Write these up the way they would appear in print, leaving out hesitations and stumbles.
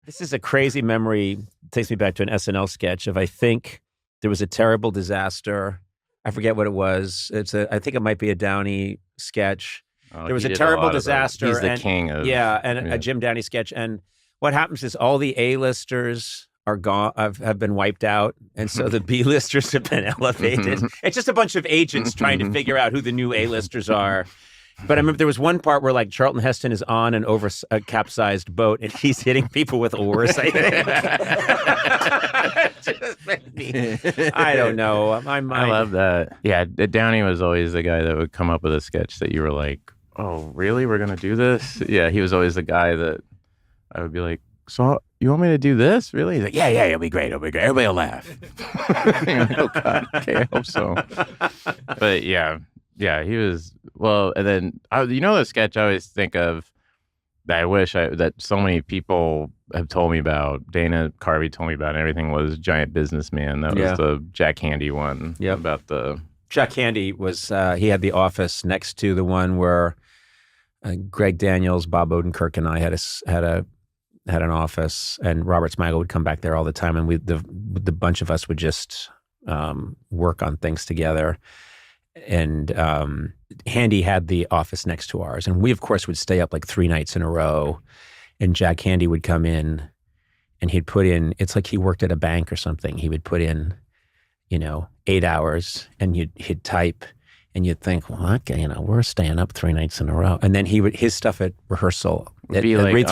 This is a crazy memory. It takes me back to an SNL sketch of, I think there was a terrible disaster. I forget what it was. I think it might be a Downey sketch. There was a terrible disaster. He's the king of a Jim Downey sketch. And what happens is all the A-listers are gone, have been wiped out, and so the B-listers have been elevated. It's just a bunch of agents trying to figure out who the new A-listers are. But I remember there was one part where like Charlton Heston is on an capsized boat and he's hitting people with oars. I think. I don't know. I love that. Yeah, Downey was always the guy that would come up with a sketch that you were like, "Oh, really? We're gonna do this?" Yeah, he was always the guy that I would be like, "So you want me to do this? Really?" He's like, "Yeah, it'll be great. Everybody will laugh." Oh God, okay, I hope so. But yeah, he was. Well, and then, the sketch I always think of that I wish that so many people have told me about, Dana Carvey told me about, and everything, was Giant Businessman. That was the Jack Handey one. Yep. About the... Jack Handey was, he had the office next to the one where Greg Daniels, Bob Odenkirk, and I had an office, and Robert Smigel would come back there all the time, and the bunch of us would just work on things together. And Handey had the office next to ours, and we of course would stay up like 3 nights in a row, and Jack Handey would come in and he'd put in, it's like he worked at a bank or something, he would put in 8 hours, and he'd type, and you'd think, well, okay, we're staying up 3 nights in a row, and then his stuff at rehearsal would be like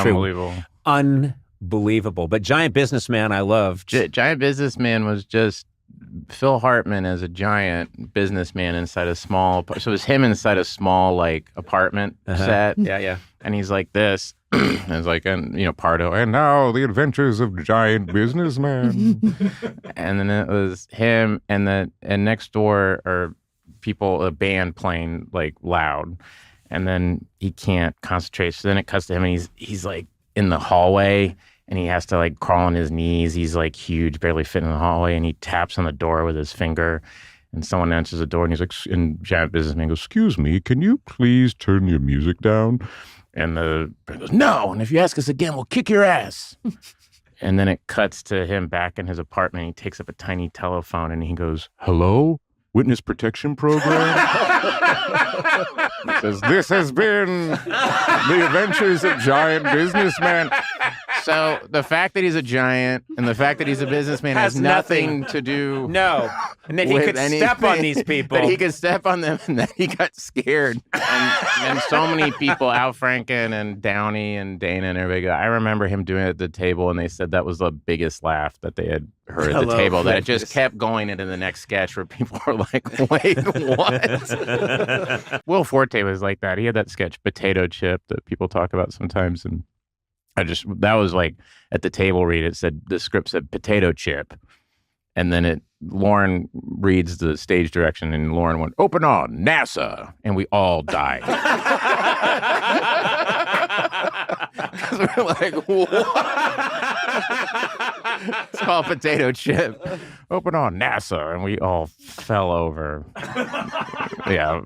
unbelievable. But Giant Businessman I loved. Giant Businessman was just Phil Hartman as a giant businessman inside a small, so it was him inside a small like apartment set. Yeah. And he's like this, and it's like, Pardo, and now the adventures of Giant Businessman. And then it was him, and next door are people, a band playing like loud, and then he can't concentrate. So then it cuts to him, and he's like in the hallway. And he has to like crawl on his knees. He's like huge, barely fit in the hallway. And he taps on the door with his finger. And someone answers the door, and he's like, and Giant Businessman goes, "Excuse me, can you please turn your music down?" And the person goes, "No. And if you ask us again, we'll kick your ass." And then it cuts to him back in his apartment. He takes up a tiny telephone and he goes, "Hello? Witness Protection Program?" He says, "This has been the adventures of Giant Businessman." So the fact that he's a giant and the fact that he's a businessman has nothing to do. No. And then he could step on these people. But he could step on them, and then he got scared. And so many people, Al Franken and Downey and Dana and everybody, I remember him doing it at the table, and they said that was the biggest laugh that they had heard at the table, that it just kept going into the next sketch where people were like, "Wait, what?" Will Forte was like that. He had that sketch, Potato Chip, that people talk about sometimes, and that was like at the table read, the script said potato chip. And then Lauren reads the stage direction, and Lauren went, "Open on NASA." And we all died. Because we're like, what? It's called Potato Chip. "Open on NASA." And we all fell over. Yeah.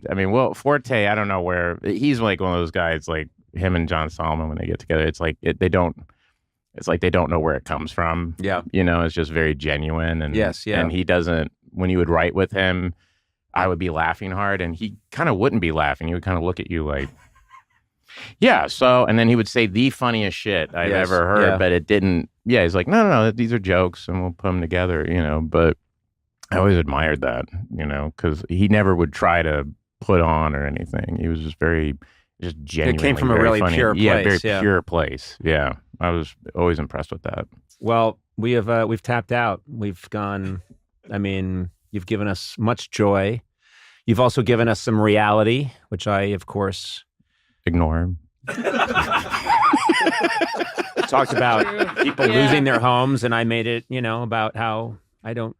I mean, Will Forte, I don't know where, he's like one of those guys, like, him and John Solomon, when they get together, it's like they don't know where it comes from. Yeah. It's just very genuine. And yes, yeah. And he doesn't, when you would write with him, I would be laughing hard, and he kind of wouldn't be laughing. He would kind of look at you like, yeah, so, and then he would say the funniest shit I've ever heard, but it didn't, he's like, no, these are jokes, and we'll put them together, but I always admired that, because he never would try to put on or anything. He was just genuinely. It came from a really funny. pure place. Yeah, very pure place. Yeah, I was always impressed with that. Well, we've tapped out. We've gone. I mean, you've given us much joy. You've also given us some reality, which I, of course, ignore. Talked about people losing their homes, and I made it, about how I don't.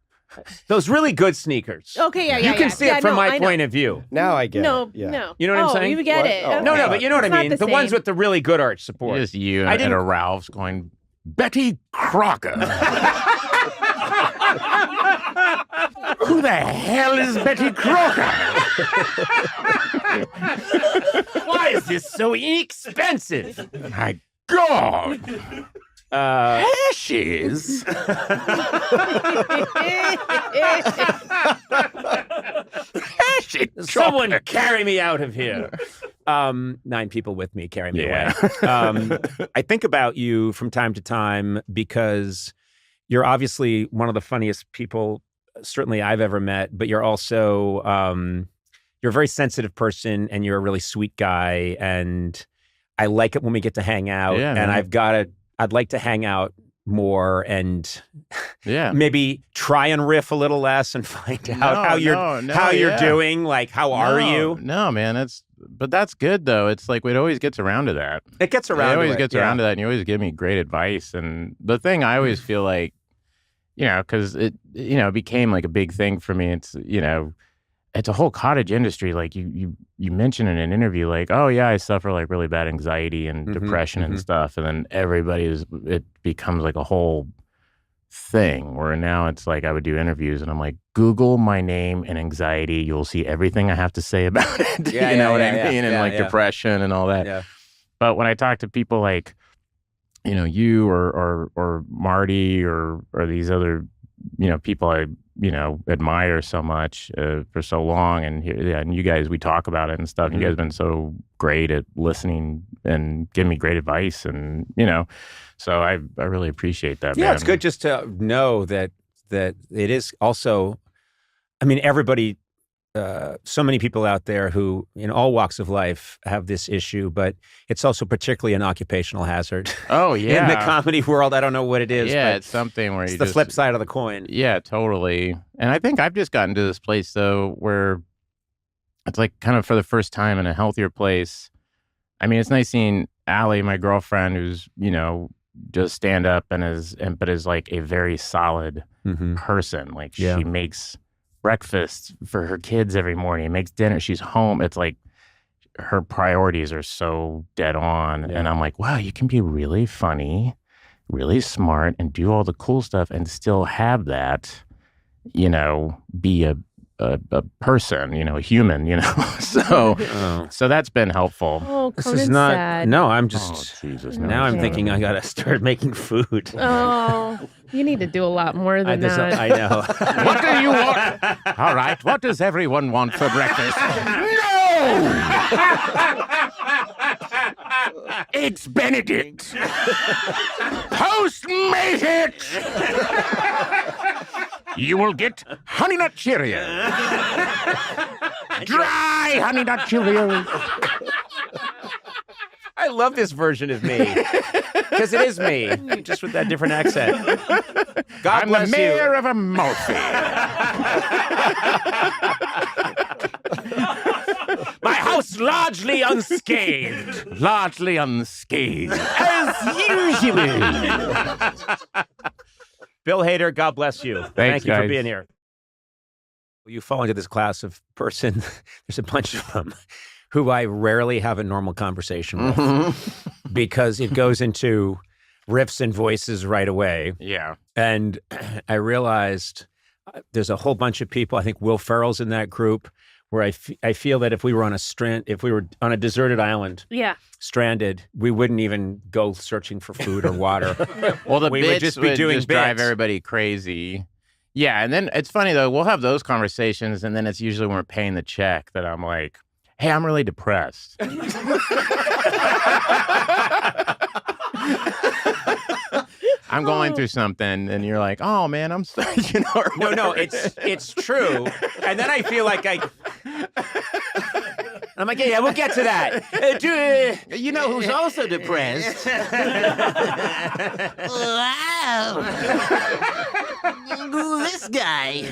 Those really good sneakers. Okay, yeah. You can see it from my point of view. Now I get it. No. You know what I'm saying? You get What? it. Oh, No, but you know what I mean. The ones with the really good arch support. Just you at a Ralph's going, "Betty Crocker." Who the hell is Betty Crocker? Why is this so inexpensive? My God. Ashes. Someone carry me out of here. 9 people with me carry me away. I think about you from time to time because you're obviously one of the funniest people certainly I've ever met, but you're also you're a very sensitive person and you're a really sweet guy, and I like it when we get to hang out. Yeah, and man. I'd like to hang out more and Yeah. maybe try and riff a little less and find out how you're doing. Like, how are you? No, man. But that's good though. It's like it always gets around to that. It gets around. It always gets around to that, and you always give me great advice. And the thing I always feel like, because it became like a big thing for me. It's it's a whole cottage industry. Like you mentioned in an interview, like, oh yeah, I suffer like really bad anxiety and depression and stuff, and then it becomes like a whole thing where now it's like I would do interviews and I'm like, Google my name and anxiety, you'll see everything I have to say about it. You know what I mean? And depression and all that. Yeah. But when I talk to people like, you or Marty or these other, people I, admire so much for so long. And you guys, we talk about it and stuff. You guys have been so great at listening and giving me great advice. And, so I really appreciate that, man. Yeah, it's good just to know that it is also, I mean, everybody, so many people out there who in all walks of life have this issue, but it's also particularly an occupational hazard. Oh, yeah. In the comedy world, I don't know what it is. Yeah, but it's something where it's the flip side of the coin. Yeah, totally. And I think I've just gotten to this place, though, where it's like kind of for the first time in a healthier place. I mean, it's nice seeing Allie, my girlfriend, who's, does stand up but is like a very solid person. Like she makes breakfast for her kids every morning, makes dinner, she's home. It's like her priorities are so dead on. And I'm like, wow, you can be really funny, really smart, and do all the cool stuff and still have that, be a person, a human, so that's been helpful. Oh, This Conan's is not, sad. no, I'm just, Jesus, now I'm thinking I got to start making food. Oh, you need to do a lot more than that. I know. What do you want? All right, what does everyone want for breakfast? No! It's Benedict. Postmate it. You will get Honey Nut Cheerios. Dry Honey Nut Cheerios. I love this version of me because it is me, just with that different accent. God I'm bless the mayor you. of Amalfi. My house largely unscathed. Largely unscathed, as usual. Bill Hader, God bless you. Thank you for guys. being here. You fall into this class of person, there's a bunch of them, who I rarely have a normal conversation with because it goes into riffs and voices right away. Yeah. And I realized there's a whole bunch of people, I think Will Ferrell's in that group, where I feel that if we were on a deserted island, stranded, we wouldn't even go searching for food or water. Well, the we bits would just be doing drive bits. everybody crazy. Yeah, and then it's funny though. We'll have those conversations, and then it's usually when we're paying the check that I'm like, "Hey, I'm really depressed." I'm going through something, and you're like, "Oh man, I'm sorry," or No, it's true. And then I feel like I'm like, yeah, we'll get to that. You know who's also depressed? Wow. This guy.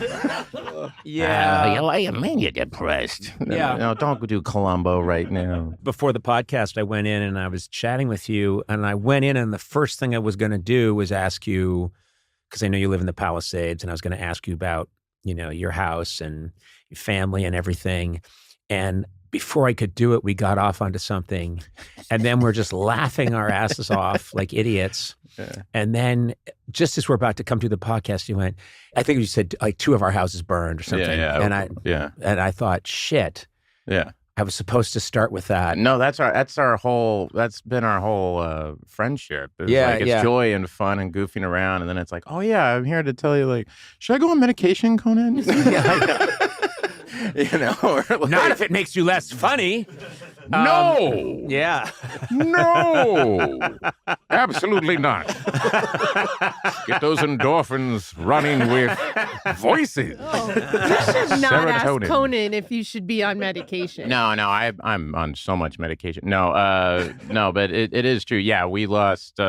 Yeah. I mean, you're depressed. Yeah. No, don't do Columbo right now. Before the podcast, I went in and I was chatting with you, and I went in, and the first thing I was going to do was ask you, because I know you live in the Palisades, and I was going to ask you about, your house and your family and everything. And before I could do it, we got off onto something, and then we're just laughing our asses off like idiots. Yeah. And then just as we're about to come to the podcast, you went, I think you said like 2 of our houses burned or something. Yeah. And I thought, shit. Yeah. I was supposed to start with that. No, that's been our whole friendship. It's it's joy and fun and goofing around, and then it's like, oh yeah, I'm here to tell you, like, should I go on medication, Conan? Or like, not if it makes you less funny. No. Yeah. No. Absolutely not. Get those endorphins running with voices. Oh, you should not ask Serotonin. Conan if you should be on medication. No, I'm on so much medication. No, but it is true. Yeah, we lost.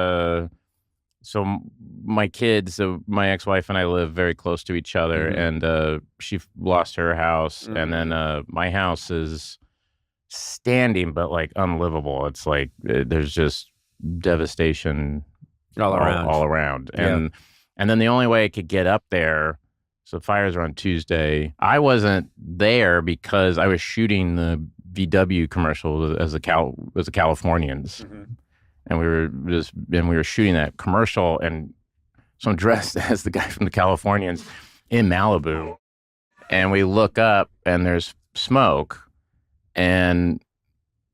So my kids, my ex-wife and I live very close to each other, and she lost her house, and then my house is standing, but like unlivable. It's like there's just devastation all around. And then the only way I could get up there, so fires are on Tuesday. I wasn't there because I was shooting the VW commercial as the Californians. And we were shooting that commercial, and so I'm dressed as the guy from the Californians in Malibu, and we look up and there's smoke, and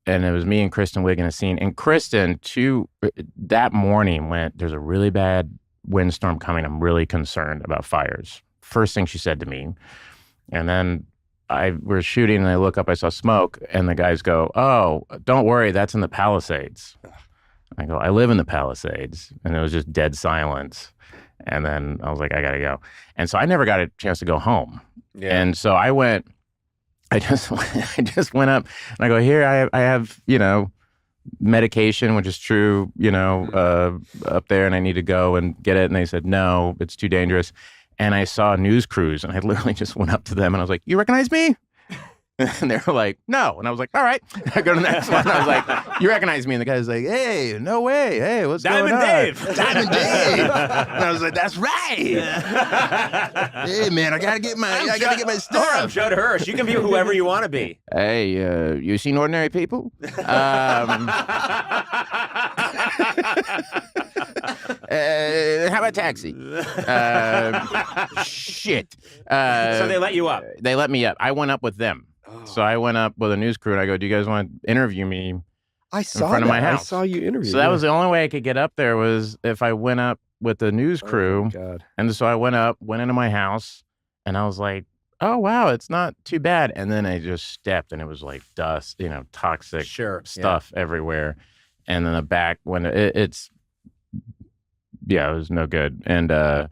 it was me and Kristen Wiig in a scene. And Kristen, that morning went, there's a really bad windstorm coming. I'm really concerned about fires. First thing she said to me. And then we're shooting and I look up, I saw smoke, and the guys go, oh, don't worry, that's in the Palisades. I go, I live in the Palisades. And it was just dead silence. And then I was like, I gotta go. And so I never got a chance to go home. Yeah. And so I just went up and I go, here, I have, medication, which is true, up there, and I need to go and get it. And they said, no, it's too dangerous. And I saw a news crews, and I literally just went up to them and I was like, you recognize me? And they were like, no. And I was like, all right. I go to the next one. I was like, you recognize me? And the guy's like, hey, no way. Hey, what's going on? Dave. Diamond Dave. And I was like, that's right. Hey, man, I got to get my stuff. I'm Judd Hirsch. You can be whoever you want to be. Hey, you seen Ordinary People? How about Taxi? Shit. So they let you up? They let me up. I went up with them. So I went up with a news crew and I go, do you guys want to interview me in front of my house? I saw you interview. So that was the only way I could get up there, was if I went up with the news crew. Oh, God. And so I went into my house, and I was like, oh, wow, it's not too bad. And then I just stepped, and it was like dust, toxic stuff everywhere. And then the back, when it was no good. And I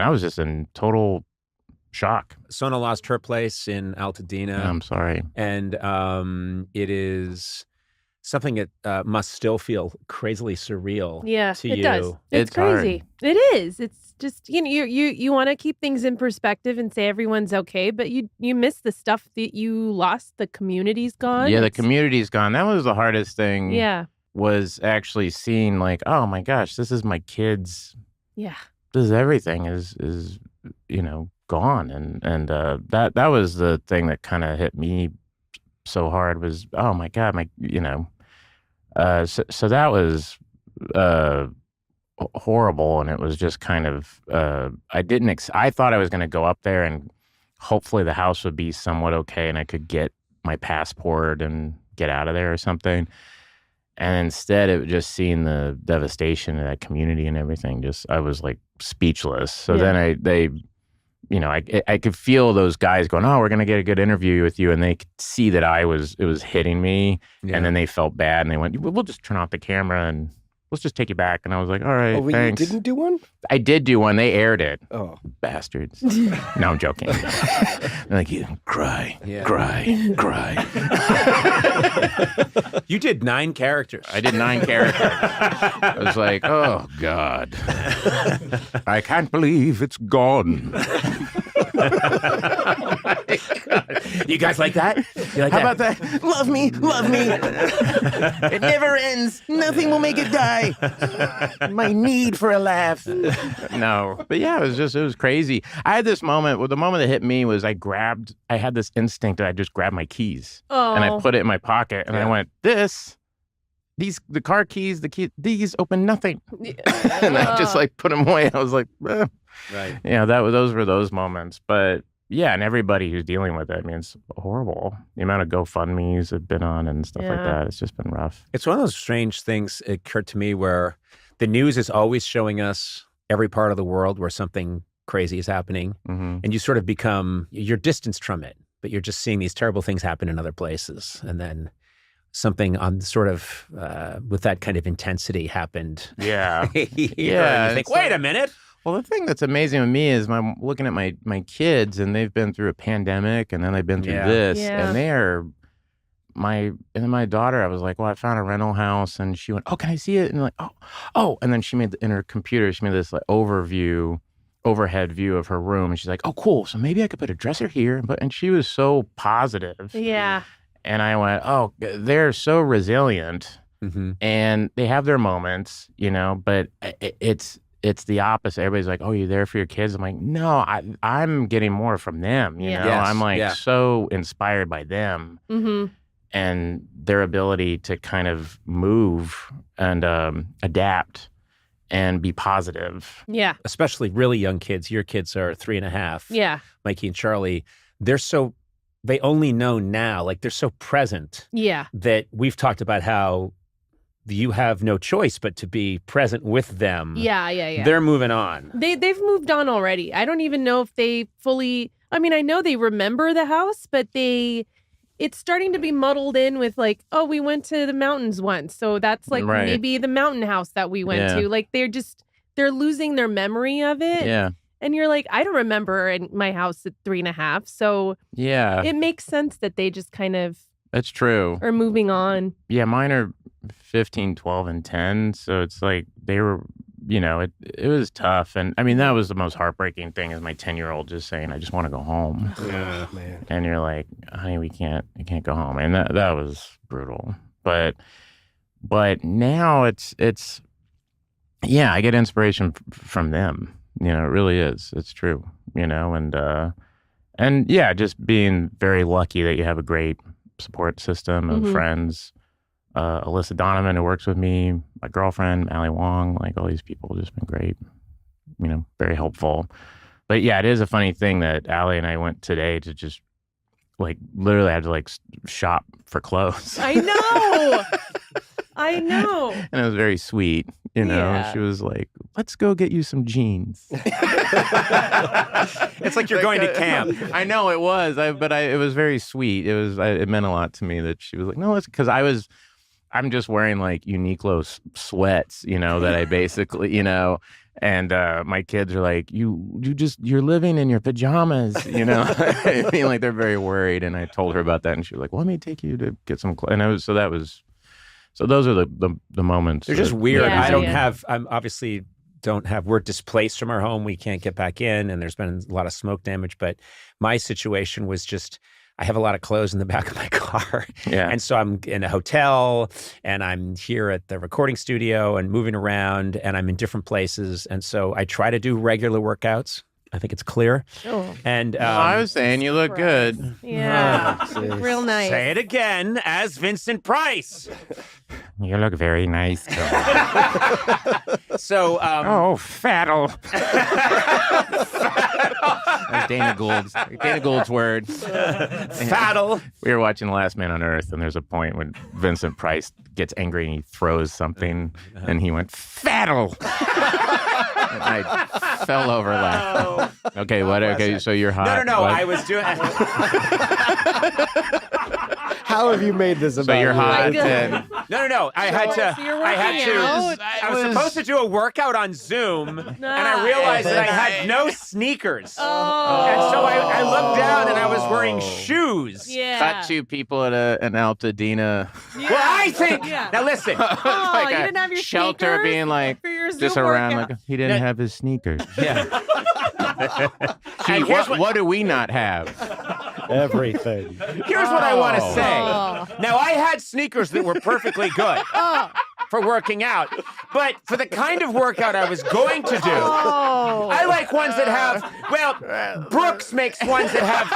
was just in total shock. Sona lost her place in Altadena. I'm sorry. And it is something that must still feel crazily surreal to you. It does. It's crazy. Hard. It is. It's just, you want to keep things in perspective and say everyone's okay, but you miss the stuff that you lost. The community's gone. Yeah, the community's gone. That was the hardest thing. Yeah. Was actually seeing, like, oh my gosh, this is my kids. Yeah. This is everything is gone. And that was the thing that kind of hit me so hard, was, oh my God, so that was horrible. And it was just kind of, I thought I was going to go up there and hopefully the house would be somewhat okay and I could get my passport and get out of there or something. And instead, it was just seeing the devastation of that community and everything. I was like speechless. So then I could feel those guys going, oh, we're going to get a good interview with you. And they could see that it was hitting me. Yeah. And then they felt bad and they went, we'll just turn off the camera and let's just take you back. And I was like, all right, thanks. You didn't do one? I did do one. They aired it. Oh. Bastards. No, I'm joking. They're like, cry. You did 9 characters. I did 9 characters. I was like, oh, God. I can't believe it's gone. Oh my God. You guys like that? How about that? Love me. It never ends. Nothing will make it die. My need for a laugh. No. But yeah, it was crazy. I had this moment, the moment that hit me was I had this instinct that I just grabbed my keys. Oh. And I put it in my pocket and I went, the car keys, these open nothing. And I just like put them away. I was like, eh. Right. Yeah, those were those moments. But yeah, and everybody who's dealing with it, I mean, it's horrible. The amount of GoFundMes have been on and stuff like that, it's just been rough. It's one of those strange things, it occurred to me, where the news is always showing us every part of the world where something crazy is happening. And you sort of you're distanced from it, but you're just seeing these terrible things happen in other places. And then something on sort of with that kind of intensity happened. Yeah. And you think, wait a minute. Well, the thing that's amazing with me is I'm looking at my kids, and they've been through a pandemic, and then they've been through this, and they're my daughter. I was like, well, I found a rental house, and she went, oh, can I see it? And like, oh, and then she made in her computer, she made this like overhead view of her room, and she's like, oh, cool. So maybe I could put a dresser here, and she was so positive. Yeah. And I went, oh, they're so resilient, and they have their moments, but it's the opposite. Everybody's like, oh, you're there for your kids. I'm like, no, I'm getting more from them. You know, I'm like so inspired by them and their ability to kind of move and adapt and be positive. Yeah. Especially really young kids. Your kids are 3.5. Yeah. Mikey and Charlie. They only know now, like they're so present. Yeah. That we've talked about how you have no choice but to be present with them. Yeah. They're moving on. They've moved on already. I don't even know if they fully, I mean, I know they remember the house, but it's starting to be muddled in with like, oh, we went to the mountains once. So that's like maybe the mountain house that we went to. Like they're losing their memory of it. Yeah. And you're like, I don't remember in my house at 3.5. So it makes sense that they just kind of That's true. are moving on. Yeah, mine are 15, 12, and 10. So it's like they were, it was tough. And I mean, that was the most heartbreaking thing is my 10-year-old just saying, I just want to go home. Yeah, man. And you're like, honey, we can't go home. And that was brutal. But now it's I get inspiration from them. It really is. It's true. And yeah, just being very lucky that you have a great support system of friends. Alyssa Donovan, who works with me, my girlfriend, Allie Wong, like all these people have just been great, very helpful. But yeah, it is a funny thing that Allie and I went today to just like literally had to like shop for clothes. I know. And it was very sweet, Yeah. She was like, let's go get you some jeans. It's like you're going to camp. I know it was, but it was very sweet. It meant a lot to me that she was like, no, it's because I'm just wearing like Uniqlo sweats, that I basically, and my kids are like, you're living in your pajamas, I mean, like they're very worried. And I told her about that, and she was like, well, let me take you to get some clothes. And so those are the moments. They're just weird. Yeah. We're displaced from our home. We can't get back in, and there's been a lot of smoke damage. But my situation was just, I have a lot of clothes in the back of my car. Yeah. And so I'm in a hotel, and I'm here at the recording studio and moving around, and I'm in different places. And so I try to do regular workouts. I think it's clear. Oh. And I was saying you look good. Yeah. Real nice. Say it again as Vincent Price. You look very nice. So, fattle. That's Dana Gould's word. Fattle. We were watching The Last Man on Earth, and there's a point when Vincent Price gets angry and he throws something, and he went, fattle. And I fell over laughing. Okay, what? Okay, so you're hot. No. What? I was doing. How have you made this about So you're you? hot. And No. I had to. So you're I was supposed to do a workout on Zoom, and I realized that I had no sneakers. Oh. And so I looked down, and I was wearing shoes. Yeah. cut two people at an Altadena. Yeah. Well, I think. Yeah. Now listen. Oh, like you a didn't have your shelter sneakers being like for your Zoom just around workout. like he didn't have his sneakers. Yeah. Gee, And here's what do we not have? Everything. Here's what I want to say. Oh. Now, I had sneakers that were perfectly good for working out, but for the kind of workout I was going to do, Oh. I like ones that have, well, Brooks makes ones that have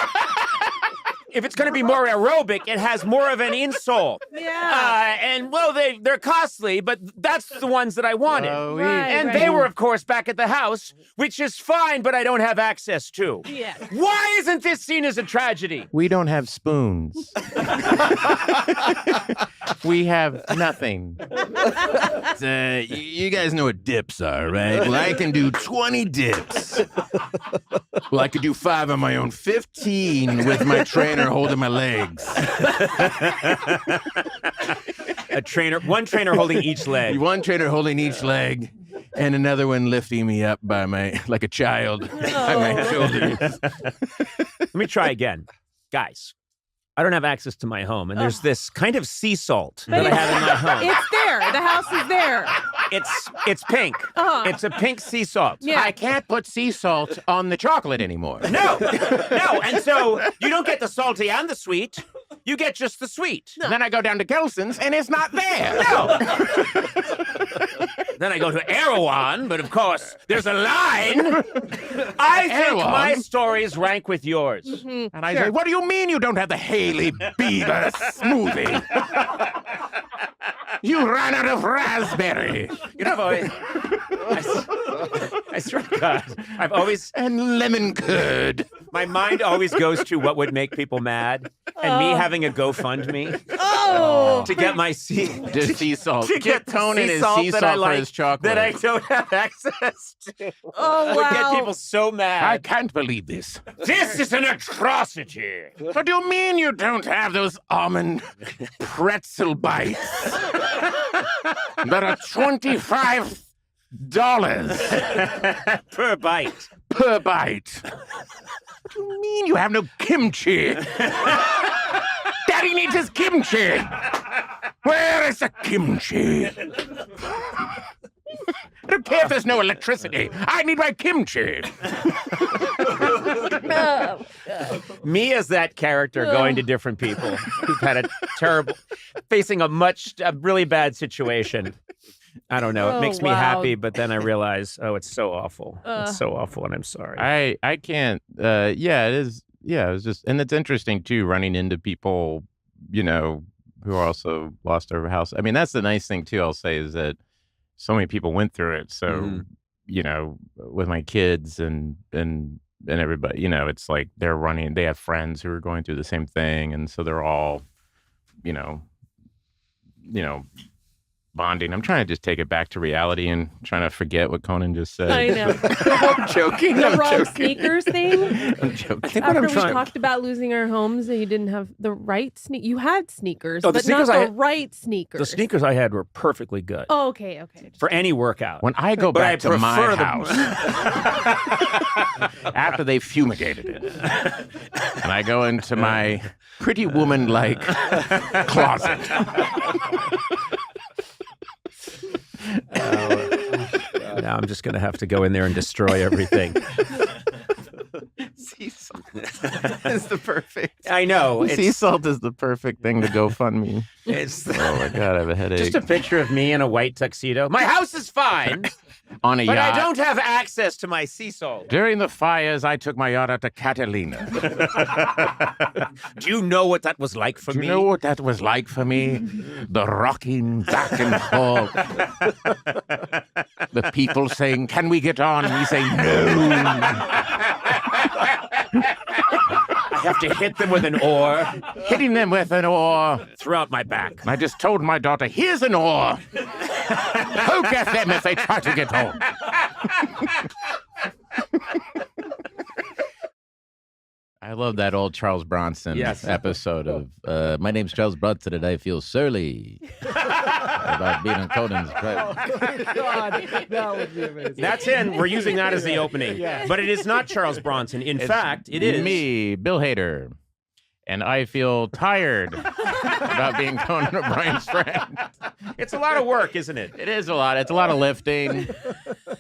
if it's going to be more aerobic, it has more of an insole. Yeah. And well, they're costly, but that's the ones that I wanted. Right, and right. they were, of course, back at the house, which is fine, but I don't have access to. Yeah. Why isn't this seen as a tragedy? We don't have spoons. We have nothing. You guys know what dips are, right? Well, I can do 20 dips. Well, I could do 5 on my own, 15 with my trainer holding my legs. One trainer holding each leg. One trainer holding each leg, and another one lifting me up by like a child, by my shoulders. Let me try again. Guys, I don't have access to my home, and there's this kind of sea salt that I have in my home. It's there. The house is there. It's pink. It's a pink sea salt. Yeah. I can't put sea salt on the chocolate anymore. No. And so you don't get the salty and the sweet. You get just the sweet. And then I go down to Gelson's and it's not there. No. Then I go to Erewhon, but of course, there's a line. I think Erewhon? my stories rank with yours. Mm-hmm. And I say, what do you mean you don't have the Haley Bieber smoothie? You ran out of raspberry. You know, I swear to God, I've always, And lemon curd. my mind always goes to what would make people mad, and me having a GoFundMe to get my Just sea salt. to get Conan sea his salt sea that salt I for like, his chocolate. that I don't have access to. Oh, Would get wow. people so I mad. can't believe this. This is an atrocity. What do you mean you don't have those almond pretzel bites that are $25 Per bite. per bite? What do you mean you have no kimchi? Daddy needs his kimchi. Where is the kimchi? I don't care if there's no electricity. I need my kimchi. Me as that character going to different people who've had a facing a really bad situation. I don't know. It Oh, makes me wow. happy, but then I realize, oh, it's so awful. It's so awful, and I'm sorry. I can't. Yeah, it is. Yeah, it's just, and it's interesting too, running into people, you know, who are also lost their house. I mean, that's the nice thing too. I'll say is that so many people went through it. So you know, with my kids and everybody, you know, it's like they're running. They have friends who are going through the same thing, and so they're all, you know, bonding. I'm trying to just take it back to reality and trying to forget what Conan just said. I know. I'm joking. The I'm wrong joking. sneakers thing. I'm joking. I think what After I'm we trying. talked about losing our homes and you didn't have the right You had sneakers, Oh, the but not sneakers I the had- right sneakers. The sneakers I had were perfectly good Oh, okay. for any workout. When I go But I back to my prefer the- house after they fumigated it, and I go into my pretty woman-like closet. Now I'm just going to have to go in there and destroy everything. Sea salt is the perfect. I know. Sea salt is the perfect thing to GoFundMe. It's Oh my god, I have a headache. just a picture of me in a white tuxedo. My house is fine, On a but yacht. I don't have access to my sea salt. During the fires, I took my yacht out to Catalina. Do you know what that was like for Do me? you know what that was like for me? The rocking back and forth. The people saying, "Can we get on?" And me saying, "No." I have to hit them with an oar Hitting them with an oar. throughout my back. I just told my daughter, "Here's an oar. Poke at them if they try to get home." I love that old Charles Bronson Yes. episode of "My name's Charles Bronson and I feel surly about being on Conan's God, that would be amazing. That's in. We're using that as the opening. But it is not Charles Bronson. In fact, it is me, Bill Hader, and I feel tired about being Conan O'Brien's friend. It's a lot of work, isn't it? It is a lot. It's a lot of lifting.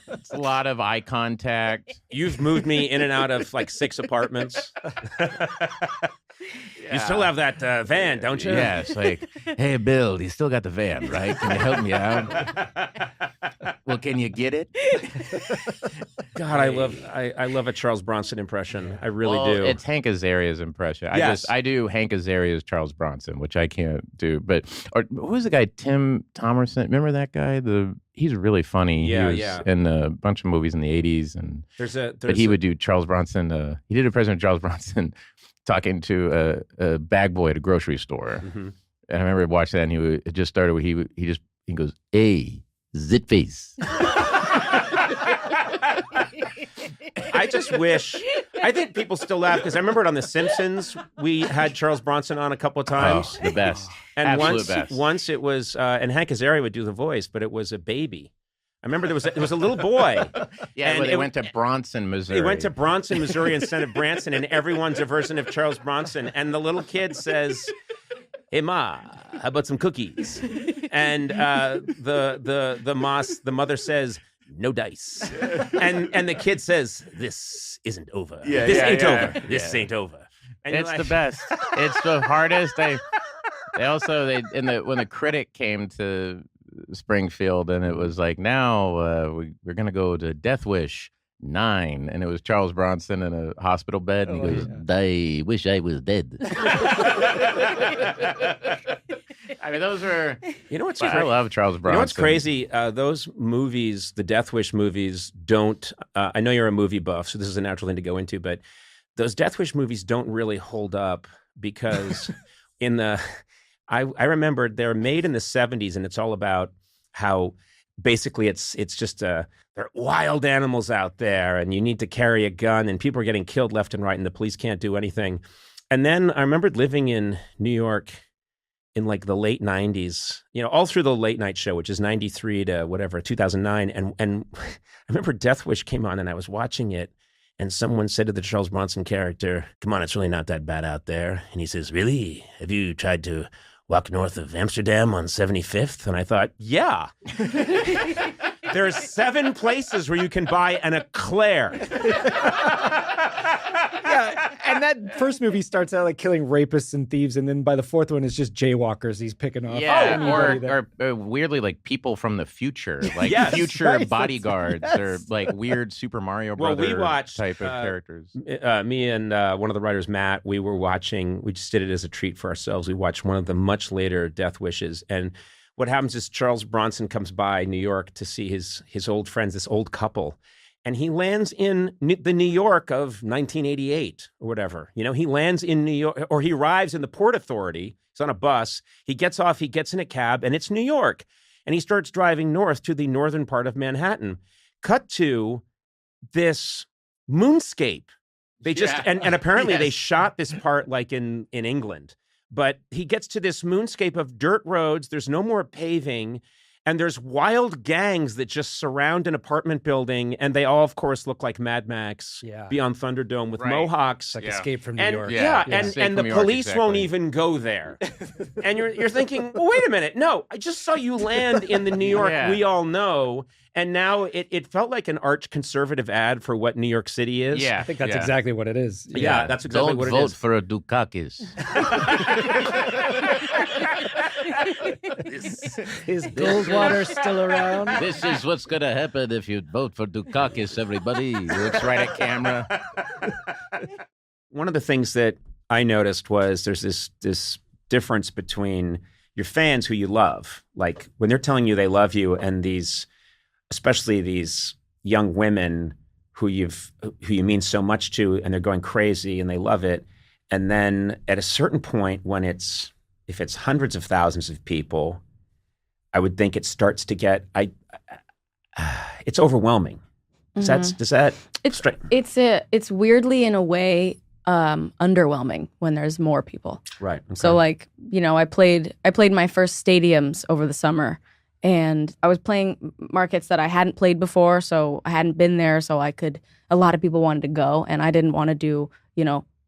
It's a lot of eye contact. You've moved me in and out of like 6 apartments. You still have that van, don't you? Yes, like, hey, Bill, you still got the van, right? Can you help me out? Well, can you get it? God, I love a Charles Bronson impression. I really Well, do. It's Hank Azaria's impression. Yes. I do Hank Azaria's Charles Bronson, which I can't do. But who was the guy? Tim Thomerson. Remember that guy? He's really funny. Yeah, he was in a bunch of movies in the '80s, and but he would do Charles Bronson. He did a President Charles Bronson talking to a bag boy at a grocery store. Mhm. And I remember watching that, and it just started with he goes, "Hey, zit face." I just wish. I think people still laugh because I remember it on The Simpsons. We had Charles Bronson on a couple of times. Oh, the best. And Absolute best. once it was, and Hank Azaria would do the voice, but it was a baby. I remember there was a little boy. Yeah, and they went to Bronson, Missouri. They went to Bronson, Missouri instead of Branson, and everyone's a version of Charles Bronson. And the little kid says, "Hey Ma, how about some cookies?" And the mother says, "No dice." And the kid says, "This isn't over. This ain't over. This ain't over." And It's the best. It's the hardest. When the critic came to Springfield, and it was like, now we're gonna go to Death Wish 9, and it was Charles Bronson in a hospital bed, and he goes, "I wish I was dead." I mean, those are. You know what's I love Charles Bronson. You know what's crazy? Those movies, the Death Wish movies, don't. I know you're a movie buff, so this is a natural thing to go into, but those Death Wish movies don't really hold up because I remember they're made in the 70s, and it's all about how basically it's just there are wild animals out there, and you need to carry a gun, and people are getting killed left and right, and the police can't do anything. And then I remembered living in New York in like the late 90s, all through the late night show, which is 93 to whatever, 2009. And I remember Death Wish came on, and I was watching it, and someone said to the Charles Bronson character, "Come on, it's really not that bad out there." And he says, "Really? Have you tried to walk north of Amsterdam on 75th?" And I thought, yeah. There's 7 places where you can buy an eclair. Yeah, and that first movie starts out like killing rapists and thieves, and then by the 4th one, it's just jaywalkers he's picking off. Or weirdly, like people from the future, like Yes, future right, bodyguards, or like weird Super Mario Brothers type of characters. Me and one of the writers, Matt, we just did it as a treat for ourselves. We watched one of the much later Death Wishes, and what happens is Charles Bronson comes by New York to see his old friends, this old couple, and he lands in the New York of 1988 or whatever. He lands in New York, or he arrives in the Port Authority. He's on a bus. He gets off, he gets in a cab, and it's New York. And he starts driving north to the northern part of Manhattan. Cut to this moonscape. They just, and apparently they shot this part like in England. But he gets to this moonscape of dirt roads. There's no more paving. And there's wild gangs that just surround an apartment building. And they all, of course, look like Mad Max Beyond Thunderdome with mohawks. It's like Escape from New York. And the police won't even go there. And you're thinking, well, wait a minute. No, I just saw you land in the New York we all know. And now it felt like an arch conservative ad for what New York City is. I think that's exactly what it is. Yeah, that's exactly what it is. Don't vote for a Dukakis. Is Goldwater still around? This is what's going to happen if you vote for Dukakis, everybody. He looks right at camera. One of the things that I noticed was there's this difference between your fans who you love, like when they're telling you they love you, and especially these young women who you mean so much to, and they're going crazy and they love it. And then at a certain point, if it's hundreds of thousands of people, I would think it starts to get it's overwhelming. It's weirdly in a way underwhelming when there's more people. Right. Okay. So I played my first stadiums over the summer, and I was playing markets that I hadn't played before, so I hadn't been there, so a lot of people wanted to go, and I didn't want to do,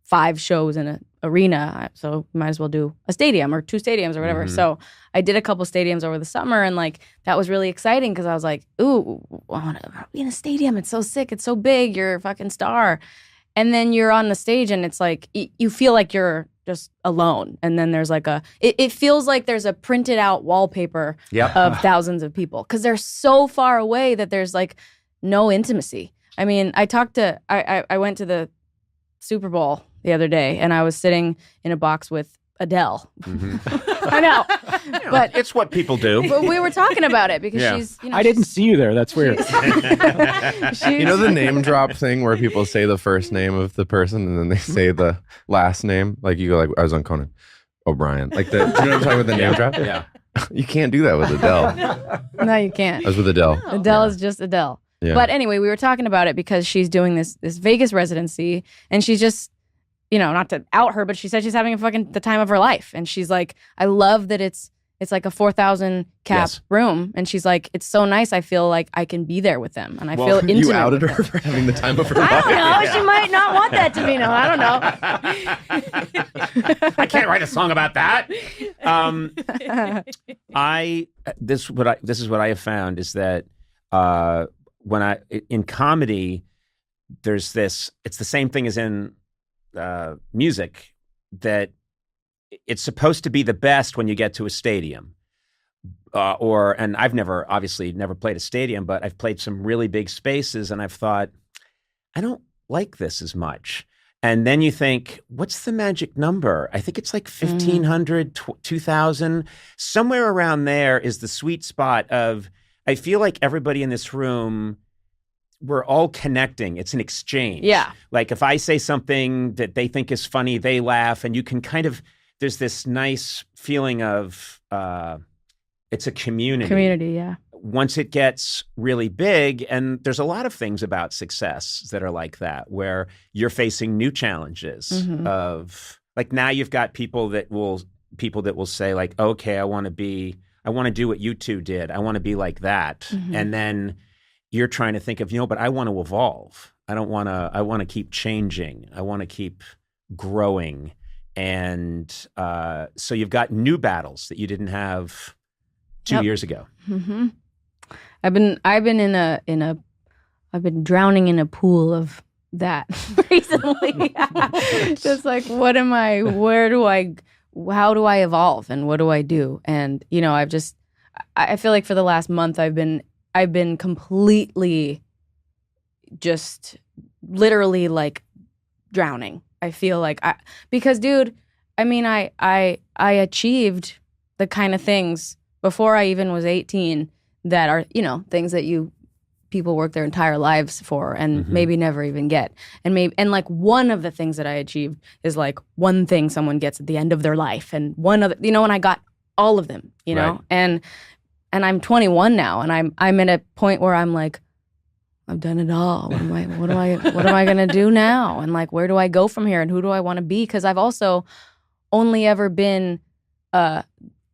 5 shows in an arena, so might as well do a stadium or 2 stadiums or whatever. Mm-hmm. So I did a couple stadiums over the summer, and that was really exciting because I was like, ooh, I want to be in a stadium. It's so sick. It's so big. You're a fucking star. And then you're on the stage, and it's like you feel like you're just alone. And then there's like it feels like there's a printed out wallpaper of thousands of people because they're so far away that there's like no intimacy. I mean, I went to the Super Bowl the other day and I was sitting in a box with Adele. I know. But it's what people do. But we were talking about it because she's, I didn't see you there. That's weird. You know the name drop thing where people say the first name of the person and then they say the last name? Like you go like, I was on Conan O'Brien. Like do you know what I'm talking about, the name drop? Yeah. You can't do that with Adele. No, you can't. I was with Adele. Adele is just Adele. Yeah. But anyway, we were talking about it because she's doing this Vegas residency and she's just, not to out her, but she said she's having the time of her life. And she's like, I love that it's like a 4,000 cap room. And she's like, it's so nice. I feel like I can be there with them. And I feel intimate. You outed her for having the time of her life. I don't know. She might not want that to be known. I don't know. I can't write a song about that. This is what I have found is that in comedy, there's this. It's the same thing as in music, that it's supposed to be the best when you get to a stadium, and I've never played a stadium, but I've played some really big spaces, and I've thought, I don't like this as much. And then you think, what's the magic number? I think it's like 1,500, 2,000, somewhere around there is the sweet spot of. I feel like everybody in this room, we're all connecting. It's an exchange. Yeah. Like if I say something that they think is funny, they laugh, and you can there's this nice feeling of it's a community. Community, yeah. Once it gets really big, and there's a lot of things about success that are like that, where you're facing new challenges of like now you've got people that will say like, okay, I want to do what you two did. I want to be like that. And then you're trying to think of, but I want to evolve. I want to keep changing. I want to keep growing. And so you've got new battles that you didn't have 2 years ago. Mm-hmm. I've been drowning in a pool of that recently. Just like, how do I evolve and what do I do? And, I feel like for the last month I've been completely just literally like drowning. I feel like because dude, I achieved the kind of things before I even was 18 that are, things that people work their entire lives for and maybe never even get. And like one of the things that I achieved is like one thing someone gets at the end of their life, and one of and I got all of them, know, and I'm 21 now, and I'm at a point where I'm like, I've done it all. What am I gonna do now? And like, where do I go from here? And who do I want to be? Because I've also only ever been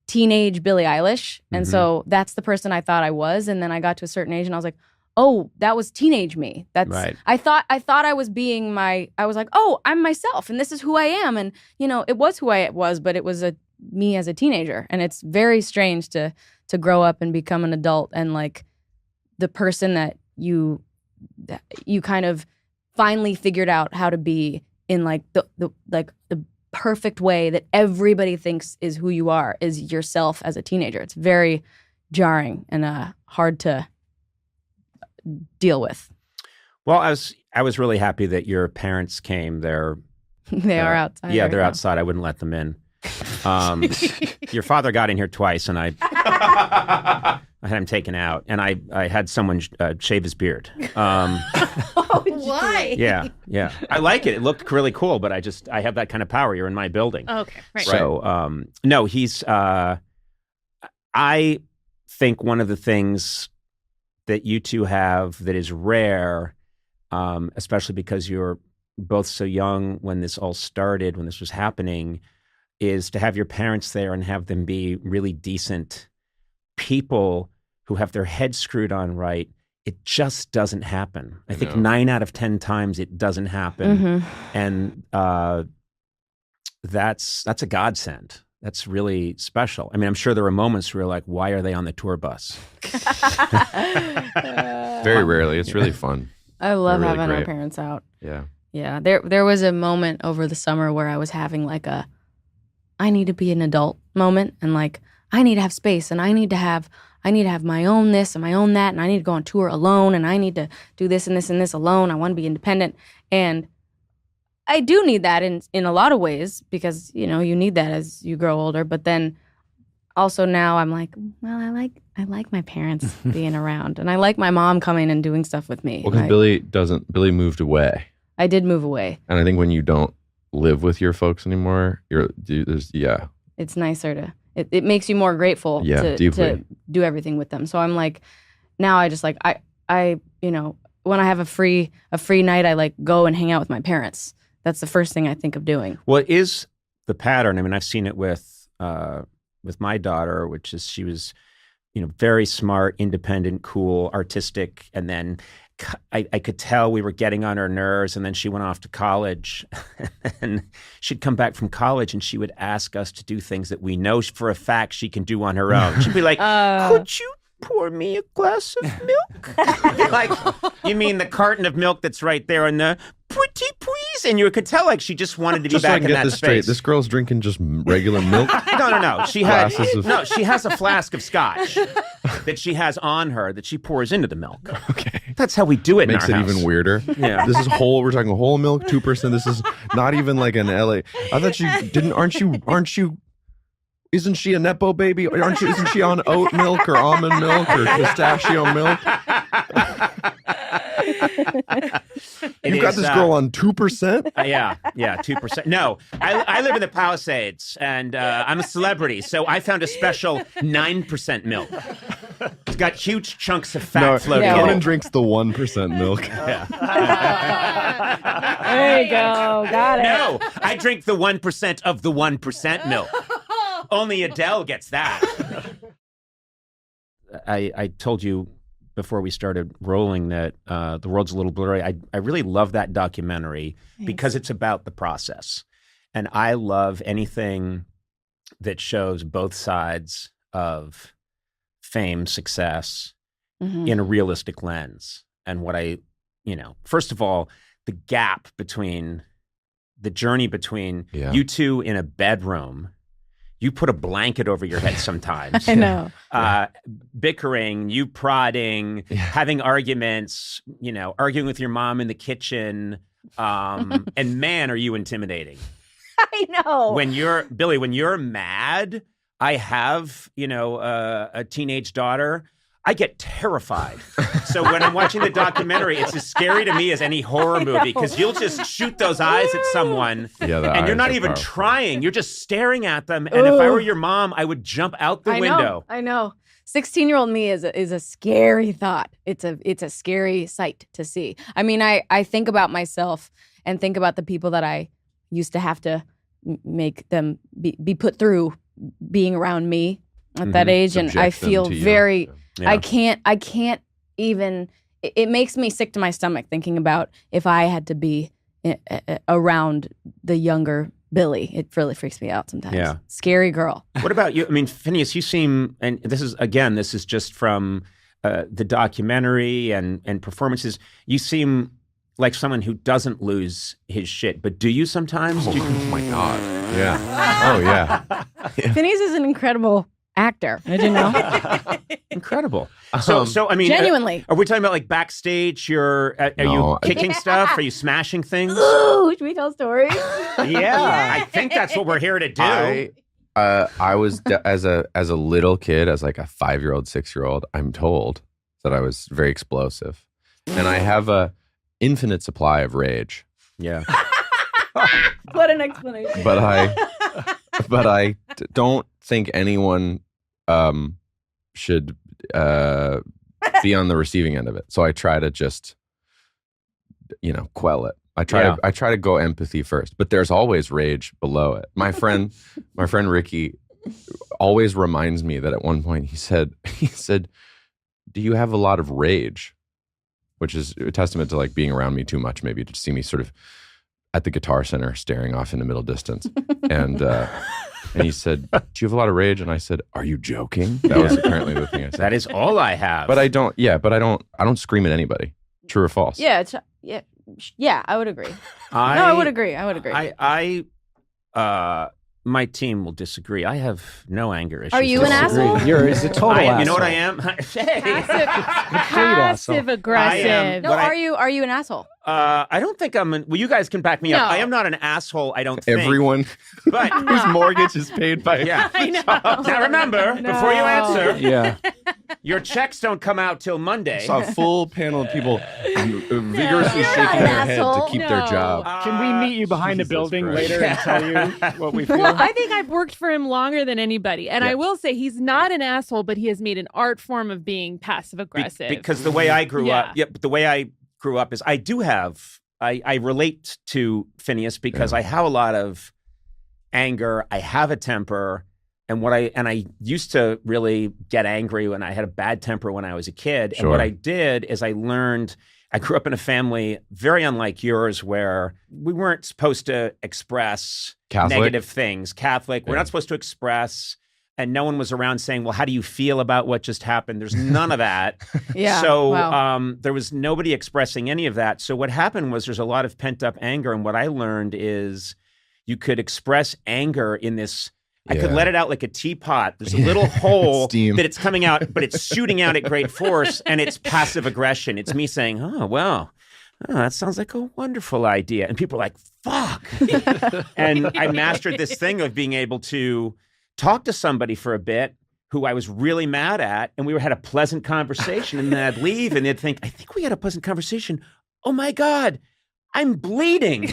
teenage Billie Eilish, and so that's the person I thought I was. And then I got to a certain age, and I was like, oh, that was teenage me. That's right. I thought I was being I was like, oh, I'm myself, and this is who I am, and it was who I was, but it was me as a teenager, and it's very strange to grow up and become an adult, and like the person that you kind of finally figured out how to be in like the perfect way that everybody thinks is who you are is yourself as a teenager. It's very jarring and hard to deal with. Well, I was really happy that your parents came. They are outside. Yeah, they're outside. I wouldn't let them in. Your father got in here twice, and I had him taken out, and I had someone shave his beard. Why? Yeah. I like it. It looked really cool, but I have that kind of power. You're in my building. Okay, right. So, no, he's. I think one of the things that you two have that is rare, especially because you're both so young when this all started, when this was happening, is to have your parents there and have them be really decent people who have their heads screwed on right. It just doesn't happen. I think 9 out of 10 times it doesn't happen. And that's a godsend. That's really special. I mean, I'm sure there were moments where you're like, why are they on the tour bus? Very rarely. It's really fun. I love really having great. our parents out. Yeah. Yeah. There was a moment over the summer where I was having like a I need to be an adult moment, and like I need to have space, and I need to have my own this and my own that, and I need to go on tour alone, and I need to do this and this and this alone. I want to be independent, and I do need that in a lot of ways, because you need that as you grow older. But then also now I'm like, well, I like my parents being around, and I like my mom coming and doing stuff with me. Well, because Billy moved away. I did move away, and I think when you don't live with your folks anymore, it's nicer to. It makes you more grateful to do everything with them. So I'm like, now I just like I when I have a free night, I like go and hang out with my parents. That's the first thing I think of doing. Well, it is the pattern. I mean, I've seen it with my daughter, which is she was, very smart, independent, cool, artistic, and then I could tell we were getting on her nerves, and then she went off to college, and she'd come back from college, and she would ask us to do things that we know for a fact she can do on her own. She'd be like, could you pour me a glass of milk? Like, you mean the carton of milk that's right there on the pretty please? And you could tell like she just wanted to be back in that space. Straight. This girl's drinking just regular milk. No. She has a flask of scotch that she has on her that she pours into the milk. Okay, that's how we do it. Makes in our it house. even weirder. Yeah, this is whole. We're talking whole milk, 2%. This is not even like an LA. I thought you didn't. Aren't you? Isn't she a Nepo baby? Isn't she on oat milk or almond milk or pistachio milk? You've got this girl on 2%? Yeah, 2%. No, I live in the Palisades, and I'm a celebrity, so I found a special 9% milk. It's got huge chunks of fat floating in it. Conan drinks the 1% milk. Yeah. There you go. Got it. No, I drink the 1% of the 1% milk. Only Adele gets that. I told you before we started rolling that The World's a Little Blurry. I really love that documentary because it's about the process. And I love anything that shows both sides of fame, success in a realistic lens. And what first of all, the gap between the journey between you two in a bedroom. You put a blanket over your head sometimes. I know. Bickering, you prodding, having arguments, arguing with your mom in the kitchen. And man, are you intimidating. I know. When you're mad, I have, a teenage daughter. I get terrified. So when I'm watching the documentary, it's as scary to me as any horror movie because you'll just shoot those eyes at someone and you're not even trying. You're just staring at them. And if I were your mom, I would jump out the window. I know. 16-year-old me is a scary thought. It's a scary sight to see. I mean, I think about myself and think about the people that I used to have to make them be put through being around me at that age. Subject and I feel very... Yeah. I can't even, it makes me sick to my stomach thinking about if I had to be around the younger Billy. It really freaks me out sometimes. Yeah. Scary girl. What about you? I mean, Phineas, you seem, and this is just from the documentary and performances, you seem like someone who doesn't lose his shit, but do you sometimes? Oh my God. Yeah. Oh yeah. Phineas is an incredible actor. Did you know? Incredible. So I mean, genuinely. Are we talking about like backstage? Are you kicking stuff? Are you smashing things? Ooh, should we tell stories? Yeah, I think that's what we're here to do. I was as a little kid, as like a 5-year-old, 6-year-old, I'm told that I was very explosive, and I have a infinite supply of rage. Yeah. What an explanation. But I don't think anyone should be on the receiving end of it. So I try to just, quell it. I try to go empathy first, but there's always rage below it. My friend Ricky always reminds me that at one point he said, "Do you have a lot of rage?" Which is a testament to like being around me too much, maybe to see me sort of at the Guitar Center staring off in the middle distance. And he said, "Do you have a lot of rage?" And I said, "Are you joking?" That was apparently the thing I said. That is all I have. But I don't scream at anybody. True or false? Yeah, I would agree. I would agree. my team will disagree. I have no anger issues. Are you an asshole? You're a total asshole. You know what I am? Hey. Passive aggressive. No, are you an asshole? I don't think I'm. Well, you guys can back me up. No. I am not an asshole. I don't think. Everyone But whose mortgage is paid by. yeah. I know. Now remember, before you answer, Yeah. your checks don't come out till Monday. I saw a full panel of people vigorously You're shaking not an their head to asshole. keep their No. job. Can we meet you behind a Jesus building Christ. later and tell you what we feel? Well, I think I've worked for him longer than anybody. And I will say he's not an asshole, but he has made an art form of being passive aggressive. Because the way I grew Yeah. up, but the way I grew up is I do have. I relate to Phineas because I have a lot of anger. I have a temper, and I used to really get angry when I had a bad temper when I was a kid. And what I did is I learned. I grew up in a family very unlike yours, where we weren't supposed to express Catholic? negative things. Catholic, we're not supposed to express. And no one was around saying, well, how do you feel about what just happened? There's none of that. Yeah. So wow. there was nobody expressing any of that. So what happened was there's a lot of pent up anger. And what I learned is you could express anger in this. I could let it out like a teapot. There's a little hole Steam. that it's coming out, but it's shooting out at great force. And it's passive aggression. It's me saying, oh, well, that sounds like a wonderful idea. And people are like, fuck. And I mastered this thing of being able to talk to somebody for a bit who I was really mad at, and we had a pleasant conversation, and then I'd leave, and they'd think, I think we had a pleasant conversation. Oh my God, I'm bleeding.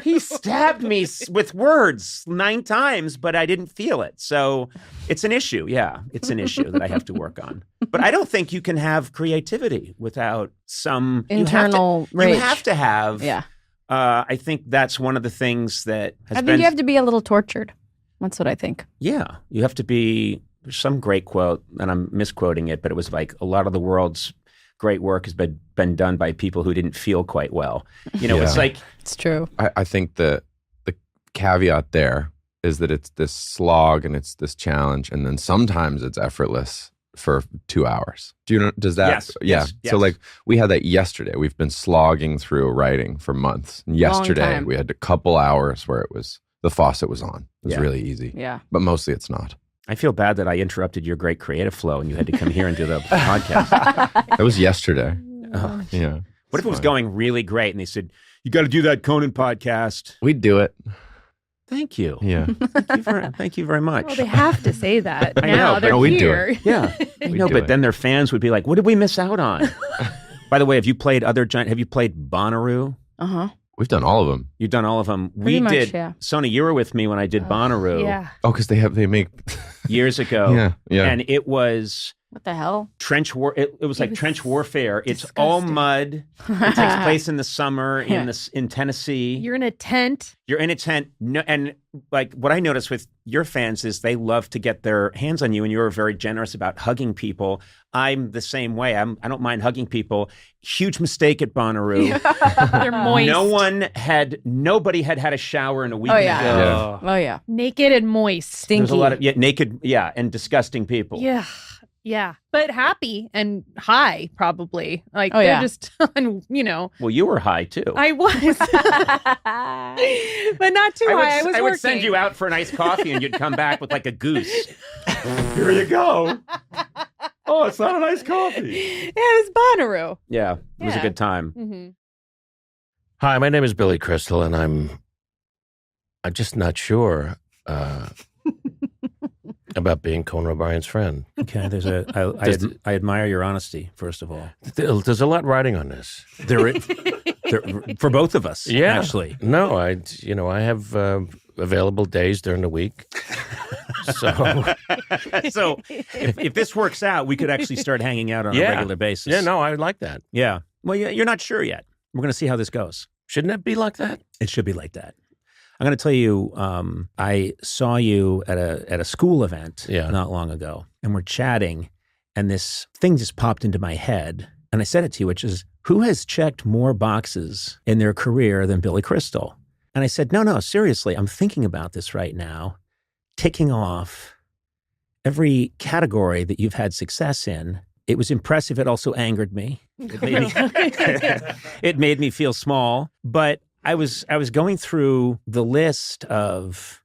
He stabbed me with words 9 times, but I didn't feel it. So it's an issue. Yeah, it's an issue that I have to work on. But I don't think you can have creativity without some Internal rage. You have to have. Yeah. I think that's one of the things that has I been. think you have to be a little tortured. That's what I think. Yeah, you have to be. There's some great quote, and I'm misquoting it, but it was like a lot of the world's great work has been done by people who didn't feel quite well. You know, it's like It's true. I think the caveat there is that it's this slog and it's this challenge, and then sometimes it's effortless for 2 hours. Do you know? Does that? Yes, Yeah. yes, yes. So like we had that yesterday. We've been slogging through writing for months. And yesterday time. we had a couple hours where it was the faucet was on. It was Yeah. really easy. Yeah. But mostly it's not. I feel bad that I interrupted your great creative flow and you had to come here and do the podcast. That was yesterday. Oh. Yeah. What if it was going really great and they said, you got to do that Conan podcast? We'd do it. Thank you. Yeah. Thank you very much. Well, they have to say that I now. know, They're but we do here. Yeah, I know, do but it. then their fans would be like, what did we miss out on? By the way, have you played Bonnaroo? Uh-huh. We've done all of them. You've done all of them. Pretty We much, did. yeah. Sony, you were with me when I did Bonnaroo Yeah. Oh, because they make years ago. yeah. And it was What the hell? trench war. It was like was trench warfare. It's all disgusting. mud. It takes place in the summer in Tennessee. You're in a tent. You're in a tent. No, and like what I noticed with your fans is they love to get their hands on you, and you're very generous about hugging people. I'm the same way. I don't mind hugging people. Huge mistake at Bonnaroo. They're moist. Nobody had had a shower in a week. Oh, and a yeah. half. Yeah. Oh, yeah. Naked and moist. Stinky. There's a lot of naked, and disgusting people. Yeah. Yeah. But happy and high, probably. Like, Oh, they're yeah. just, Well, you were high too. I was. But not too high. I was I working. would send you out for an iced coffee, and you'd come back with like a goose. Here you go. Oh, it's not an iced coffee. Yeah, it was Bonnaroo. Yeah, it was a Yeah. good time. Mm-hmm. Hi, my name is Billy Crystal, and I'm just not sure about being Conan O'Brien's friend. Okay, I admire your honesty, first of all. There's a lot riding on this. There, for both of us, Yeah, actually. No, I have available days during the week. So if this works out, we could actually start hanging out on a regular basis. Yeah, no, I like that. Yeah. Well, you're not sure yet. We're going to see how this goes. Shouldn't it be like that? It should be like that. I'm going to tell you, I saw you at a school event not long ago, and we're chatting, and this thing just popped into my head, and I said it to you, which is, who has checked more boxes in their career than Billy Crystal? And I said, no, seriously, I'm thinking about this right now, ticking off every category that you've had success in. It was impressive. It also angered me. It made me feel small. But I was going through the list of,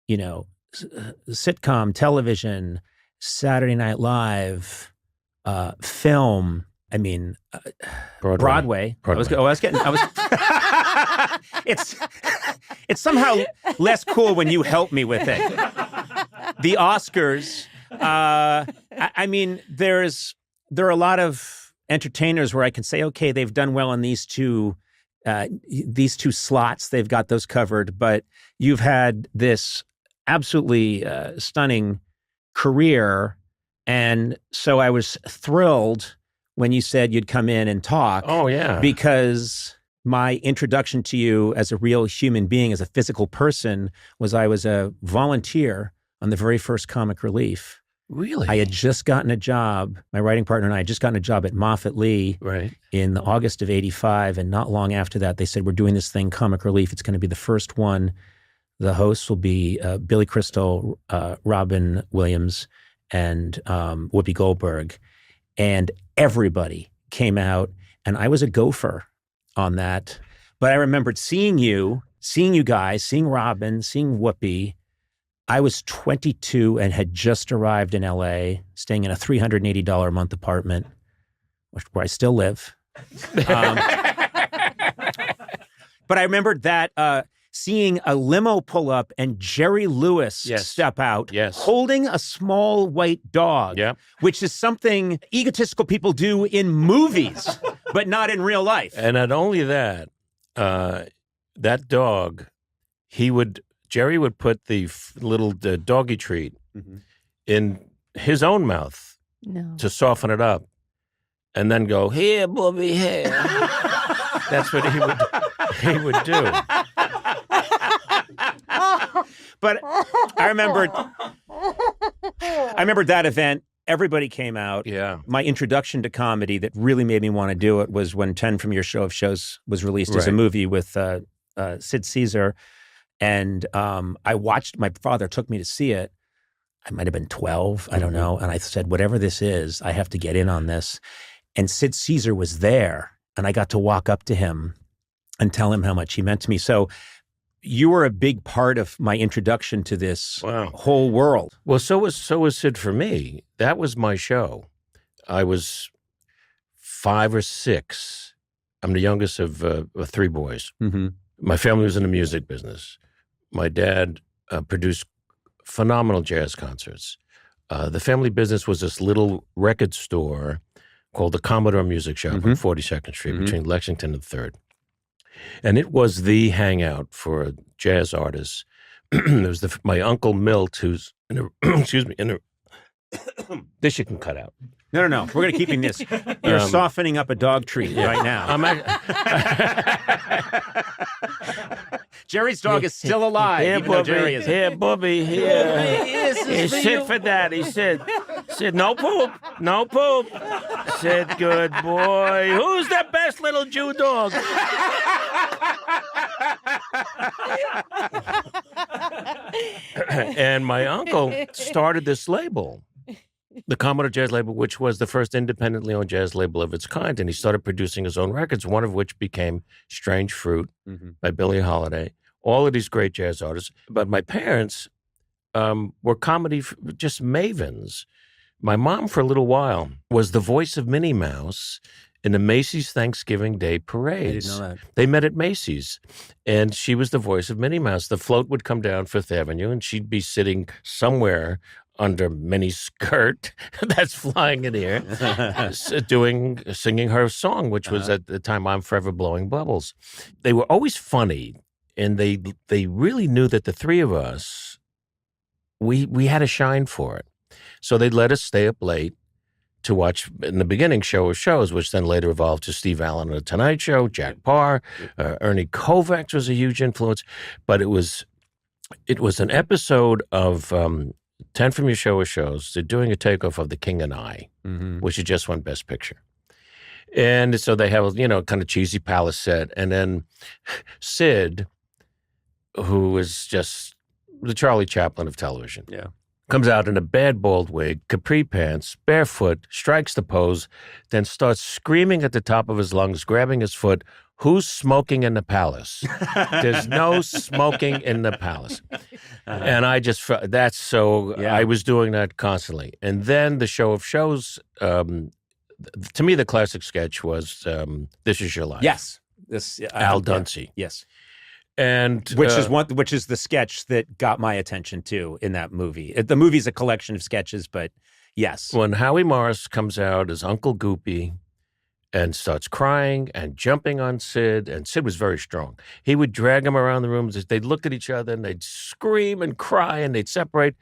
sitcom, television, Saturday Night Live, film. I mean, Broadway. It's somehow less cool when you help me with it. The Oscars. I mean, there are a lot of entertainers where I can say, okay, they've done well in these two slots. They've got those covered. But you've had this absolutely stunning career. And so I was thrilled when you said you'd come in and talk. Oh, yeah. Because my introduction to you as a real human being, as a physical person, was I was a volunteer on the very first Comic Relief. Really? I had just gotten a job. My writing partner and I had just gotten a job at Moffett Lee in August of '85. And not long after that, they said, we're doing this thing, Comic Relief. It's going to be the first one. The hosts will be Billy Crystal, Robin Williams, and Whoopi Goldberg. And everybody came out, and I was a gopher on that. But I remembered seeing you guys, seeing Robin, seeing Whoopi. I was 22 and had just arrived in LA, staying in a $380 a month apartment, where I still live. But I remembered that seeing a limo pull up and Jerry Lewis step out, holding a small white dog, which is something egotistical people do in movies, but not in real life. And not only that, that dog, Jerry would put the little doggy treat in his own mouth to soften it up, and then go, "Here, Bobby, here." That's what he would do. But I remembered that event. Everybody came out. Yeah. My introduction to comedy that really made me want to do it was when 10 from Your Show of Shows was released as a movie with Sid Caesar. And I watched, my father took me to see it. I might have been 12, I don't know. And I said, whatever this is, I have to get in on this. And Sid Caesar was there. And I got to walk up to him and tell him how much he meant to me. So you were a big part of my introduction to this whole world. Well, so was Sid for me. That was my show. I was 5 or 6. I'm the youngest of 3 boys. Mm-hmm. My family was in the music business. My dad produced phenomenal jazz concerts. The family business was this little record store called the Commodore Music Shop on 42nd Street between Lexington and 3rd. And it was the hangout for jazz artists. There was my Uncle Milt, who's this you can cut out. No. We're going to keep in this. You're softening up a dog treat right now. Jerry's dog is still alive. Here, Bobby. Here, Bobby. Here. He said for that. He said, no poop. No poop. Said, good boy. Who's the best little Jew dog? And my uncle started this label, the Commodore Jazz label, which was the first independently owned jazz label of its kind. And he started producing his own records, one of which became Strange Fruit by Billie Holiday. All of these great jazz artists. But my parents were comedy, just mavens. My mom, for a little while, was the voice of Minnie Mouse in the Macy's Thanksgiving Day parades. I didn't know that. They met at Macy's, and she was the voice of Minnie Mouse. The float would come down Fifth Avenue, and she'd be sitting somewhere under Minnie's skirt that's flying in the air, singing her song, which was at the time, I'm Forever Blowing Bubbles. They were always funny, and they really knew that the three of us, we had a shine for it. So they'd let us stay up late to watch, in the beginning, Show of Shows, which then later evolved to Steve Allen on The Tonight Show, Jack Parr, Ernie Kovacs was a huge influence. But it was an episode of 10 from Your Show of Shows. They're doing a takeoff of The King and I, which had just won Best Picture. And so they have, kind of cheesy palace set. And then Sid, who is just the Charlie Chaplin of television. Yeah. Comes out in a bad bald wig, capri pants, barefoot, strikes the pose, then starts screaming at the top of his lungs, grabbing his foot, who's smoking in the palace? There's no smoking in the palace. And I just felt that's so. Yeah. I was doing that constantly. And then the show of shows. To me, the classic sketch was "This Is Your Life." Yes. This Al yeah. Dunsey. Yes. And Which is the sketch that got my attention too in that movie. The movie's a collection of sketches, but yes. when Howie Morris comes out as Uncle Goopy and starts crying and jumping on Sid, and Sid was very strong. He would drag him around the rooms. They'd look at each other and they'd scream and cry and they'd separate.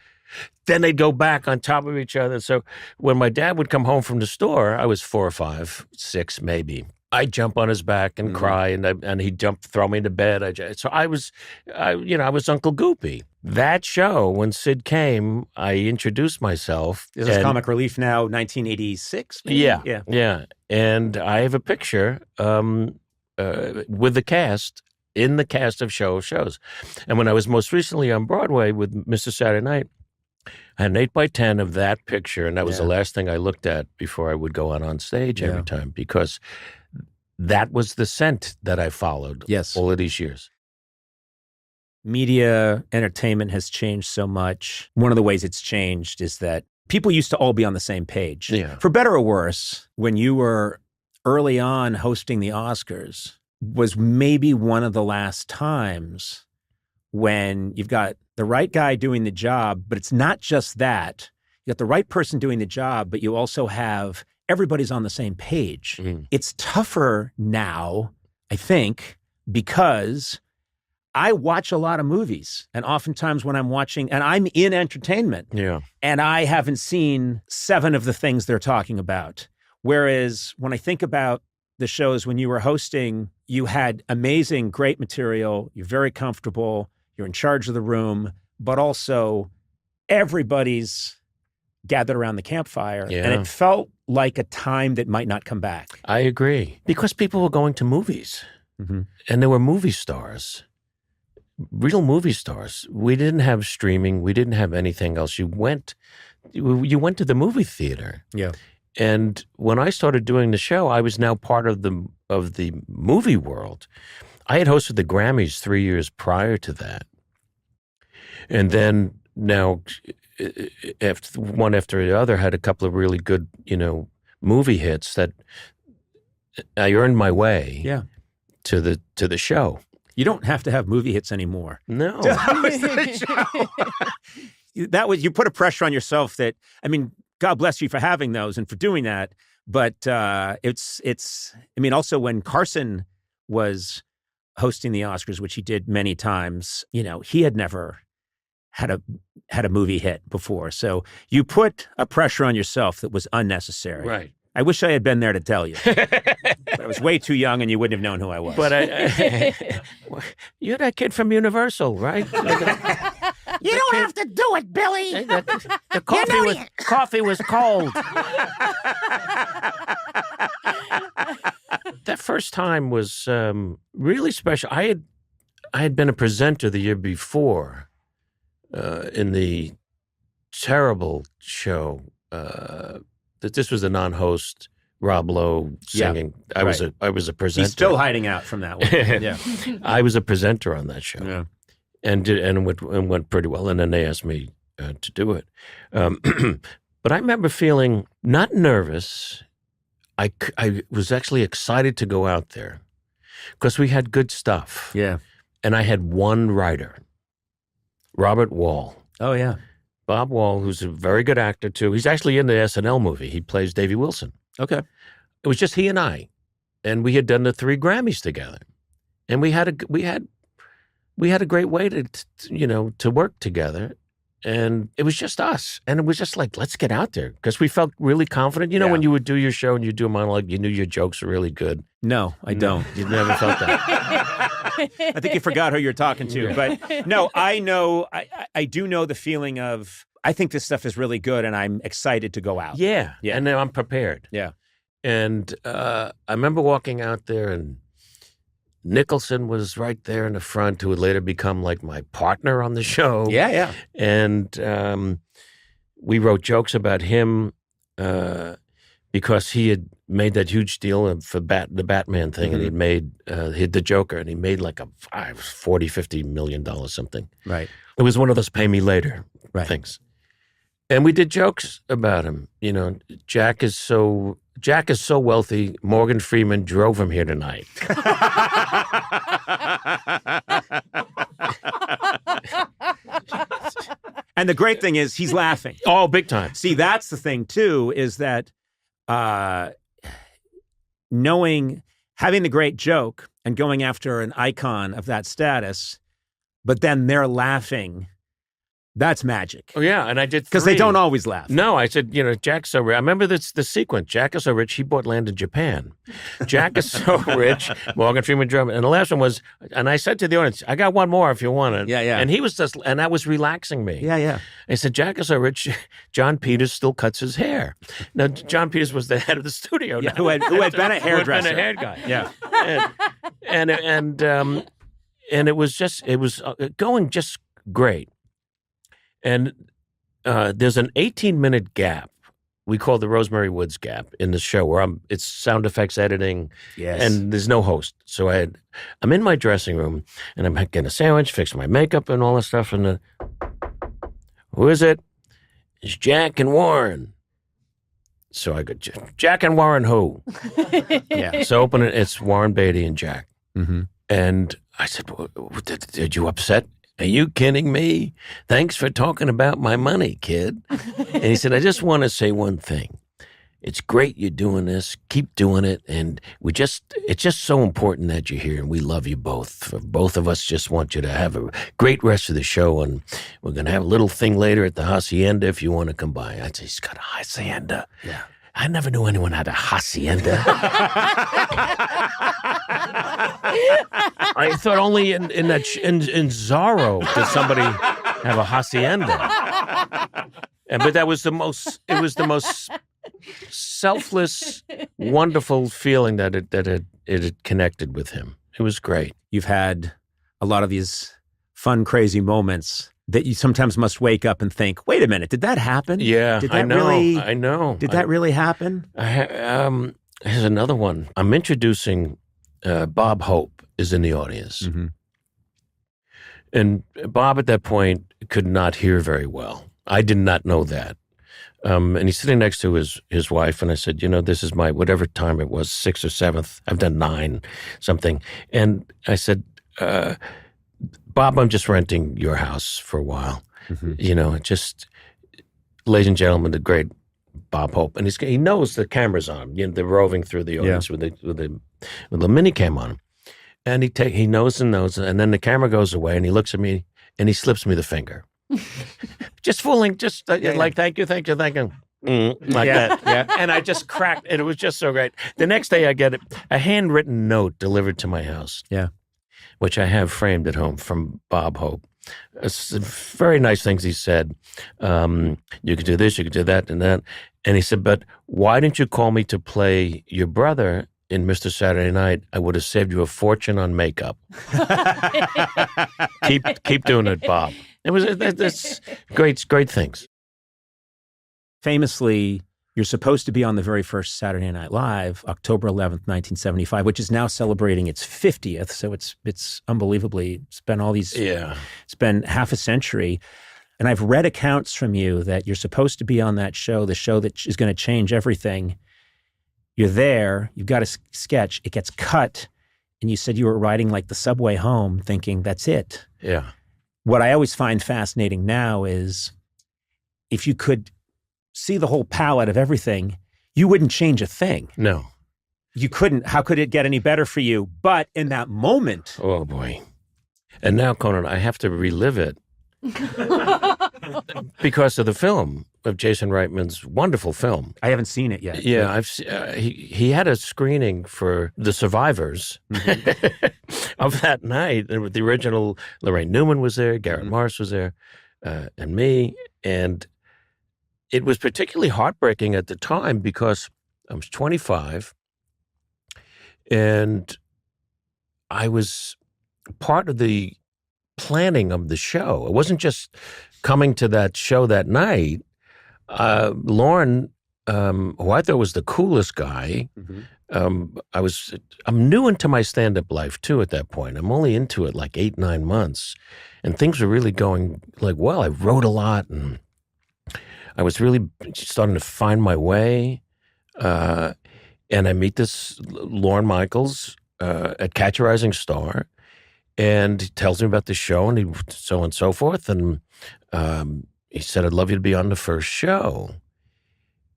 Then they'd go back on top of each other. So when my dad would come home from the store, I was 4 or 5, 6 maybe. I'd jump on his back and cry, and he'd throw me into bed. I was Uncle Goopy. That show, when Sid came, I introduced myself. This is Comic Relief now, 1986? Maybe? Yeah. And I have a picture with the cast, in the cast of Show of Shows. And when I was most recently on Broadway with Mr. Saturday Night, I had an 8x10 of that picture, and that was the last thing I looked at before I would go out on stage every time, because that was the scent that I followed all of these years. Media entertainment has changed so much. One of the ways it's changed is that people used to all be on the same page. Yeah. For better or worse, when you were early on hosting the Oscars was maybe one of the last times when you've got the right guy doing the job, but it's not just that. You got the right person doing the job, but you also have everybody's on the same page. It's tougher now, I think, because I watch a lot of movies, and oftentimes when I'm watching, and I'm in entertainment, and I haven't seen 7 of the things they're talking about. Whereas when I think about the shows when you were hosting, you had amazing, great material, you're very comfortable, you're in charge of the room, but also everybody's gathered around the campfire, and it felt like a time that might not come back. I agree. Because people were going to movies, and there were movie stars. Real movie stars. We didn't have streaming. We didn't have anything else. You went to the movie theater. Yeah. And when I started doing the show, I was now part of the movie world. I had hosted the Grammys 3 years prior to that. And then now, one after the other, had a couple of really good, movie hits that I earned my way to the show. You don't have to have movie hits anymore. No. That was you put a pressure on yourself that, I mean, God bless you for having those and for doing that. But also when Carson was hosting the Oscars, which he did many times, he had never had a movie hit before. So you put a pressure on yourself that was unnecessary. Right. I wish I had been there to tell you. But I was way too young and you wouldn't have known who I was. But you're that kid from Universal, right? You don't have to do it, Billy. The coffee was cold. That first time was really special. I had been a presenter the year before in the terrible show. That this was a non-host, Rob Lowe singing. I was a presenter. He's still hiding out from that one. Yeah, I was a presenter on that show. Yeah. And went pretty well. And then they asked me to do it. But I remember feeling not nervous. I was actually excited to go out there because we had good stuff. Yeah. And I had one writer, Robert Wall. Oh, yeah. Bob Wall, who's a very good actor, too. He's actually in the SNL movie. He plays Davy Wilson. Okay. It was just he and I. And we had done the 3 Grammys together. And we had a great way to work together, and it was just us. And it was just like, let's get out there because we felt really confident. When you would do your show and you do a monologue, you knew your jokes were really good. No, I don't. You never felt that. I think you forgot who you're talking to. But no, I know. I do know the feeling of I think this stuff is really good, and I'm excited to go out. Yeah. And then I'm prepared. Yeah. And I remember walking out there and Nicholson was right there in the front, who would later become like my partner on the show. Yeah. And we wrote jokes about him. because he had made that huge deal for the Batman thing, and he'd made he had the Joker, and he made like a $40-50 million something. Right. It was one of those pay me later Right. things. And we did jokes about him. You know, Jack is so wealthy, Morgan Freeman drove him here tonight. And the great thing is he's laughing. Oh, big time. See, that's the thing too, is that having the great joke and going after an icon of that status, but then they're laughing. That's magic. Oh, yeah, and I did because they don't always laugh. No, I said, you know, Jack's so rich. I remember the sequence. Jack is so rich, he bought land in Japan. Jack is so rich, Morgan Freeman drove him. And the last one was, and I said to the audience, I got one more if you want it. Yeah, yeah. And he was just, and that was relaxing me. Yeah, yeah. I said, Jack is so rich, John Peters still cuts his hair. Now, John Peters was the head of the studio. Yeah, who had been a hairdresser. Who had been a hair guy. Yeah. And it was going just great. And there's an 18-minute gap we call the Rosemary Woods gap in the show where it's sound effects editing, and there's no host. So I'm in my dressing room and I'm getting a sandwich, fixing my makeup and all that stuff. And who is it? It's Jack and Warren. So I go, Jack and Warren who? Yeah. So open it. It's Warren Beatty and Jack. Mm-hmm. And I said, did you upset? Are you kidding me? Thanks for talking about my money, kid. And he said, I just want to say one thing. It's great you're doing this. Keep doing it. And it's just so important that you're here, and we love you both. Both of us just want you to have a great rest of the show, and we're going to have a little thing later at the Hacienda if you want to come by. I said, he's got a Hacienda. Yeah. I never knew anyone had a hacienda. I thought only in Zorro did somebody have a hacienda. But it was the most selfless, wonderful feeling that it had connected with him. It was great. You've had a lot of these fun, crazy moments that you sometimes must wake up and think, wait a minute, did that happen? Yeah, did that I know. Really, I know. Did that really happen? Here's another one. I'm introducing Bob Hope is in the audience. Mm-hmm. And Bob at that point could not hear very well. I did not know that. And he's sitting next to his wife, and I said, this is my, whatever time it was, 6th or 7th, I've done 9, something. And I said, Bob, I'm just renting your house for a while. Mm-hmm. Just, ladies and gentlemen, the great Bob Hope. And he knows the camera's on him. They're roving through the audience with the mini cam on him. And he knows, and then the camera goes away, and he looks at me, and he slips me the finger. Just fooling, like, thank you. Like that. Yeah. And I just cracked, and it was just so great. The next day I get a handwritten note delivered to my house. Yeah. Which I have framed at home from Bob Hope. It's very nice things he said. You could do this, you could do that, and that. And he said, but why didn't you call me to play your brother in Mr. Saturday Night? I would have saved you a fortune on makeup. Keep doing it, Bob. That's great things. Famously, you're supposed to be on the very first Saturday Night Live, October 11th, 1975, which is now celebrating its 50th. So it's unbelievably, it's been half a century. And I've read accounts from you that you're supposed to be on that show, the show that is going to change everything. You're there, you've got a sketch, it gets cut, and you said you were riding like the subway home thinking, that's it. Yeah. What I always find fascinating now is if you could see the whole palette of everything, you wouldn't change a thing. No. You couldn't. How could it get any better for you? But in that moment. Oh, boy. And now, Conan, I have to relive it because of the film, of Jason Reitman's wonderful film. I haven't seen it yet. Yeah, he had a screening for The Survivors of that night. And the original, Lorraine Newman was there, Garrett Morris was there, and me. And it was particularly heartbreaking at the time because I was 25 and I was part of the planning of the show. It wasn't just coming to that show that night. Lauren who I thought was the coolest guy. Mm-hmm. I'm new into my stand-up life too at that point. I'm only into it like 8-9 months, and things were really going like well. I wrote a lot, and I was really starting to find my way. And I meet this Lorne Michaels at Catch a Rising Star, and he tells me about the show, and so on and so forth. And he said, "I'd love you to be on the first show."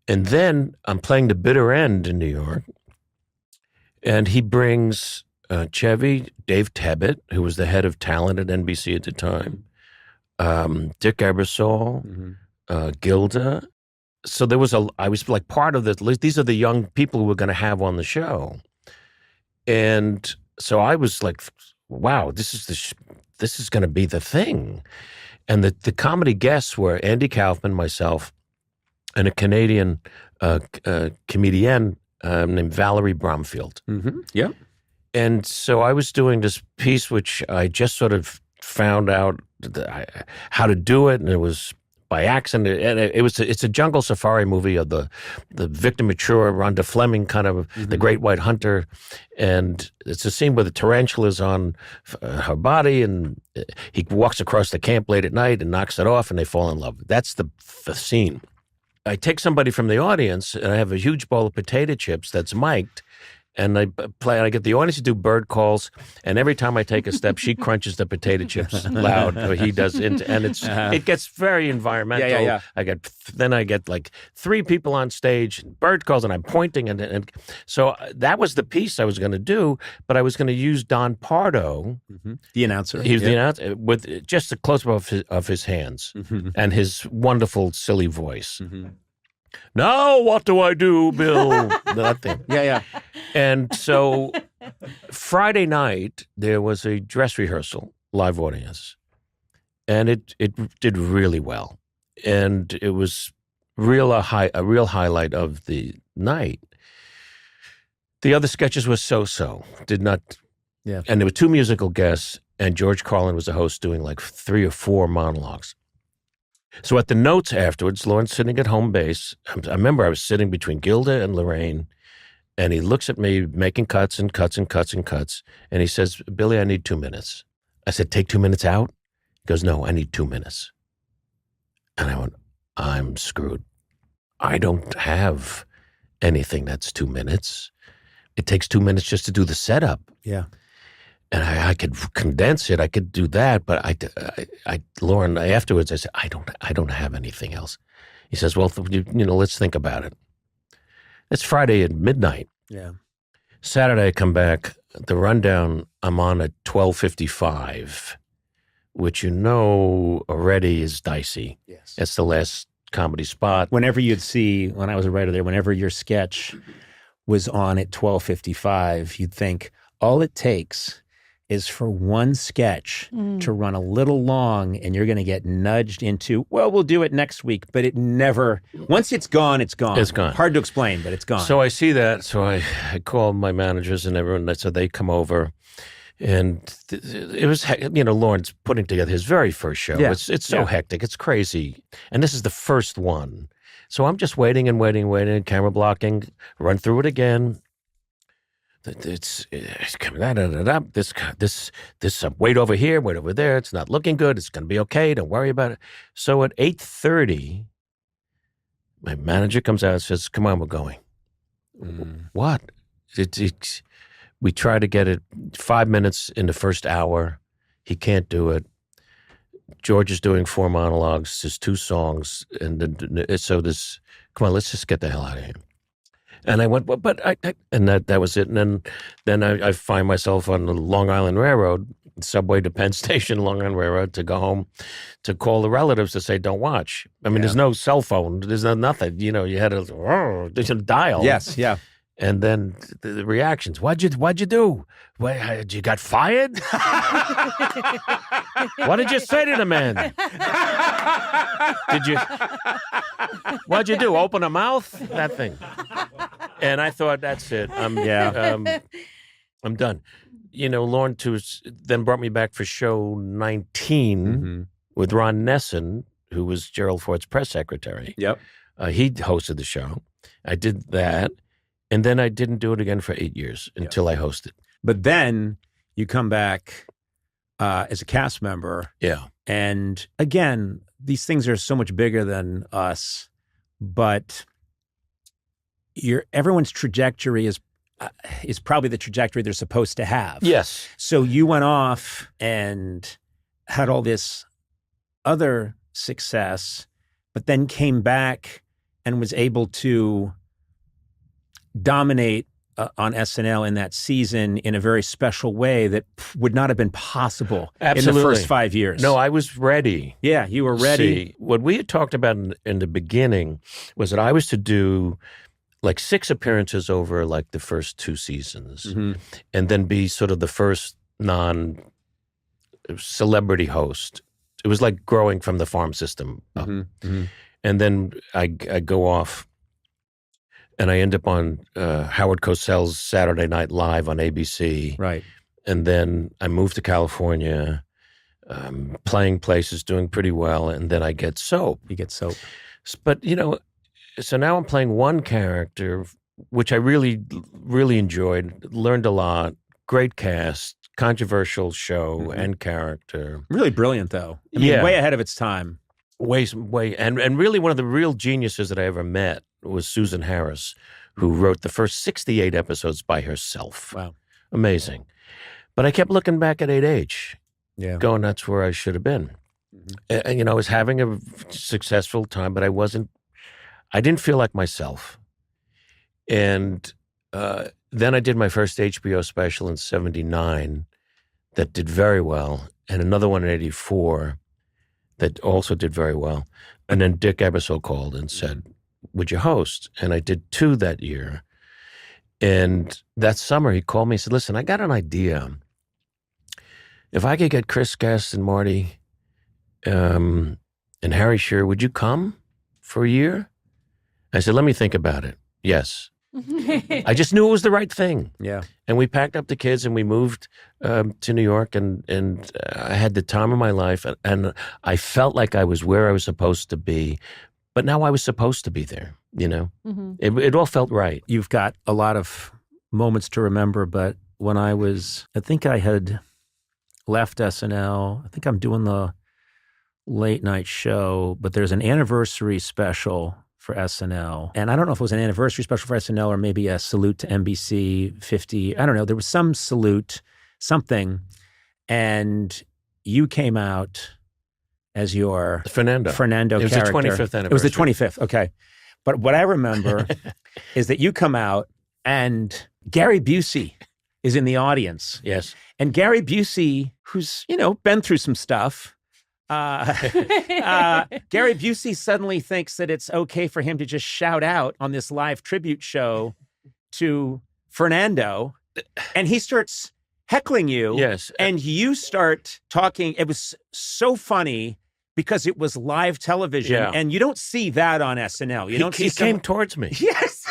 And then I'm playing The Bitter End in New York, and he brings Chevy, Dave Tebbett, who was the head of talent at NBC at the time, Dick Ebersol, Gilda. So I was like part of this. These are the young people who we're going to have on the show. And so I was like, wow, this is going to be the thing. And the comedy guests were Andy Kaufman, myself, and a Canadian comedienne named Valerie Bromfield. Mm-hmm. Yeah. And so I was doing this piece, which I just sort of found out how to do it, and it was by accident. And it's a jungle safari movie of the Victor Mature, Rhonda Fleming kind of the Great White Hunter, and it's a scene where the tarantula's on her body, and he walks across the camp late at night and knocks it off, and they fall in love. That's the scene. I take somebody from the audience, and I have a huge bowl of potato chips that's mic'd, and I get the audience to do bird calls, and every time I take a step, she crunches the potato chips loud, or he does, and it gets very environmental. Yeah. I get like 3 people on stage, bird calls, and I'm pointing, and so that was the piece I was going to do, but I was going to use Don Pardo, the announcer. He was the announcer with just a close up of his hands and his wonderful silly voice. Now what do I do, Bill? Nothing. Yeah. And so Friday night, there was a dress rehearsal, live audience, and it did really well. And it was a real highlight of the night. The other sketches were so-so, did not. Yeah. And there were 2 musical guests, and George Carlin was the host doing like 3 or 4 monologues. So at the notes afterwards, Lawrence sitting at home base, I remember I was sitting between Gilda and Lorraine, and he looks at me making cuts and cuts and cuts and cuts, and he says, "Billy, I need 2 minutes." I said, "Take 2 minutes out?" He goes, "No, I need 2 minutes." And I went, I'm screwed. I don't have anything that's 2 minutes. It takes 2 minutes just to do the setup. Yeah. And I could condense it. I could do that, but Lauren, afterwards, I said, I don't have anything else. He says, "Well, let's think about it." It's Friday at midnight. Yeah. Saturday, I come back. The rundown, I'm on at 12:55, which already is dicey. Yes. It's the last comedy spot. Whenever you'd see, when I was a writer there, whenever your sketch was on at 12:55, you'd think all it takes is for one sketch to run a little long, and you're going to get nudged into, well, we'll do it next week. But it never, once it's gone, it's gone. It's gone. Hard to explain, but it's gone. So I see that. So I call my managers and everyone. So they come over. And it was, Lawrence putting together his very first show. Yeah. It's so hectic. It's crazy. And this is the first one. So I'm just waiting, camera blocking, run through it again. It's this weight over here, weight over there. It's not looking good. It's going to be okay. Don't worry about it. So at 8:30, my manager comes out and says, "Come on, we're going." What? We try to get it 5 minutes in the first hour. He can't do it. George is doing 4 monologues. There's 2 songs, and come on, let's just get the hell out of here. And I went, and that was it. And then I find myself on the Long Island Railroad, subway to Penn Station, Long Island Railroad, to go home, to call the relatives to say, "Don't watch." I mean, there's no cell phone. There's nothing. You had to dial. Yes, yeah. And then the reactions. What'd you do? You got fired? What did you say to the man? What'd you do? Open a mouth? That thing. And I thought, that's it. I'm done. Lauren then brought me back for show 19 with Ron Nesson, who was Gerald Ford's press secretary. Yep. He hosted the show. I did that. And then I didn't do it again for 8 years until I hosted. But then you come back as a cast member. Yeah. And again, these things are so much bigger than us, but everyone's trajectory is probably the trajectory they're supposed to have. Yes. So you went off and had all this other success, but then came back and was able to dominate on SNL in that season in a very special way that would not have been possible in the first 5 years. No, I was ready. Yeah, you were ready. See, what we had talked about in the beginning was that I was to do like 6 appearances over like the first 2 seasons, and then be sort of the first non-celebrity host. It was like growing from the farm system up. And then I go off and I end up on Howard Cosell's Saturday Night Live on ABC. Right. And then I moved to California, playing places, doing pretty well, and then I get Soap. You get Soap. But, so now I'm playing one character, which I really, really enjoyed, learned a lot, great cast, controversial show and character. Really brilliant, though. I mean, way ahead of its time. Way, and really one of the real geniuses that I ever met was Susan Harris, who wrote the first 68 episodes by herself. Wow. Amazing. But I kept looking back at 8H, going, that's where I should have been. And, I was having a successful time, but I didn't feel like myself. And then I did my first HBO special in 79 that did very well, and another one in 84 that also did very well. And then Dick Ebersol called and said, would you host? And I did 2 that year. And that summer he called me and said, listen, I got an idea. If I could get Chris Guest and Marty and Harry Shearer, would you come for a year? I said, let me think about it. Yes. I just knew it was the right thing. Yeah. And we packed up the kids and we moved to New York, and I had the time of my life, and I felt like I was where I was supposed to be, but now I was supposed to be there, It all felt right. You've got a lot of moments to remember, but when I think I had left SNL, I think I'm doing the late night show, but there's an anniversary special for SNL. And I don't know if it was an anniversary special for SNL or maybe a salute to NBC 50. I don't know. There was some salute, something. And you came out as your Fernando character. It was the 25th anniversary. It was the 25th. Okay. But what I remember is that you come out and Gary Busey is in the audience. Yes. And Gary Busey, who's, been through some stuff, Gary Busey suddenly thinks that it's okay for him to just shout out on this live tribute show to Fernando, and he starts heckling you. Yes. And you start talking. It was so funny because it was live television, and you don't see that on SNL. He came towards me. Yes.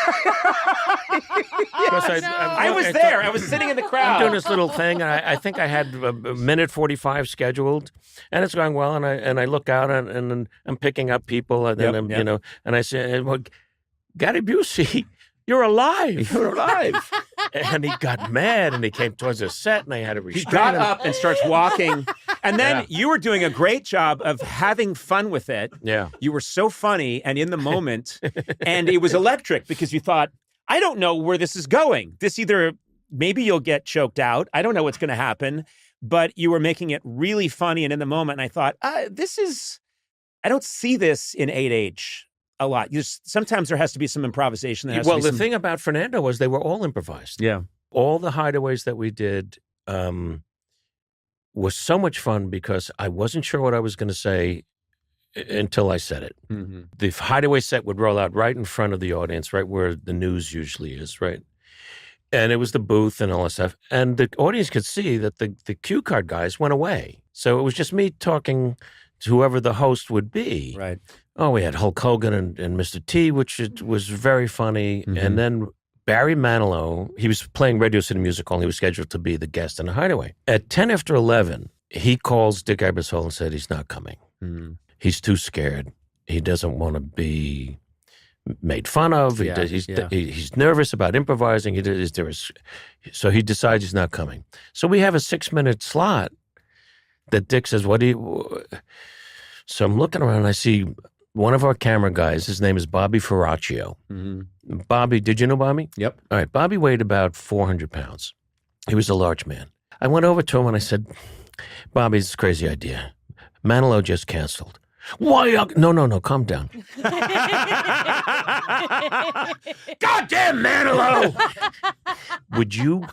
I was there. I was sitting in the crowd. I'm doing this little thing, and I think I had a minute 45 scheduled, and it's going well. And I look out, and I'm picking up people, and then and I say, well, Gary Busey, you're alive. You're alive. And he got mad, and he came towards the set, and I had to restrain him. He got him. up and starts walking. And then you were doing a great job of having fun with it. Yeah. You were so funny and in the moment. And it was electric because you thought, I don't know where this is going. Maybe you'll get choked out. I don't know what's going to happen. But you were making it really funny and in the moment. And I thought, I don't see this in 8H a lot. Sometimes there has to be some improvisation. The thing about Fernando was they were all improvised. Yeah. All the hideaways that we did was so much fun because I wasn't sure what I was going to say until I said it. Mm-hmm. The hideaway set would roll out right in front of the audience, right where the news usually is, right? And it was the booth and all that stuff. And the audience could see that the cue card guys went away. So it was just me talking to whoever the host would be. Right. Oh, we had Hulk Hogan and Mr. T, which was very funny. Mm-hmm. And then Barry Manilow, he was playing Radio City Music Hall. He was scheduled to be the guest in the hideaway. At 10 after 11, he calls Dick Ebersol and said he's not coming. Mm-hmm. He's too scared. He doesn't want to be made fun of. He's nervous about improvising. So he decides he's not coming. So we have a 6-minute slot that Dick says, what do you... So I'm looking around and I see one of our camera guys, his name is Bobby Ferraccio. Mm-hmm. Bobby, did you know Bobby? Yep. All right, Bobby weighed about 400 pounds. He was a large man. I went over to him and I said, Bobby, it's a crazy idea. Manilow just canceled. Why? No, calm down. Goddamn Manilow! Would you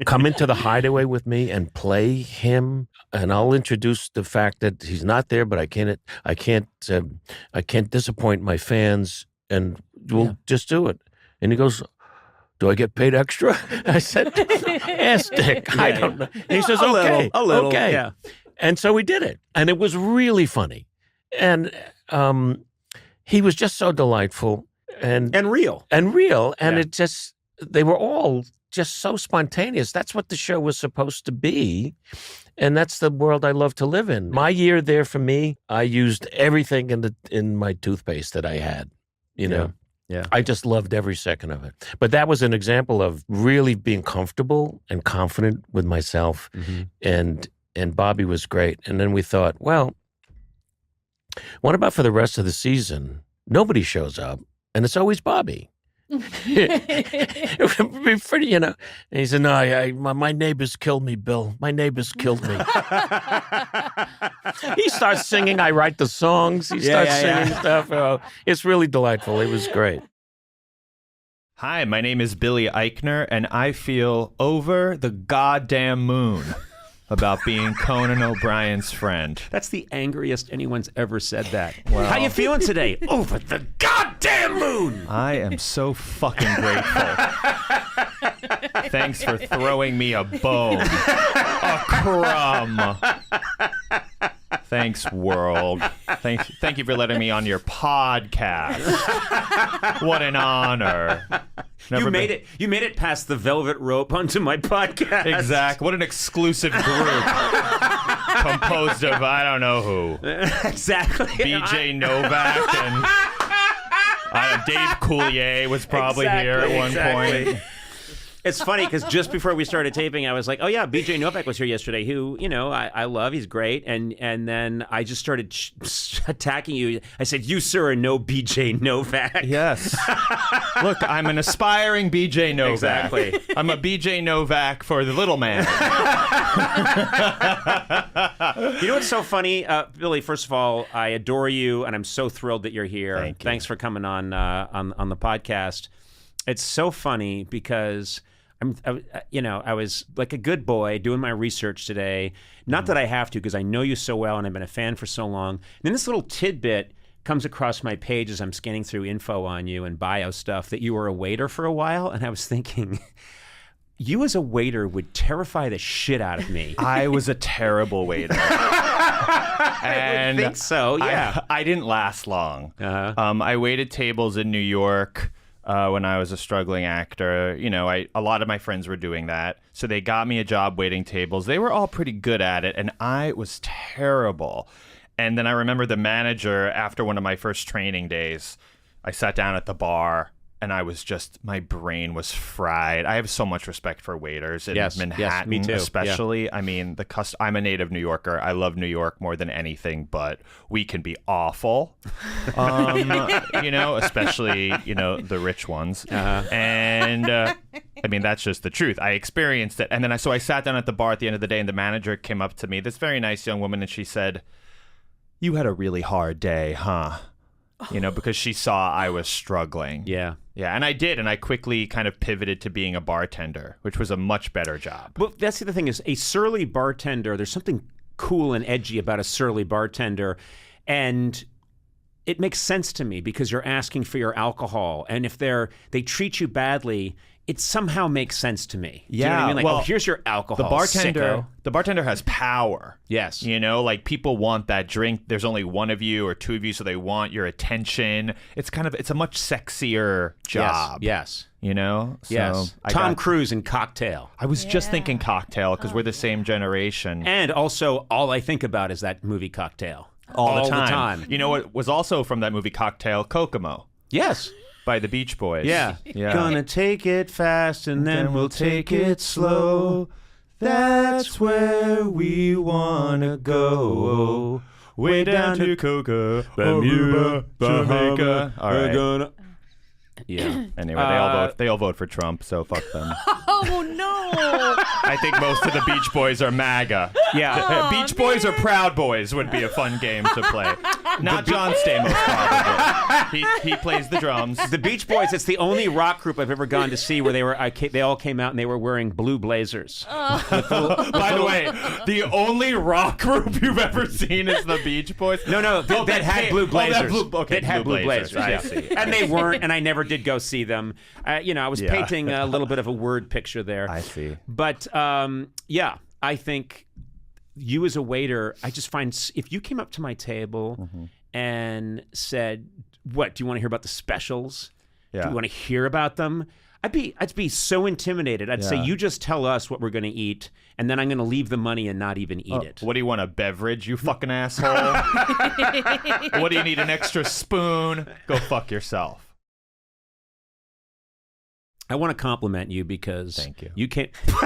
come into the Hideaway with me and play him? And I'll introduce the fact that he's not there, but I can't disappoint my fans, and we'll just do it. And he goes, do I get paid extra? I said, ask Dick. I don't know. And he says, okay, a little, okay. yeah. And so we did it, and it was really funny, and he was just so delightful and real, and it just, they were all just so spontaneous. That's what the show was supposed to be, and that's the world I love to live in. My year there, for me, I used everything in my toothpaste that I had, you know. Yeah. I just loved every second of it. But that was an example of really being comfortable and confident with myself, and Bobby was great. And then we thought, well, what about for the rest of the season? Nobody shows up, and it's always Bobby. It would be pretty, you know. And he said, no, my neighbors killed me, Bill. My neighbors killed me. He starts singing. I write the songs. He starts singing stuff. Oh, it's really delightful. It was great. Hi, my name is Billy Eichner, and I feel over the goddamn moon about being Conan O'Brien's friend. That's the angriest anyone's ever said that. Well, how you feeling today? Over the goddamn moon! I am so fucking grateful. Thanks for throwing me a bone. A crumb. Thanks, world. Thank you for letting me on your podcast. What an honor. You made it past the velvet rope onto my podcast. Exactly. What an exclusive group composed of I don't know who. Exactly. BJ Novak and Dave Coulier was probably here at one point. It's funny because just before we started taping, I was like, "Oh yeah, BJ Novak was here yesterday. Who, you know, I love. He's great." And then I just started attacking you. I said, "You sir are no BJ Novak." Yes. Look, I'm an aspiring BJ Novak. Exactly. I'm a BJ Novak for the little man. You know what's so funny, Billy? First of all, I adore you, and I'm so thrilled that you're here. Thank you. Thanks for coming on the podcast. It's so funny because I was like a good boy doing my research today. Not that I have to, because I know you so well and I've been a fan for so long. And then this little tidbit comes across my page as I'm scanning through info on you and bio stuff that you were a waiter for a while. And I was thinking, you as a waiter would terrify the shit out of me. I was a terrible waiter. I would think so, yeah. I didn't last long. Uh-huh. I waited tables in New York. When I was a struggling actor, you know, a lot of my friends were doing that. So they got me a job waiting tables. They were all pretty good at it, and I was terrible. And then I remember the manager, after one of my first training days, I sat down at the bar, and I was just, my brain was fried. I have so much respect for waiters in Manhattan, me too. especially. Yeah. I mean, I'm a native New Yorker. I love New York more than anything, but we can be awful, you know, especially, you know, the rich ones. Uh-huh. And I mean, that's just the truth. I experienced it. And then I sat down at the bar at the end of the day, and the manager came up to me, this very nice young woman, and she said, "You had a really hard day, huh?" You know, because she saw I was struggling. Yeah. Yeah, and I did, and I quickly kind of pivoted to being a bartender, which was a much better job. Well, that's the other thing is a surly bartender, there's something cool and edgy about a surly bartender, and it makes sense to me because you're asking for your alcohol, and if they treat you badly, it somehow makes sense to me. Do you know what I mean? Like, well, oh, here's your alcohol, the bartender has power. Yes. You know, like people want that drink. There's only one of you or two of you, so they want your attention. It's a much sexier job. Yes. You know? So yes. Tom Cruise in Cocktail. I was just thinking Cocktail because we're the same generation. And also, all I think about is that movie Cocktail. All the time. You know what was also from that movie Cocktail? Kokomo. Yes. By the Beach Boys. Yeah. Yeah. Gonna take it fast and then we'll take it slow. That's where we wanna go. Way down to Coca, Bermuda, Jamaica. All right. Yeah. Anyway, they all vote for Trump, so fuck them. Oh no! I think most of the Beach Boys are MAGA. Yeah. Beach Boys or Proud Boys would be a fun game to play. Not John Stamos, probably. He plays the drums. The Beach Boys, it's the only rock group I've ever gone to see where they all came out and they were wearing blue blazers. By the way, the only rock group you've ever seen is the Beach Boys? No, that had blue blazers. That had blue blazers. I Yeah. see. And they weren't, and I never did go see them. I was painting a little bit of a word picture there. I see. But I think you as a waiter, I just find if you came up to my table and said, "What do you want to hear about the specials? Yeah. Do you want to hear about them?" I'd be so intimidated. I'd say, "You just tell us what we're going to eat, and then I'm going to leave the money and not even eat it." What do you want, a beverage, you fucking asshole? What do you need, an extra spoon? Go fuck yourself. I want to compliment you because Thank you. You can't. Well,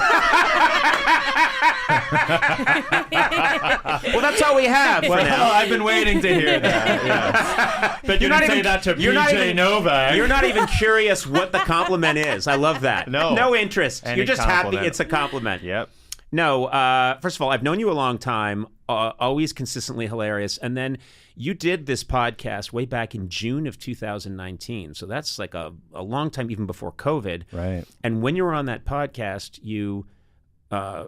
that's all we have for now. I've been waiting to hear that. Yes. But You're not say even- that to you're not PJ even- Novak. You're not even curious what the compliment is. I love that. No interest. Any You're just compliment. happy it's a compliment. Yep. No, first of all, I've known you a long time, always consistently hilarious. And then you did this podcast way back in June of 2019. So that's like a long time, even before COVID. Right. And when you were on that podcast, you,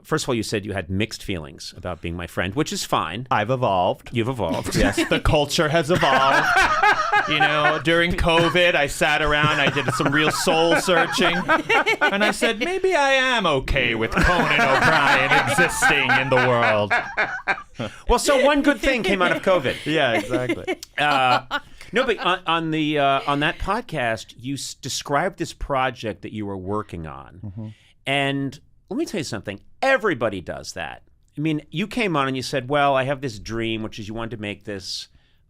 first of all, you said you had mixed feelings about being my friend, which is fine. I've evolved. You've evolved. Yes, the culture has evolved. During COVID, I sat around, I did some real soul searching, and I said, maybe I am okay with Conan O'Brien existing in the world. Well, so one good thing came out of COVID. Yeah, exactly. No, but on that podcast, you described this project that you were working on, and let me tell you something. Everybody does that. I mean, you came on and you said, "Well, I have this dream, which is you wanted to make this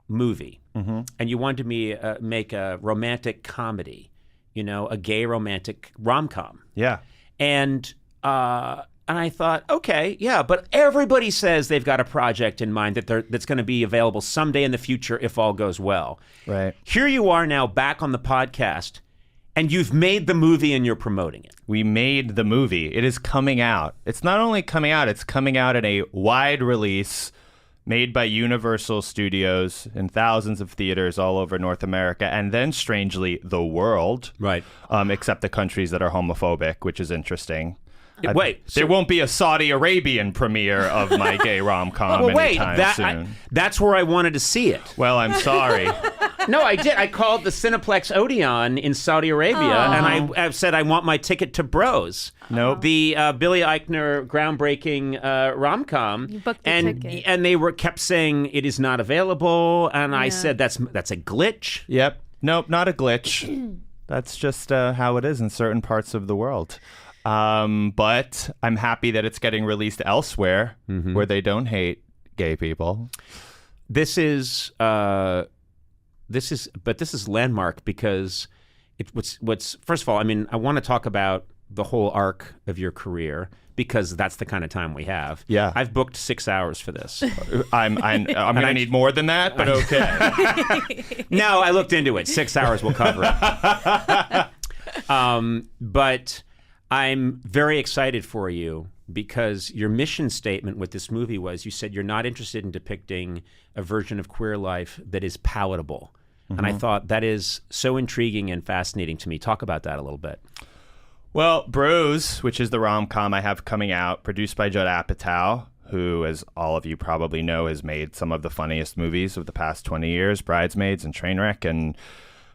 movie, and you wanted me make a romantic comedy, a gay romantic rom-com." Yeah. And I thought, okay, yeah, but everybody says they've got a project in mind that's going to be available someday in the future if all goes well. Right. Here you are now back on the podcast, and you've made the movie and you're promoting it. We made the movie. It is coming out. It's not only coming out, it's coming out in a wide release made by Universal Studios in thousands of theaters all over North America, and then, strangely, the world. Right. Except the countries that are homophobic, which is interesting. Wait, there won't be a Saudi Arabian premiere of my gay rom-com anytime soon. That's where I wanted to see it. Well, I'm sorry. No, I did. I called the Cineplex Odeon in Saudi Arabia, and I said I want my ticket to Bros. Nope. The Billy Eichner groundbreaking rom-com. You booked the ticket. And they kept saying it is not available, and I said that's a glitch. Yep. Nope, not a glitch. That's just how it is in certain parts of the world. But I'm happy that it's getting released elsewhere where they don't hate gay people. This is landmark because what's first of all, I mean, I want to talk about the whole arc of your career because that's the kind of time we have. Yeah. I've booked 6 hours for this. I'm gonna need more than that, but okay. No, I looked into it. 6 hours will cover it. But I'm very excited for you because your mission statement with this movie was you said you're not interested in depicting a version of queer life that is palatable. And I thought that is so intriguing and fascinating to me. Talk about that a little bit. Well, Bros, which is the rom-com I have coming out, produced by Judd Apatow, who, as all of you probably know, has made some of the funniest movies of the past 20 years, Bridesmaids and Trainwreck and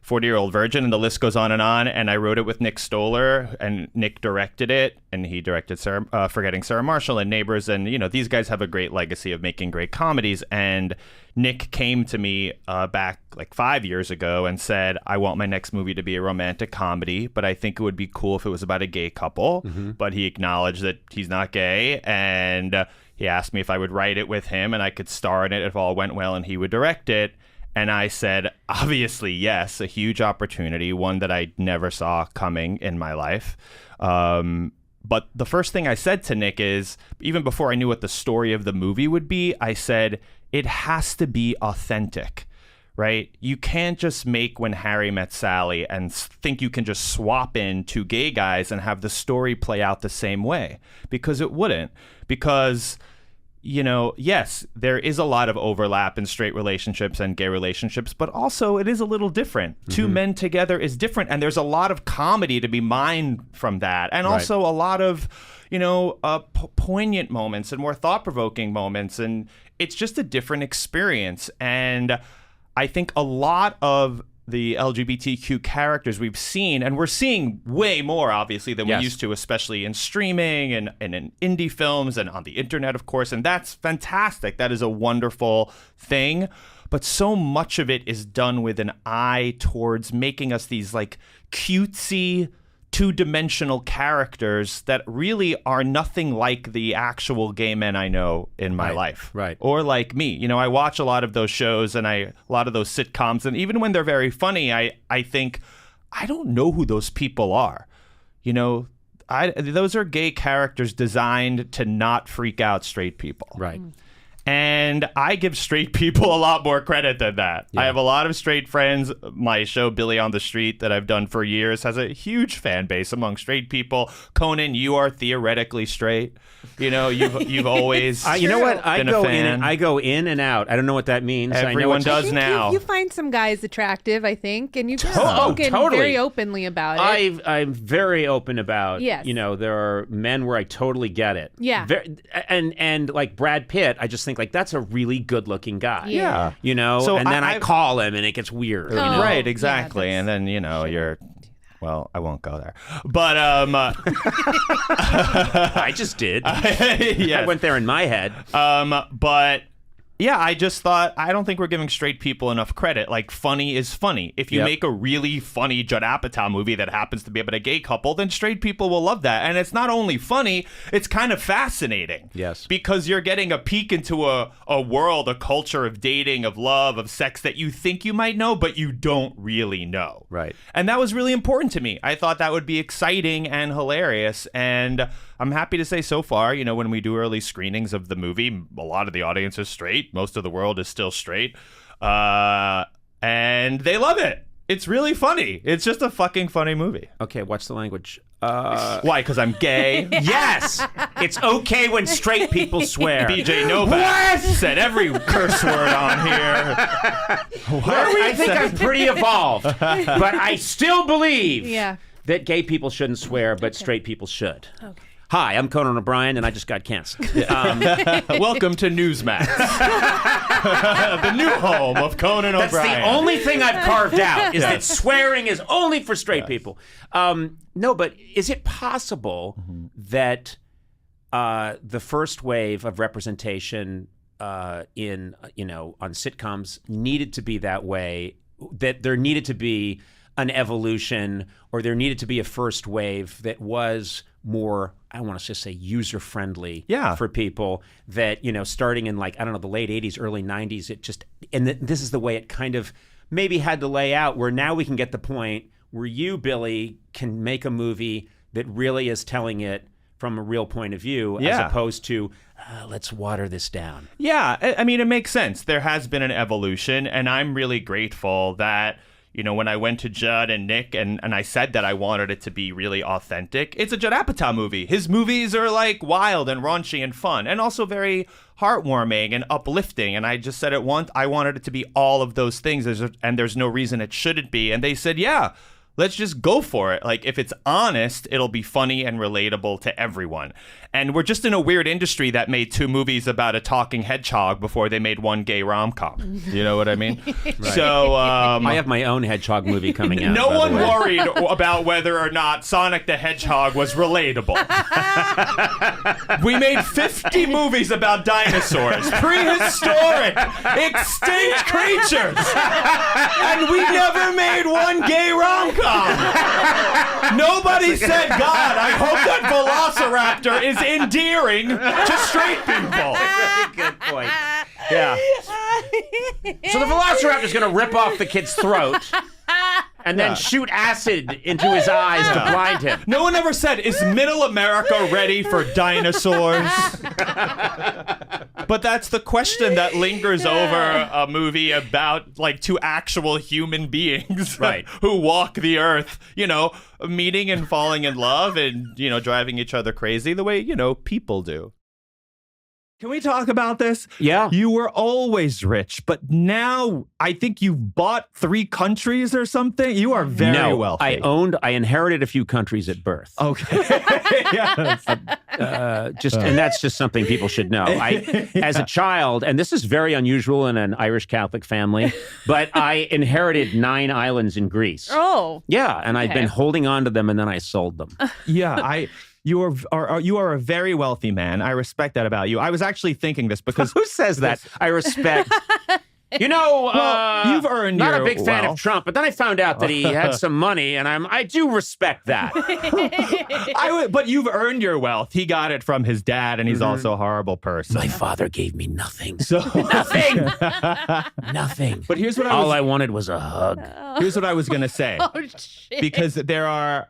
40-Year-Old Virgin, and the list goes on. And I wrote it with Nick Stoller, and Nick directed it, and he directed Forgetting Sarah Marshall and Neighbors, and these guys have a great legacy of making great comedies. And Nick came to me back like 5 years ago and said, I want my next movie to be a romantic comedy, but I think it would be cool if it was about a gay couple. But he acknowledged that he's not gay, and he asked me if I would write it with him and I could star in it if all went well and he would direct it. And I said, obviously, yes, a huge opportunity, one that I never saw coming in my life. But the first thing I said to Nick is, even before I knew what the story of the movie would be, I said, it has to be authentic, right? You can't just make When Harry Met Sally and think you can just swap in two gay guys and have the story play out the same way, because it wouldn't. Because, you know, yes, there is a lot of overlap in straight relationships and gay relationships, but also it is a little different. Two men together is different, and there's a lot of comedy to be mined from that, and also a lot of, you know, poignant moments and more thought-provoking moments, and it's just a different experience. And I think a lot of the LGBTQ characters we've seen, and we're seeing way more, obviously, than we used to, especially in streaming and in indie films and on the internet, of course. And that's fantastic. That is a wonderful thing. But so much of it is done with an eye towards making us these like cutesy, two-dimensional characters that really are nothing like the actual gay men I know in my life. Right. Or like me. You know, I watch a lot of those shows and a lot of those sitcoms, and even when they're very funny, I think, I don't know who those people are. You know, those are gay characters designed to not freak out straight people. Right. And I give straight people a lot more credit than that. I have a lot of straight friends. My show, Billy on the Street, that I've done for years, has a huge fan base among straight people. Conan, you are theoretically straight. You know, you've always you know what? I been go a fan. I go in and out. I don't know what that means. Everyone does think now. You find some guys attractive, I think, and you've Oh, spoken totally. very openly about it. I'm very open about. Yes. You know, there are men where I totally get it. Yeah. And like Brad Pitt, I just think like that's a really good-looking guy. Yeah. You know, So and then I I've- call him, and it gets weird. You know? Right, exactly. And then, you know, you're... Well, I won't go there. But I just did. I went there in my head. But yeah, I just thought, I don't think we're giving straight people enough credit. Like, funny is funny. If you make a really funny Judd Apatow movie that happens to be about a gay couple, then straight people will love that. And it's not only funny, it's kind of fascinating. Yes. Because you're getting a peek into a world, a culture of dating, of love, of sex that you think you might know, but you don't really know. Right. And that was really important to me. I thought that would be exciting and hilarious. And I'm happy to say so far, you know, when we do early screenings of the movie, a lot of the audience is straight. Most of the world is still straight. And they love it. It's really funny. It's just a fucking funny movie. Okay, what's the language? Why? Because I'm gay? Yes! It's okay when straight people swear. BJ Novak said every curse word on here. I think I'm pretty evolved, but I still believe Yeah. that gay people shouldn't swear, but straight people should. Okay. Hi, I'm Conan O'Brien, and I just got canceled. Welcome to Newsmax, the new home of Conan That's O'Brien. the only thing I've carved out, is that swearing is only for straight people. No, but is it possible that the first wave of representation in, you know, on sitcoms needed to be that way, that there needed to be an evolution, or there needed to be a first wave that was more, I want to just say, user-friendly for people, that, you know, starting in like, I don't know, the late 80s, early 90s, it just, and this is the way it kind of maybe had to lay out, where now we can get the point where you, Billy, can make a movie that really is telling it from a real point of view, as opposed to, let's water this down. Yeah, I mean, it makes sense. There has been an evolution, and I'm really grateful that, you know, when I went to Judd and Nick and I said that I wanted it to be really authentic, it's a Judd Apatow movie. His movies are like wild and raunchy and fun, and also very heartwarming and uplifting. And I just said it once, I wanted it to be all of those things, and there's no reason it shouldn't be. And they said, yeah, let's just go for it. Like, if it's honest, it'll be funny and relatable to everyone. And we're just in a weird industry that made 2 movies about a talking hedgehog before they made 1 gay rom-com. You know what I mean? Right. So I have my own hedgehog movie coming out. No one worried about whether or not Sonic the Hedgehog was relatable. We made 50 movies about dinosaurs, prehistoric, extinct creatures, and we never made 1 gay rom-com. Nobody said, God, I hope that Velociraptor is endearing to straight people. Good point. Yeah. So the velociraptor is going to rip off the kid's throat and then shoot acid into his eyes to blind him. No one ever said, is middle America ready for dinosaurs? But that's the question that lingers over a movie about like two actual human beings Right. who walk the earth, meeting and falling in love and, driving each other crazy the way, people do. Can we talk about this? Yeah. You were always rich, but now I think you've bought 3 countries or something. You are very wealthy. I inherited a few countries at birth. Okay. Yes. And that's just something people should know. As a child, and this is very unusual in an Irish Catholic family, but I inherited 9 islands in Greece. Oh. Yeah, and I've been holding on to them, and then I sold them. Yeah, you are a very wealthy man. I respect that about you. I was actually thinking this because who says that? I respect. You've earned not your a big fan wealth. of Trump, but then I found out that he had some money, and I do respect that. But you've earned your wealth. He got it from his dad, and he's also a horrible person. My father gave me nothing. So nothing. Nothing. But here's what all I wanted was a hug. Here's what I was gonna say. Oh, shit. Because there are.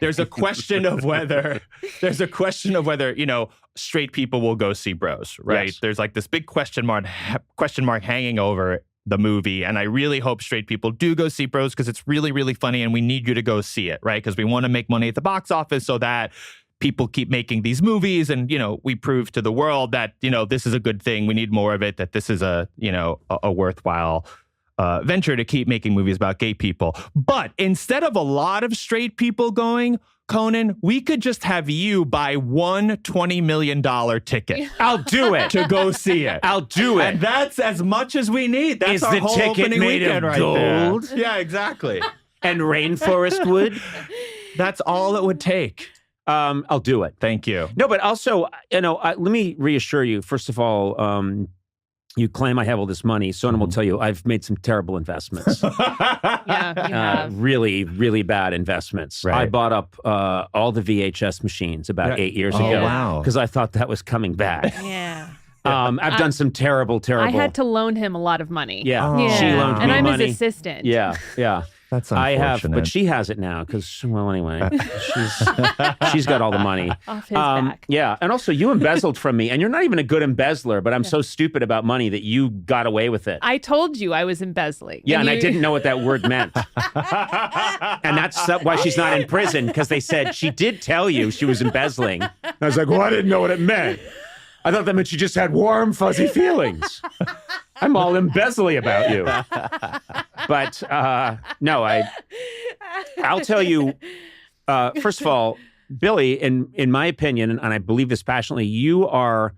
There's a question of whether straight people will go see Bros, right? Yes. There's like this big question mark hanging over the movie, and I really hope straight people do go see Bros because it's really, really funny, and we need you to go see it, right? Because we want to make money at the box office so that people keep making these movies, and we prove to the world that this is a good thing. We need more of it. That this is a worthwhile venture to keep making movies about gay people. But instead of a lot of straight people going, Conan, we could just have you buy one $20 million ticket. I'll do it. To go see it. I'll do it. And that's as much as we need. That's Is our the whole ticket opening made weekend of right gold? there. Yeah, exactly. And rainforest wood? That's all it would take. I'll do it. Thank you. No, but also, let me reassure you. First of all, you claim I have all this money. Sonam will tell you I've made some terrible investments. Yeah, you have. Really, really bad investments. Right. I bought up all the VHS machines about 8 years ago. Wow. Because I thought that was coming back. Yeah. I've done some terrible. I had to loan him a lot of money. Yeah. Oh. She loaned me And I'm money. his assistant. Yeah. That's I unfortunate. have, but she has it now because, well, anyway, she's got all the money. Off his back. Yeah, and also you embezzled from me, and you're not even a good embezzler, but I'm so stupid about money that you got away with it. I told you I was embezzling. Yeah, and I you- didn't know what that word meant. And that's why she's not in prison, because they said she did tell you she was embezzling. I was like, well, I didn't know what it meant. I thought that meant she just had warm, fuzzy feelings. I'm all embezzly about you. But no, I'll tell you, first of all, Billy, in my opinion, and I believe this passionately, you are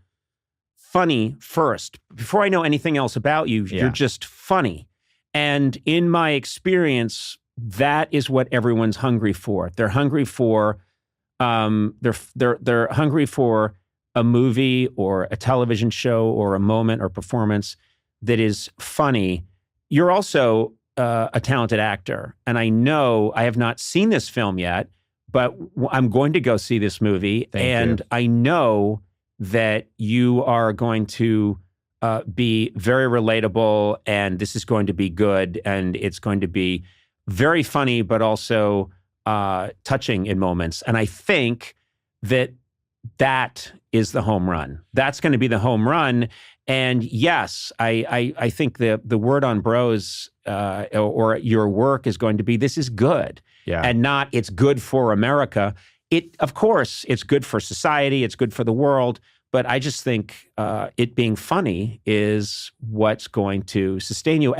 funny first. Before I know anything else about you, you're just funny. And in my experience, that is what everyone's hungry for. They're hungry for, they're hungry for a movie or a television show or a moment or performance that is funny. You're also a talented actor. And I know I have not seen this film yet, but I'm going to go see this movie. Thank you. I know that you are going to be very relatable, and this is going to be good, and it's going to be very funny, but also touching in moments. And I think that is the home run. That's going to be the home run. And yes, I think the word on Bros or your work is going to be, this is good. Yeah. And not it's good for America. Of course, it's good for society. It's good for the world. But I just think it being funny is what's going to sustain you,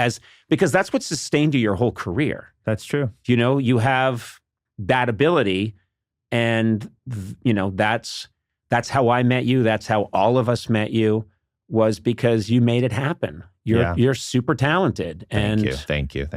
because that's what sustained you your whole career. That's true. You have that ability, and that's how I met you. That's how all of us met you, was because you made it happen. You're super talented. Thank you.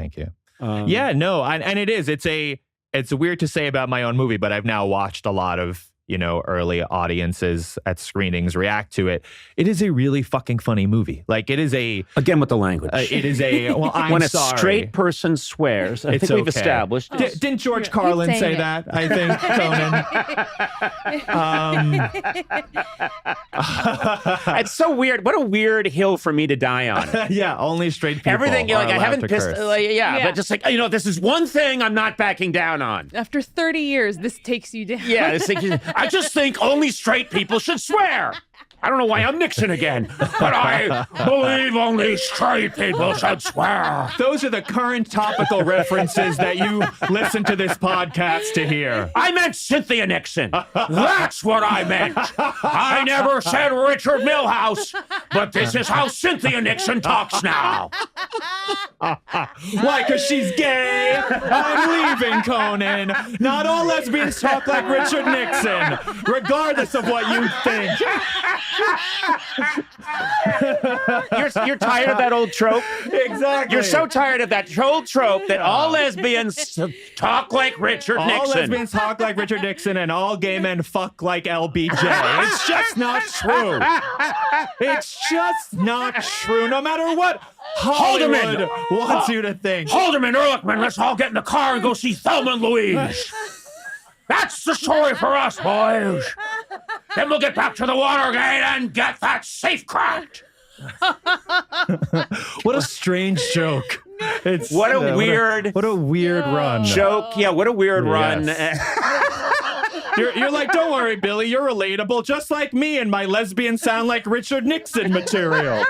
Yeah, no, and it is. It's weird to say about my own movie, but I've now watched a lot of early audiences at screenings react to it. It is a really fucking funny movie. Like, it is again with the language. It is well, I'm when a sorry. straight person swears. I think we've established. Didn't George Carlin say that? I think, Conan. It's so weird. What a weird hill for me to die on. Yeah, only straight people. Everything, I haven't pissed. Yeah. But just like, this is one thing I'm not backing down on. After 30 years, this takes you down. Yeah, I just think only straight people should swear. I don't know why I'm Nixon again, but I believe only straight people should swear. Those are the current topical references that you listen to this podcast to hear. I meant Cynthia Nixon. That's what I meant. I never said Richard Milhouse, but this is how Cynthia Nixon talks now. Why? Because she's gay? I'm leaving, Conan. Not all lesbians talk like Richard Nixon, regardless of what you think. You're tired of that old trope? Exactly. You're so tired of that old trope that all lesbians talk like Richard Nixon. All lesbians talk like Richard Nixon and all gay men fuck like LBJ. It's just not true. It's just not true, no matter what Hollywood wants you to think. Haldeman, Ehrlichman, let's all get in the car and go see Thelma and Louise. That's the story for us, boys. Then we'll get back to the Watergate and get that safe cracked. What a strange joke. It's what a weird run. Joke. Yeah, what a weird run. You're like, don't worry, Billy, you're relatable, just like me and my lesbian sound like Richard Nixon material.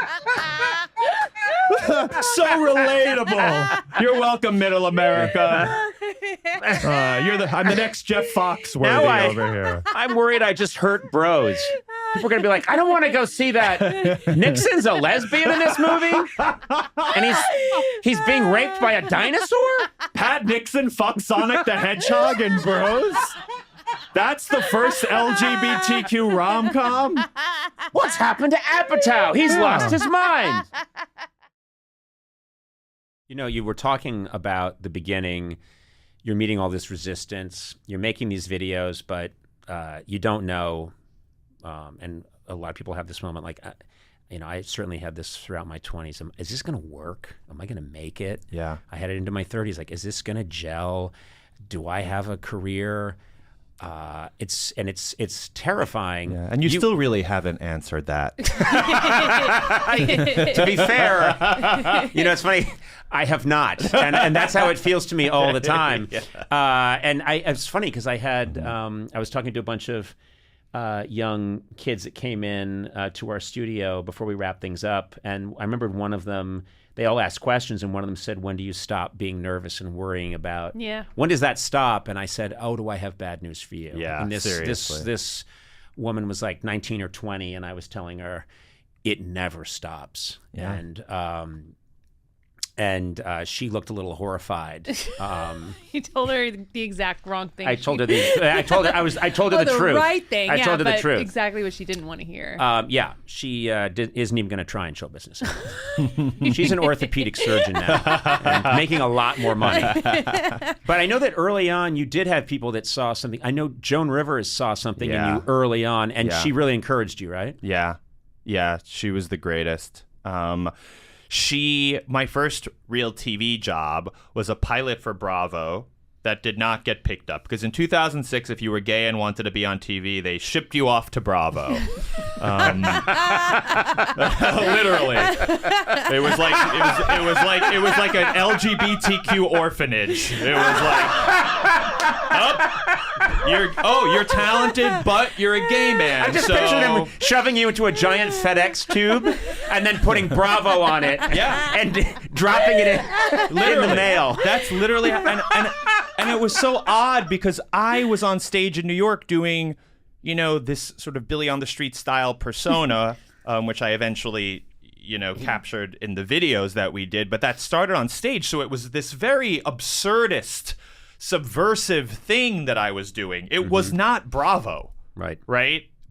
So relatable. You're welcome, Middle America. I'm the next Jeff Foxworthy over here. I'm worried I just hurt bros. People are going to be like, I don't want to go see that. Nixon's a lesbian in this movie? And he's being raped by a dinosaur? Pat Nixon fucked Sonic the Hedgehog and Bros? That's the first LGBTQ rom-com? What's happened to Apatow? He's lost his mind. You were talking about the beginning. You're meeting all this resistance. You're making these videos, but you don't know. And a lot of people have this moment like, I certainly had this throughout my 20s. Is this going to work? Am I going to make it? Yeah. I had it into my 30s. Like, is this going to gel? Do I have a career? It's terrifying. Yeah, and you still really haven't answered that. To be fair, it's funny. I have not, and that's how it feels to me all the time. And it's funny because I had I was talking to a bunch of young kids that came in to our studio before we wrapped things up, and I remembered one of them. They all asked questions, and one of them said, "When do you stop being nervous and worrying about? When does that stop?" And I said, "Oh, do I have bad news for you?" Yeah, and seriously. This woman was like 19 or 20, and I was telling her, "It never stops." Yeah. And she looked a little horrified. You told her the exact wrong thing. I told her the truth. Right thing. I told her the truth. Exactly what she didn't want to hear. She isn't even going to try in show business. She's an orthopedic surgeon now, and making a lot more money. But I know that early on, you did have people that saw something. I know Joan Rivers saw something in you early on, and she really encouraged you, right? Yeah, she was the greatest. My first real TV job was a pilot for Bravo that did not get picked up because in 2006, if you were gay and wanted to be on TV, they shipped you off to Bravo. Literally, it was like an LGBTQ orphanage. It was like, you're talented, but you're a gay man. I just picture them shoving you into a giant FedEx tube and then putting Bravo on it, and dropping it in the mail. That's literally, and it was so odd because I was on stage in New York doing, this sort of Billy on the Street style persona, which I eventually, captured in the videos that we did. But that started on stage, so it was this very absurdist, subversive thing that I was doing. It was not Bravo. Right.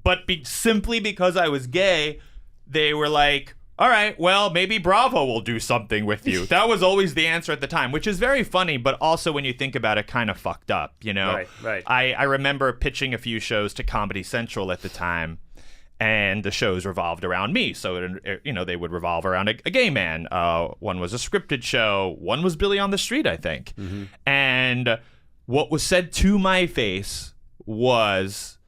But simply because I was gay, they were like, all right, well, maybe Bravo will do something with you. That was always the answer at the time, which is very funny, but also when you think about it, kind of fucked up, you know? Right. I remember pitching a few shows to Comedy Central at the time, and the shows revolved around me. So, they would revolve around a gay man. One was a scripted show. One was Billy on the Street, I think. Mm-hmm. And what was said to my face was,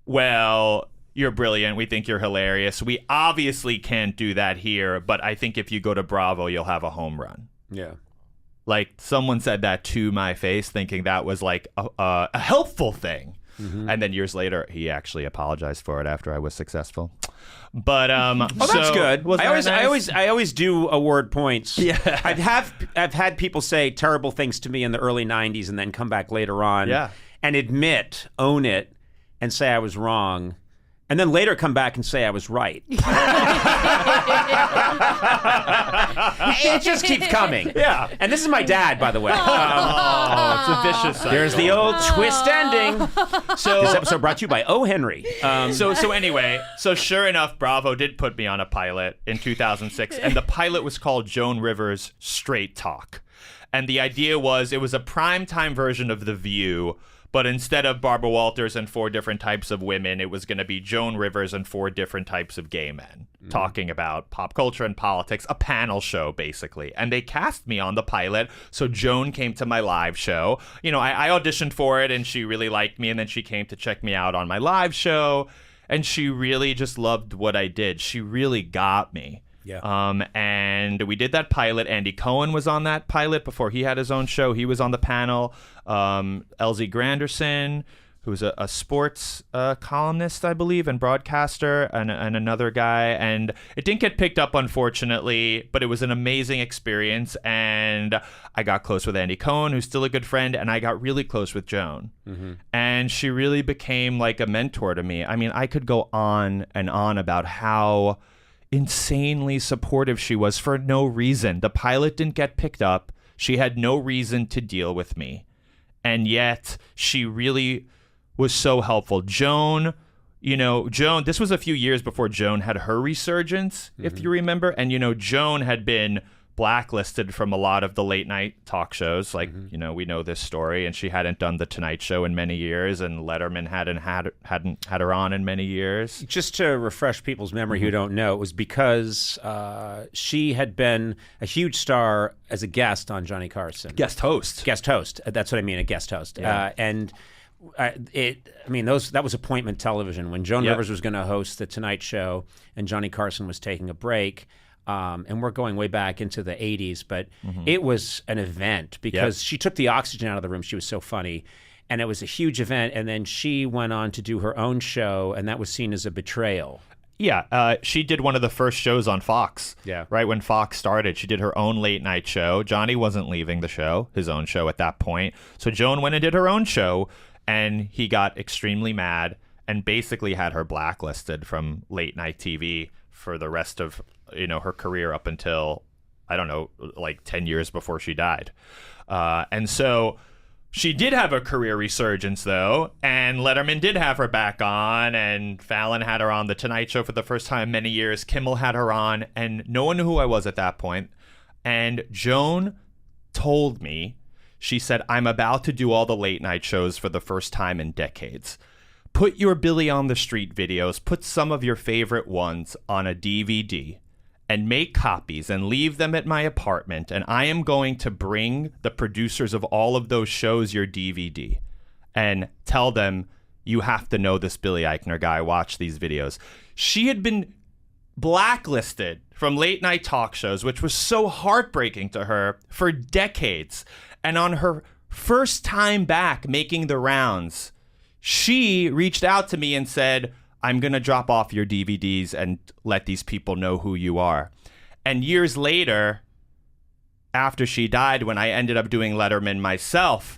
well, you're brilliant. We think you're hilarious. We obviously can't do that here, but I think if you go to Bravo, you'll have a home run. Yeah. Like, someone said that to my face, thinking that was like a helpful thing. Mm-hmm. And then years later, he actually apologized for it after I was successful. But that's good. I always do award points. Yeah, I've had people say terrible things to me in the early '90s and then come back later on, and own it, and say I was wrong. And then later come back and say I was right. It just keeps coming. Yeah. And this is my dad, by the way. It's a vicious cycle. There's the old twist ending. So this episode brought to you by O. Henry. So anyway, sure enough, Bravo did put me on a pilot in 2006, and the pilot was called Joan Rivers' Straight Talk. And the idea was it was a primetime version of The View, but instead of Barbara Walters and 4 different types of women, it was going to be Joan Rivers and 4 different types of gay men talking about pop culture and politics, a panel show, basically. And they cast me on the pilot, so Joan came to my live show. You know, I auditioned for it, and she really liked me, and then she came to check me out on my live show, and she really just loved what I did. She really got me. Yeah. And we did that pilot. Andy Cohen was on that pilot before he had his own show. He was on the panel. LZ Granderson, who's a sports columnist, I believe, and broadcaster, and another guy. And it didn't get picked up, unfortunately, but it was an amazing experience. And I got close with Andy Cohen, who's still a good friend, and I got really close with Joan. Mm-hmm. And she really became like a mentor to me. I mean, I could go on and on about how insanely supportive she was for no reason. The pilot didn't get picked up. She had no reason to deal with me. And yet she really was so helpful. Joan, this was a few years before Joan had her resurgence, if you remember. And, Joan had been blacklisted from a lot of the late night talk shows. Like, we know this story, and she hadn't done The Tonight Show in many years, and Letterman hadn't had her on in many years. Just to refresh people's memory who don't know, it was because she had been a huge star as a guest on Johnny Carson. Guest host. That's what I mean, a guest host. Yeah. That was appointment television when Joan Rivers was going to host The Tonight Show and Johnny Carson was taking a break. And we're going way back into the 80s, but it was an event because she took the oxygen out of the room. She was so funny. And it was a huge event. And then she went on to do her own show, and that was seen as a betrayal. Yeah, she did one of the first shows on Fox. Yeah. Right when Fox started, she did her own late night show. Johnny wasn't leaving the show, his own show at that point. So Joan went and did her own show, and he got extremely mad and basically had her blacklisted from late night TV for the rest of her career up until, I don't know, like 10 years before she died. And so she did have a career resurgence, though, and Letterman did have her back on, and Fallon had her on The Tonight Show for the first time in many years. Kimmel had her on, and no one knew who I was at that point. And Joan told me, she said, I'm about to do all the late night shows for the first time in decades. Put your Billy on the Street videos, put some of your favorite ones on a DVD, and make copies and leave them at my apartment, and I am going to bring the producers of all of those shows your DVD and tell them, you have to know this Billy Eichner guy, watch these videos. She had been blacklisted from late night talk shows, which was so heartbreaking to her, for decades. And on her first time back making the rounds, she reached out to me and said, I'm going to drop off your DVDs and let these people know who you are. And years later, after she died, when I ended up doing Letterman myself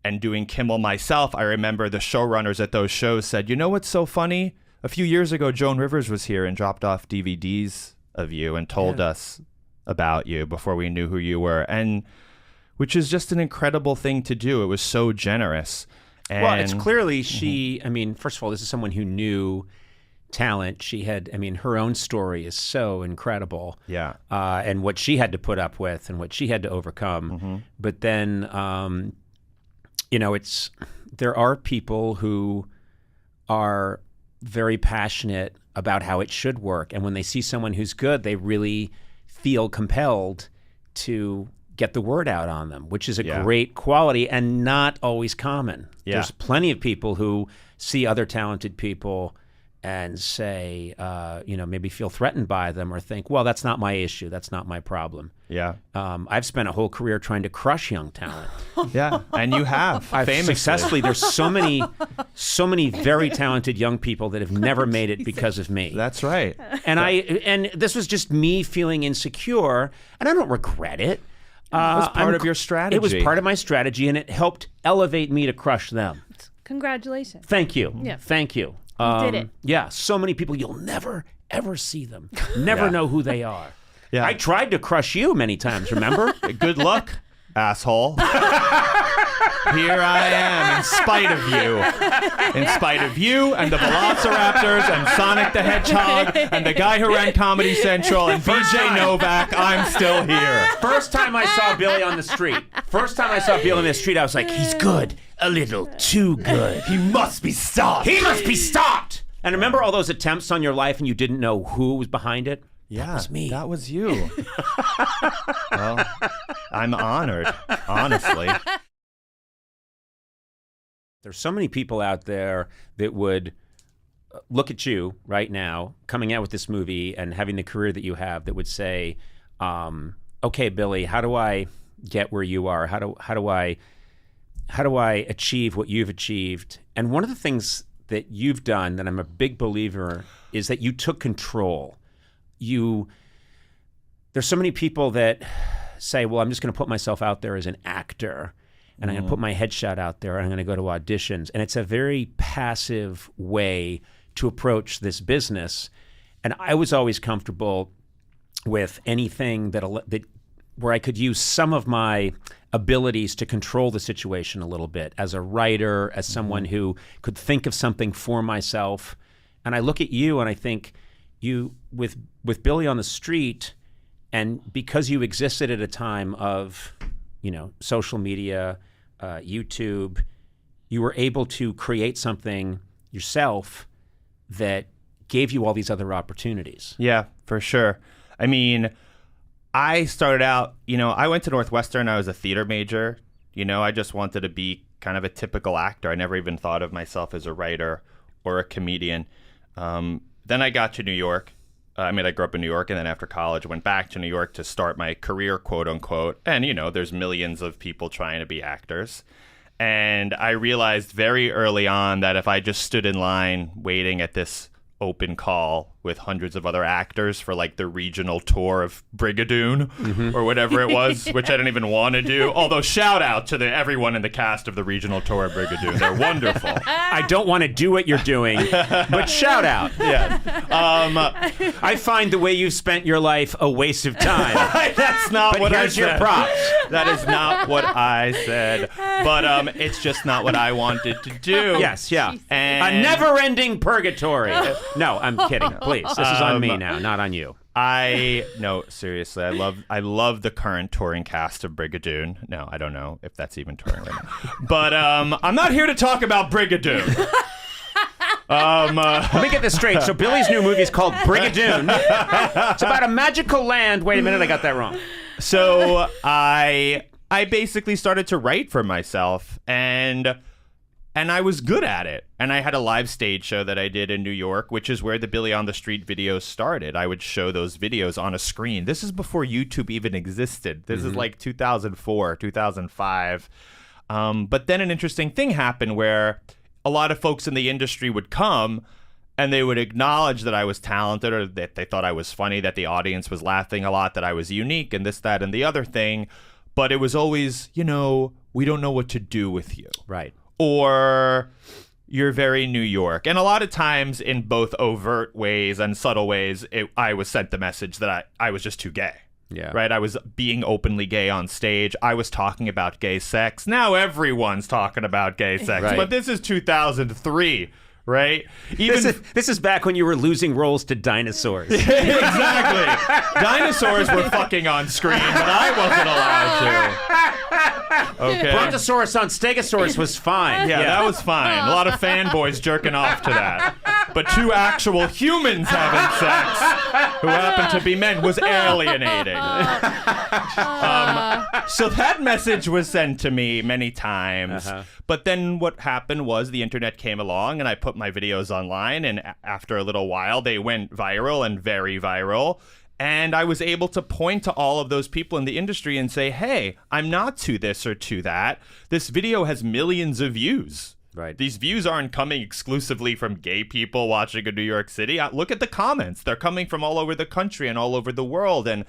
and doing Kimmel myself, I remember the showrunners at those shows said, you know what's so funny? A few years ago, Joan Rivers was here and dropped off DVDs of you and told us about you before we knew who you were. And which is just an incredible thing to do. It was so generous. Well, it's clearly she, I mean, first of all, this is someone who knew talent. She had, I mean, her own story is so incredible. Yeah. And what she had to put up with and what she had to overcome. But then, you know, there are people who are very passionate about how it should work. And when they see someone who's good, they really feel compelled to get the word out on them, which is a great quality and not always common. There's plenty of people who see other talented people and say, you know, maybe feel threatened by them or think, well, that's not my issue. That's not my problem. Yeah. I've spent a whole career trying to crush young talent. Yeah. And you have. I've famously. successfully. There's so many very talented young people that have never made it because of me. That's right. And this was just me feeling insecure, and I don't regret it. It was part of your strategy. It was part of my strategy, and it helped elevate me to crush them. Congratulations. Thank you. Yeah. Thank you. You did it. Yeah, so many people, you'll never, ever see them. Never know who they are. Yeah. I tried to crush you many times, remember? Good luck, asshole. Here I am, in spite of you. In spite of you and the Velociraptors and Sonic the Hedgehog and the guy who ran Comedy Central and BJ Novak, I'm still here. First time I saw Billy on the street, I was like, he's good. A little too good. He must be stopped. He must be stopped. And remember all those attempts on your life and you didn't know who was behind it? Yeah, that was me. That was you. Well, I'm honored, honestly. There's so many people out there that would look at you right now, coming out with this movie and having the career that you have, that would say, okay, Billy, how do I get where you are? How do I achieve what you've achieved? And one of the things that you've done that I'm a big believer is that you took control. There's so many people that say, well, I'm just going to put myself out there as an actor and I'm going to put my headshot out there and I'm going to go to auditions. And it's a very passive way to approach this business. And I was always comfortable with anything that where I could use some of my abilities to control the situation a little bit as a writer, as someone who could think of something for myself. And I look at you and I think you, with Billy on the Street, and because you existed at a time of, you know, social media, YouTube, you were able to create something yourself that gave you all these other opportunities. Yeah, for sure. I mean, I started out, you know, I went to Northwestern. I was a theater major. You know, I just wanted to be kind of a typical actor. I never even thought of myself as a writer or a comedian. Then I got to New York. I grew up in New York, and then after college, went back to New York to start my career, quote unquote. And, you know, there's millions of people trying to be actors. And I realized very early on that if I just stood in line waiting at this open call with hundreds of other actors for like the regional tour of Brigadoon or whatever it was, which I didn't even want to do. Although shout out to everyone in the cast of the regional tour of Brigadoon. They're wonderful. I don't want to do what you're doing, but shout out. Yeah. I find the way you've spent your life a waste of time. That's not but what I here's said. your props. That is not what I said. But it's just not what I wanted to do. Yes, yeah. And a never-ending purgatory. No, I'm kidding. Please, this is on me now, not on you. No, seriously, I love the current touring cast of Brigadoon. No, I don't know if that's even touring right now. But I'm not here to talk about Brigadoon. Let me get this straight. So Billy's new movie is called Brigadoon. It's about a magical land. Wait a minute, I got that wrong. So I basically started to write for myself, and I was good at it. And I had a live stage show that I did in New York, which is where the Billy on the Street videos started. I would show those videos on a screen. This is before YouTube even existed. This is like 2004, 2005. But then an interesting thing happened where a lot of folks in the industry would come and they would acknowledge that I was talented, or that they thought I was funny, that the audience was laughing a lot, that I was unique, and this, that, and the other thing. But it was always, you know, we don't know what to do with you. Right. Or you're very New York. And a lot of times in both overt ways and subtle ways, I was sent the message that I was just too gay. Yeah. Right? I was being openly gay on stage. I was talking about gay sex. Now everyone's talking about gay sex. Right. But this is 2003, right? Even This is back when you were losing roles to dinosaurs. exactly. Dinosaurs were fucking on screen, but I wasn't allowed to. Okay. Brontosaurus on Stegosaurus was fine. Yeah, that was fine. A lot of fanboys jerking off to that. But two actual humans having sex, who happen to be men, was alienating. So that message was sent to me many times. But then what happened was the internet came along and I put my videos online, and after a little while they went viral and very viral. And I was able to point to all of those people in the industry and say, hey, I'm not to this or to that. This video has millions of views. Right. These views aren't coming exclusively from gay people watching in New York City. Look at the comments. They're coming from all over the country and all over the world. And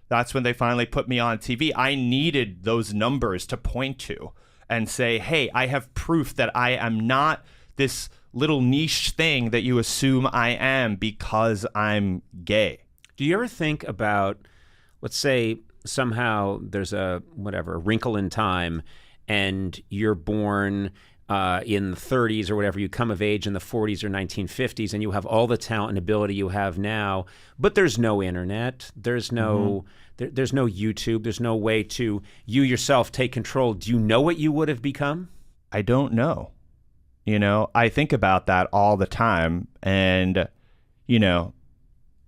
that's when they finally put me on TV. I needed those numbers to point to and say, hey, I have proof that I am not this little niche thing that you assume I am because I'm gay. Do you ever think about, let's say somehow there's a wrinkle in time, and you're born in the 30s or whatever, you come of age in the 40s or 1950s, and you have all the talent and ability you have now, but there's no internet, there's no there's no YouTube, there's no way to you yourself take control. Do you know what you would have become? I don't know. I think about that all the time, and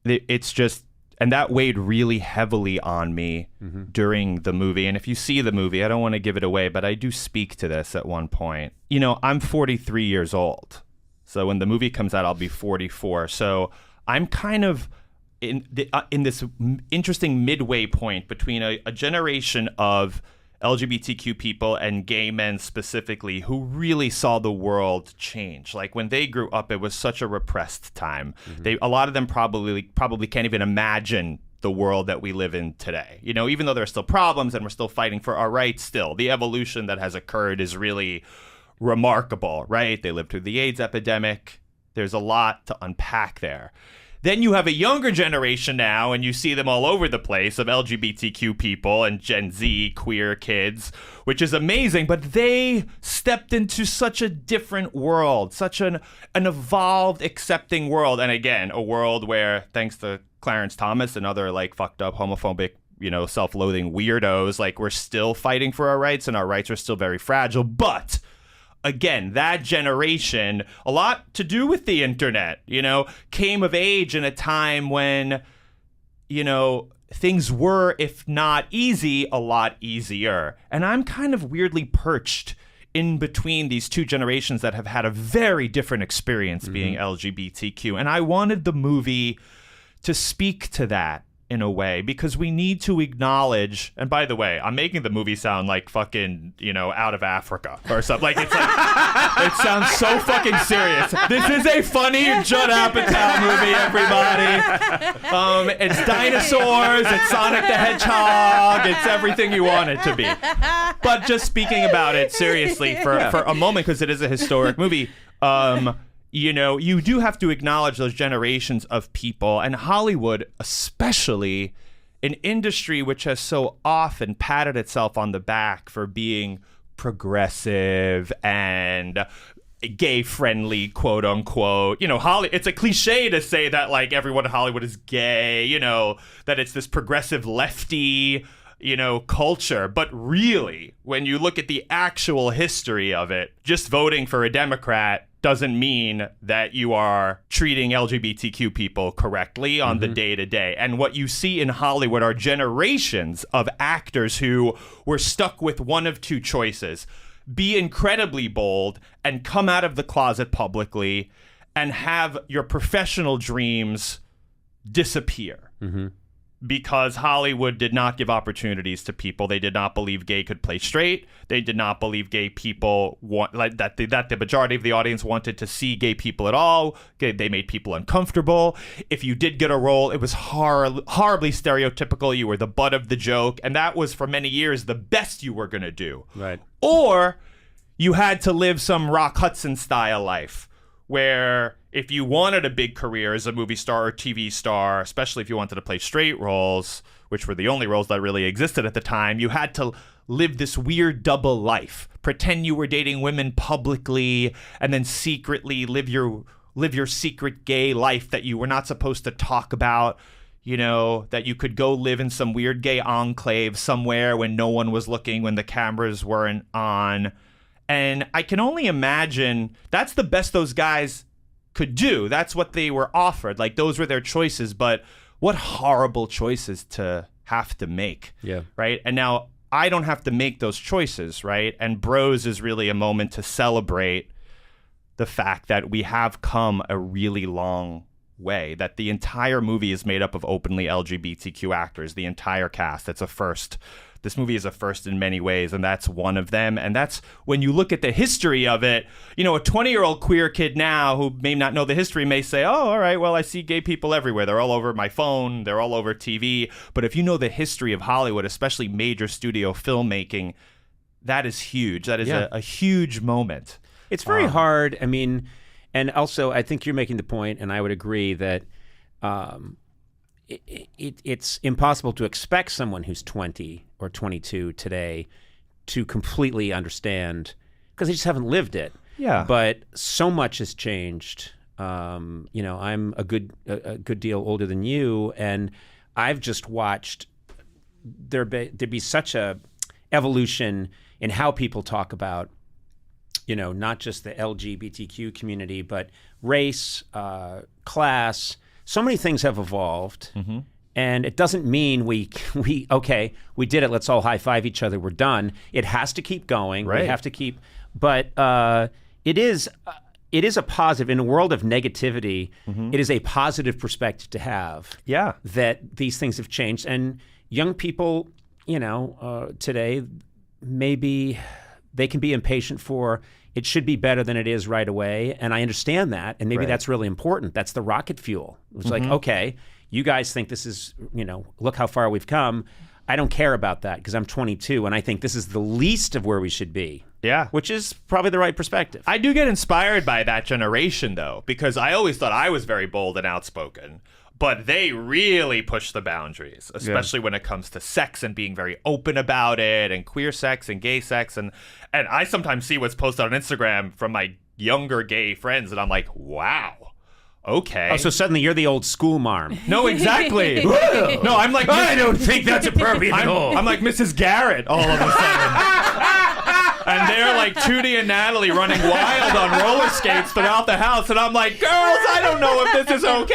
it's just, and that weighed really heavily on me during the movie. And if you see the movie, I don't want to give it away, but I do speak to this at one point. I'm 43 years old. So when the movie comes out, I'll be 44. So I'm kind of in this interesting midway point between a generation of LGBTQ people and gay men specifically who really saw the world change. Like when they grew up, it was such a repressed time. A lot of them probably can't even imagine the world that we live in today. Even though there are still problems and we're still fighting for our rights still, the evolution that has occurred is really remarkable, right? They lived through the AIDS epidemic. There's a lot to unpack there. Then you have a younger generation now, and you see them all over the place, of LGBTQ people and Gen Z queer kids, which is amazing. But they stepped into such a different world, such an evolved, accepting world. And again, a world where, thanks to Clarence Thomas and other fucked up homophobic, self-loathing weirdos, we're still fighting for our rights, and our rights are still very fragile. But again, that generation, a lot to do with the internet, came of age in a time when, things were, if not easy, a lot easier. And I'm kind of weirdly perched in between these two generations that have had a very different experience being LGBTQ. And I wanted the movie to speak to that in a way, because we need to acknowledge, and by the way, I'm making the movie sound like fucking, out of Africa or something. It sounds so fucking serious. This is a funny Judd Apatow movie, everybody. It's dinosaurs, it's Sonic the Hedgehog, it's everything you want it to be. But just speaking about it seriously for a moment, because it is a historic movie, you do have to acknowledge those generations of people, and Hollywood, especially, an industry which has so often patted itself on the back for being progressive and gay-friendly, quote unquote. It's a cliche to say that everyone in Hollywood is gay, that it's this progressive lefty, culture. But really, when you look at the actual history of it, just voting for a Democrat doesn't mean that you are treating LGBTQ people correctly on the day-to-day. And what you see in Hollywood are generations of actors who were stuck with one of two choices: be incredibly bold and come out of the closet publicly and have your professional dreams disappear. Because Hollywood did not give opportunities to people. They did not believe gay could play straight. They did not believe gay people that the majority of the audience wanted to see gay people at all. They made people uncomfortable. If you did get a role, it was horribly stereotypical. You were the butt of the joke, and that was for many years the best you were going to do. Right. Or you had to live some Rock Hudson style life, where if you wanted a big career as a movie star or TV star, especially if you wanted to play straight roles, which were the only roles that really existed at the time, you had to live this weird double life, pretend you were dating women publicly, and then secretly live your secret gay life that you were not supposed to talk about. You know, that you could go live in some weird gay enclave somewhere when no one was looking, when the cameras weren't on. And I can only imagine that's the best those guys could do. That's what they were offered. Like, those were their choices. But what horrible choices to have to make. Yeah. Right. And now I don't have to make those choices. Right. And Bros is really a moment to celebrate the fact that we have come a really long way, that the entire movie is made up of openly LGBTQ actors, the entire cast. It's a first. This movie is a first in many ways, and that's one of them. And that's, when you look at the history of it, you know, a 20-year-old queer kid now who may not know the history may say, oh, all right, well, I see gay people everywhere. They're all over my phone. They're all over TV. But if you know the history of Hollywood, especially major studio filmmaking, that is huge. That is a huge moment. It's very hard. I mean, and also, I think you're making the point, and I would agree that it's impossible to expect someone who's 20 or 22 today to completely understand, because they just haven't lived it. Yeah. But so much has changed. You know, I'm a good deal older than you, and I've just watched there be such a evolution in how people talk about, you know, not just the LGBTQ community, but race, class. So many things have evolved. Mm-hmm. And it doesn't mean we did it, let's all high five each other, we're done. It has to keep going. Right. We have to keep, but it is a positive, in a world of negativity, it is a positive perspective to have. Yeah. That these things have changed. And young people, you know, today, maybe they can be impatient for, it should be better than it is right away. And I understand that. And maybe that's really important. That's the rocket fuel. It's like, okay, you guys think this is, you know, look how far we've come. I don't care about that because I'm 22 and I think this is the least of where we should be. Yeah. Which is probably the right perspective. I do get inspired by that generation, though, because I always thought I was very bold and outspoken. But they really push the boundaries, especially when it comes to sex and being very open about it, and queer sex and gay sex. And I sometimes see what's posted on Instagram from my younger gay friends, and I'm like, wow. Okay. Oh, so suddenly you're the old school marm. No, exactly. No, I'm like, I don't think that's appropriate at all. I'm like Mrs. Garrett all of a sudden. And they're like Tootie and Natalie running wild on roller skates throughout the house. And I'm like, girls, I don't know if this is okay.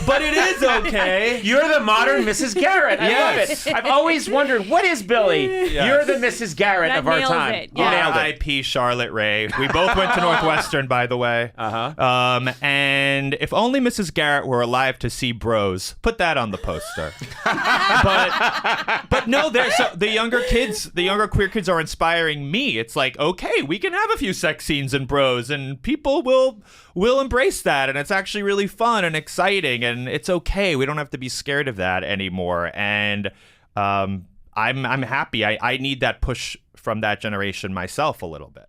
But it is okay. You're the modern Mrs. Garrett. I love it. I've always wondered, what is Billy? Yes. You're the Mrs. Garrett of our nails time. it. You Yeah. nailed it. R.I.P. Charlotte Ray. We both went to Northwestern, by the way. And if only Mrs. Garrett were alive to see Bros, put that on the poster. but no, the younger kids, the younger queer kids are inspiring me. It's like, okay, we can have a few sex scenes in Bros, and people will embrace that, and it's actually really fun and exciting, and it's okay. We don't have to be scared of that anymore. And I'm happy. I need that push from that generation myself a little bit.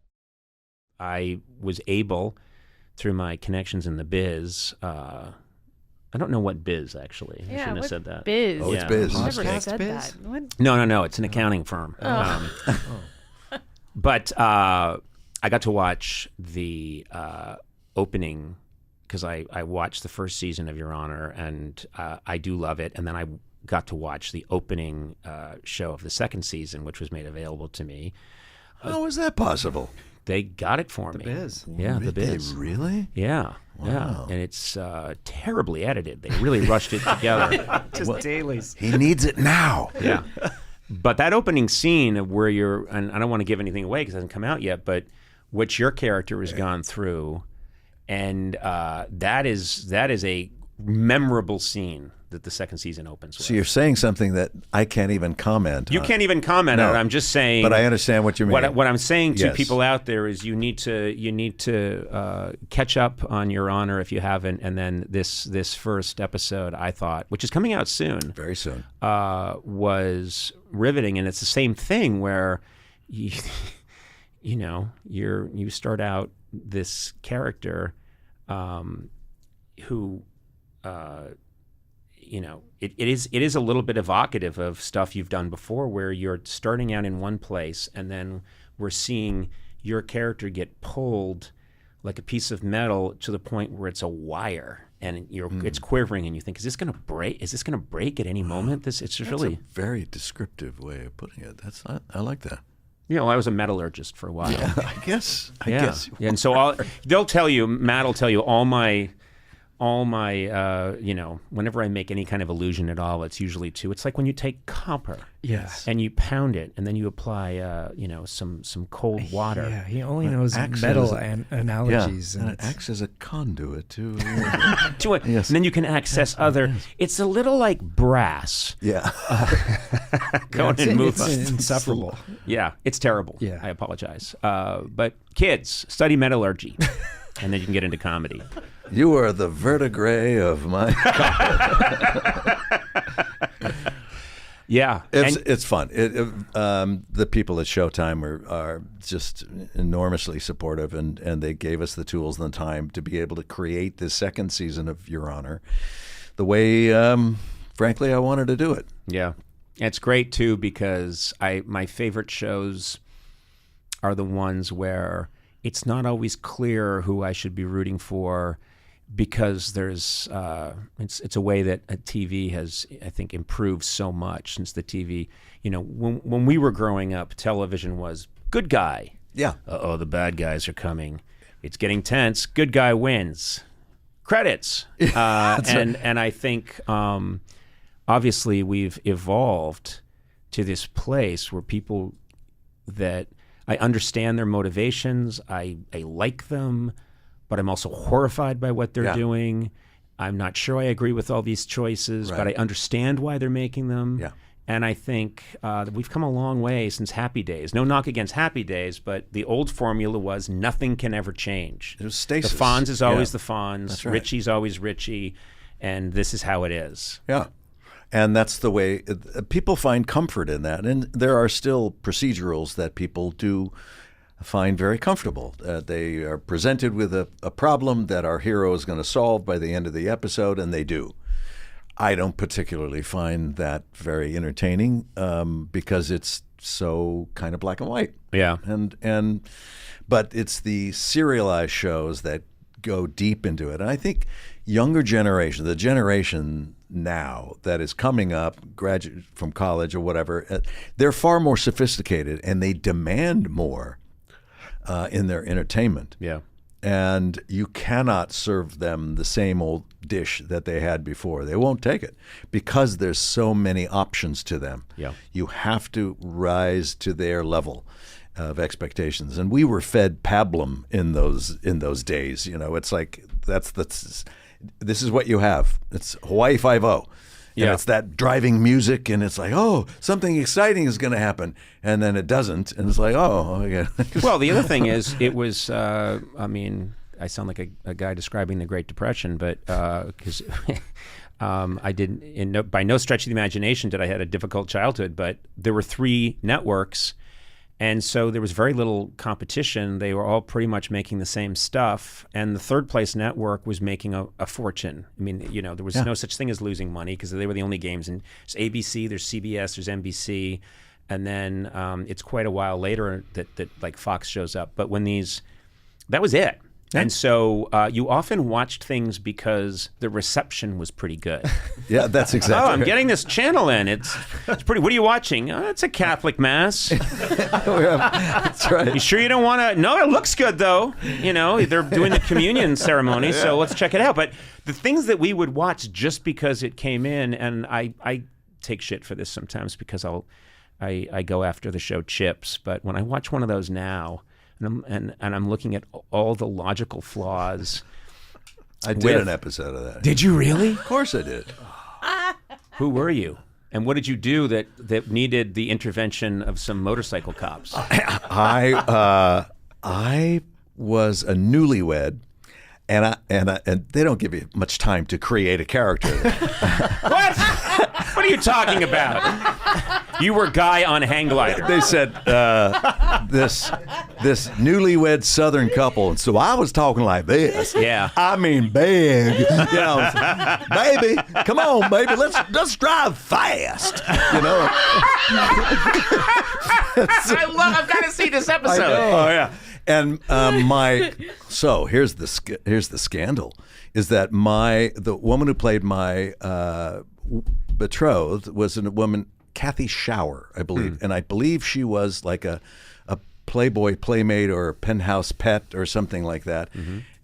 I was able, through my connections in the biz, I don't know what biz, actually. I shouldn't have said that. Biz. Oh, it's biz. I've never Podcast said biz? that. What? No. It's an accounting firm. But I got to watch the opening, because I watched the first season of Your Honor, and I do love it. And then I got to watch the opening show of the second season, which was made available to me. How is that possible? They got it for me. Biz. Yeah, the biz. Really? Yeah. Wow. Yeah. And it's terribly edited. They really rushed it together. Just dailies. He needs it now. Yeah. But that opening scene of where you're, and I don't want to give anything away because it hasn't come out yet, but what your character has gone through, and that is a memorable scene that the second season opens with. So you're saying something that I can't even comment on. You can't even comment on it. I'm just saying. But I understand what you mean. What I'm saying to Yes. people out there is you need to catch up on Your Honor if you haven't, and then this first episode, I thought, which is coming out soon, Very soon. was riveting, and it's the same thing where you start out this character who it is a little bit evocative of stuff you've done before, where you're starting out in one place and then we're seeing your character get pulled like a piece of metal to the point where it's a wire and it's quivering, and you think, is this going to break? Is this going to break at any moment? It's just really a very descriptive way of putting it. I like that. I was a metallurgist for a while. Yeah, I guess. Yeah, and so they'll tell you, Matt will tell you all my, whenever I make any kind of illusion at all, it's usually it's like when you take copper, Yes. and you pound it, and then you apply, some cold water. Yeah, he only knows metal and analogies. And it acts as a conduit to it. Yes. And then you can access other. Yes. It's a little like brass. Yeah. Conan move. It's insufferable. Yeah, it's terrible. Yeah. I apologize. But kids, study metallurgy, and then you can get into comedy. You are the verdigris of my. Yeah, it's fun. The people at Showtime are just enormously supportive, and they gave us the tools and the time to be able to create this second season of Your Honor the way, frankly, I wanted to do it. Yeah, it's great too, because my favorite shows are the ones where it's not always clear who I should be rooting for, because there's it's a way that a TV has, I think, improved so much since the TV. When we were growing up, television was good guy. Yeah. Uh-oh, the bad guys are coming. It's getting tense. Good guy wins. Credits. And I think obviously we've evolved to this place where people that I understand their motivations, I like them, but I'm also horrified by what they're doing. I'm not sure I agree with all these choices, but I understand why they're making them. Yeah. And I think that we've come a long way since Happy Days. No knock against Happy Days, but the old formula was nothing can ever change. There's stasis. The Fonz is always the Fonz. That's right. Richie's always Richie. And this is how it is. Yeah. And that's the way people find comfort in that. And there are still procedurals that people do find very comfortable. They are presented with a problem that our hero is going to solve by the end of the episode, and they do. I don't particularly find that very entertaining because it's so kind of black and white. Yeah. But it's the serialized shows that go deep into it. And I think younger generation, the generation now that is coming up, graduate from college or whatever, they're far more sophisticated and they demand more in their entertainment. Yeah. And you cannot serve them the same old dish that they had before. They won't take it because there's so many options to them. Yeah. You have to rise to their level of expectations. And we were fed pablum in those days. It's like this is what you have. It's Hawaii Five-0. And it's that driving music, and it's like, oh, something exciting is going to happen, and then it doesn't, and it's like, oh, okay. Well, the other thing is, it was, I sound like a guy describing the Great Depression, but because I didn't, by no stretch of the imagination did I had a difficult childhood, but there were 3 networks, and so there was very little competition. They were all pretty much making the same stuff. And the third place network was making a fortune. I mean, there was no such thing as losing money because they were the only games. And there's ABC, there's CBS, there's NBC. And then it's quite a while later that like Fox shows up. But that was it. Yeah. And so you often watched things because the reception was pretty good. Yeah, that's exactly. I'm getting this channel in. It's pretty. What are you watching? Oh, it's a Catholic mass. That's right. You sure you don't want to? No, it looks good though. They're doing the communion ceremony, so let's check it out. But the things that we would watch just because it came in, and I take shit for this sometimes because I go after the show Chips, but when I watch one of those now. And I'm looking at all the logical flaws. I did an episode of that. Did you really? Of course I did. Who were you? And what did you do that needed the intervention of some motorcycle cops? I was a newlywed, and they don't give you much time to create a character. What? What are you talking about? You were Guy on hang glider. They said this newlywed Southern couple, and so I was talking like this. Yeah. I mean, big. You know, baby, come on, baby, let's drive fast. You know. I've got to see this episode. Oh yeah. And here's the scandal, is that the woman who played my betrothed was a woman, Kathy Shower, I believe, and I believe she was like a Playboy playmate or a penthouse pet or something like that.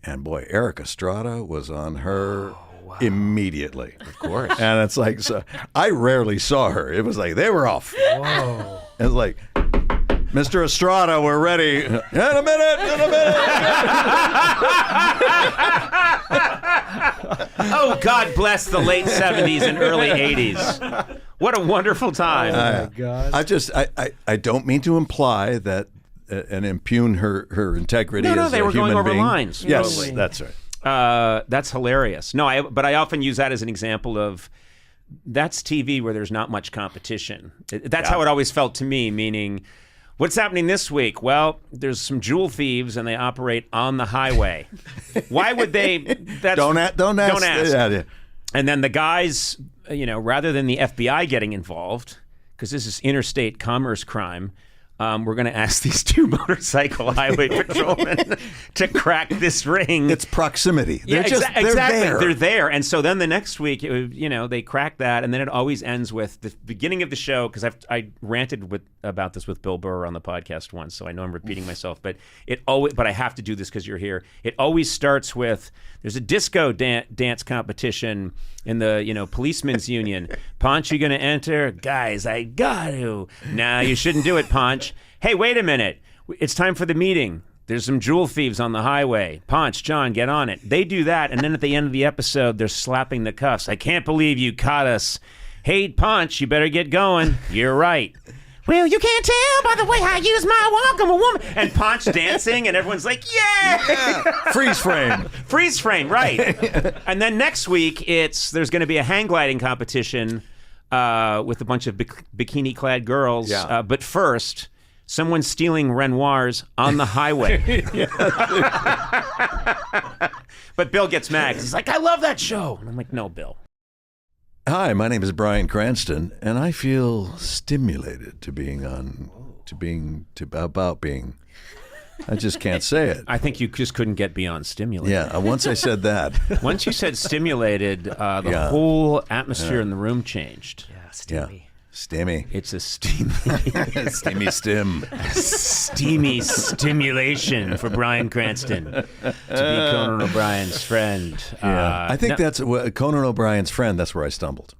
And boy, Eric Estrada was on her immediately, of course. And it's like, so I rarely saw her. It was like they were off. Whoa! It was like, Mr. Estrada, we're ready. In a minute. Oh, God bless the late 70s and early 80s. What a wonderful time. Oh, my God. I don't mean to imply that and impugn her integrity. No, as they a were going human over being. lines. Yes, Totally. that's right. That's hilarious. No, but I often use that as an example of that's TV where there's not much competition. That's how it always felt to me, meaning, what's happening this week? Well, there's some jewel thieves and they operate on the highway. Why would they? Don't ask. Yeah. And then the guys, rather than the FBI getting involved, because this is interstate commerce crime, we're going to ask these two motorcycle highway patrolmen to crack this ring. It's proximity. They're exactly. there. They're there. And so then the next week, they crack that, and then it always ends with the beginning of the show, because I ranted about this with Bill Burr on the podcast once, so I know I'm repeating myself, but I have to do this because you're here. It always starts with, there's a disco dance competition in the policemen's union. Ponch, you going to enter? Guys, I got to. Nah, you shouldn't do it, Ponch. Hey, wait a minute. It's time for the meeting. There's some jewel thieves on the highway. Ponch, John, get on it. They do that, and then at the end of the episode, they're slapping the cuffs. I can't believe you caught us. Hey, Ponch, you better get going. You're right. Well, you can't tell by the way I use my walk. I'm a woman. And Ponch dancing, and everyone's like, yeah! Freeze frame. Freeze frame, right. And then next week, there's going to be a hang gliding competition with a bunch of bikini-clad girls. Yeah. But first, someone's stealing Renoirs on the highway. But Bill gets mad. He's like, I love that show. And I'm like, no, Bill. Hi, my name is Bryan Cranston, and I feel stimulated about being. I just can't say it. I think you just couldn't get beyond stimulated. Yeah, once I said that. Once you said stimulated, the whole atmosphere in the room changed. Yeah, steamy. Yeah. Stimmy. It's a steamy, Stimmy stim. steamy stimulation for Bryan Cranston to be Conan O'Brien's friend. Yeah. I think that's Conan O'Brien's friend. That's where I stumbled.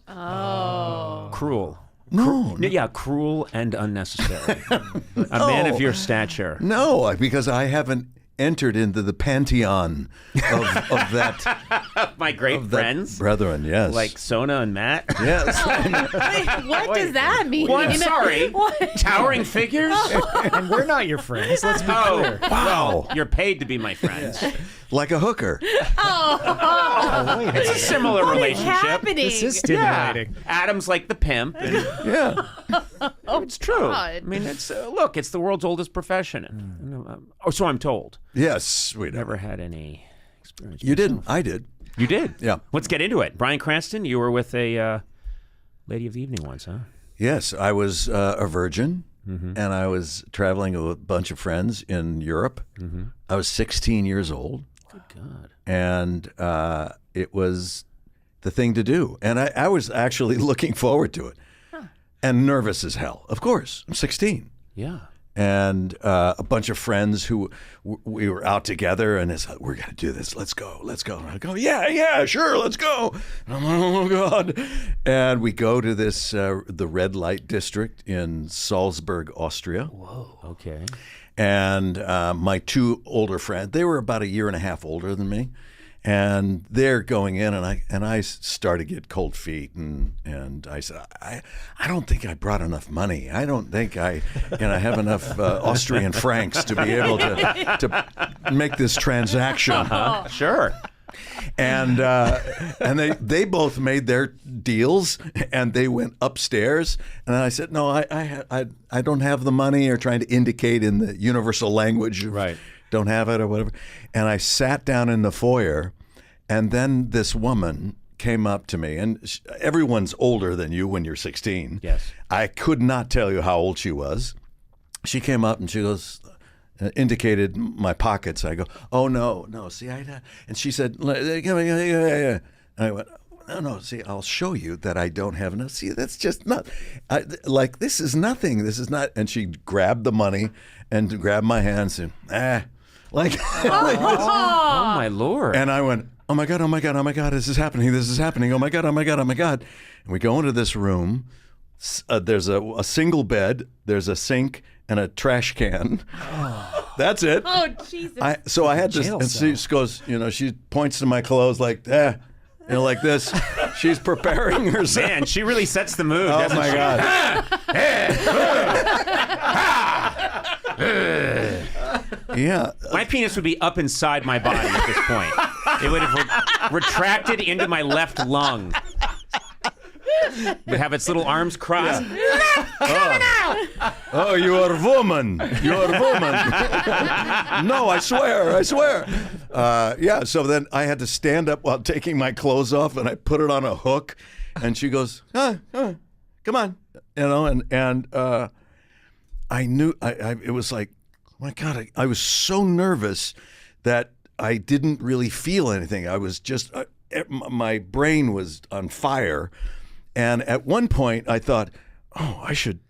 Oh. Cruel. No. Yeah, cruel and unnecessary. A man of your stature. No, because I haven't entered into the pantheon of that. My great friends. Brethren, yes. Like Sona and Matt. Yes. Wait, what does that mean? Well, I'm sorry. What? Towering figures? And we're not your friends. Let's be clear. Wow. You're paid to be my friends. Like a hooker. Oh, It's a similar What is relationship. happening? This is stimulating. Adam's like the pimp. And Yeah. it's true. God. I mean, it's it's the world's oldest profession. So I'm told. Yes, sweetheart. Never had any experience. You didn't. I did. You did? Yeah. Let's get into it. Bryan Cranston, you were with a lady of the evening once, huh? Yes, I was a virgin, and I was traveling with a bunch of friends in Europe. I was 16 years old. Good God. And it was the thing to do. And I was actually looking forward to it. And nervous as hell. Of course, I'm 16. Yeah. And a bunch of friends who we were out together, and it's like, we're going to do this. Let's go. And I go, yeah, sure, let's go. And I'm like, oh, God. And we go to this, the red light district in Salzburg, Austria. Whoa. Okay. And my two older friends, they were about a year and a half older than me. And they're going in, and I started to get cold feet, and I said, I don't think I brought enough money. I don't think I have enough Austrian francs to be able to make this transaction. Sure. And they both made their deals, and they went upstairs. And I said, no, I don't have the money, or trying to indicate in the universal language, Right. don't have it or whatever. And I sat down in the foyer, and then this woman came up to me, and everyone's older than you when you're 16. Yes. I could not tell you how old she was. She came up and she goes, indicated my pockets. I go, oh, no, see, and she said, yeah. And I went, no, see, I'll show you that I don't have enough. See, that's just not, this is nothing. This is not. And she grabbed the money and grabbed my hands and, like, Oh, my Lord. and I went, oh my God, this is happening, oh my God. And we go into this room. There's a single bed, there's a sink, and a trash can. That's it. Oh, Jesus. So I had this, Jail and she goes, she points to my clothes like, like this. She's preparing herself. Man, she really sets the mood. Oh doesn't my she? God. Yeah. My penis would be up inside my body at this point. It would have retracted into my left lung. Would have its little arms crossed. Oh, you are a woman. No, I swear. So then I had to stand up while taking my clothes off, and I put it on a hook, and she goes, come on. And I knew, it was like, oh my God, I was so nervous that I didn't really feel anything. I was just, my brain was on fire. And at one point, I thought, "Oh, I should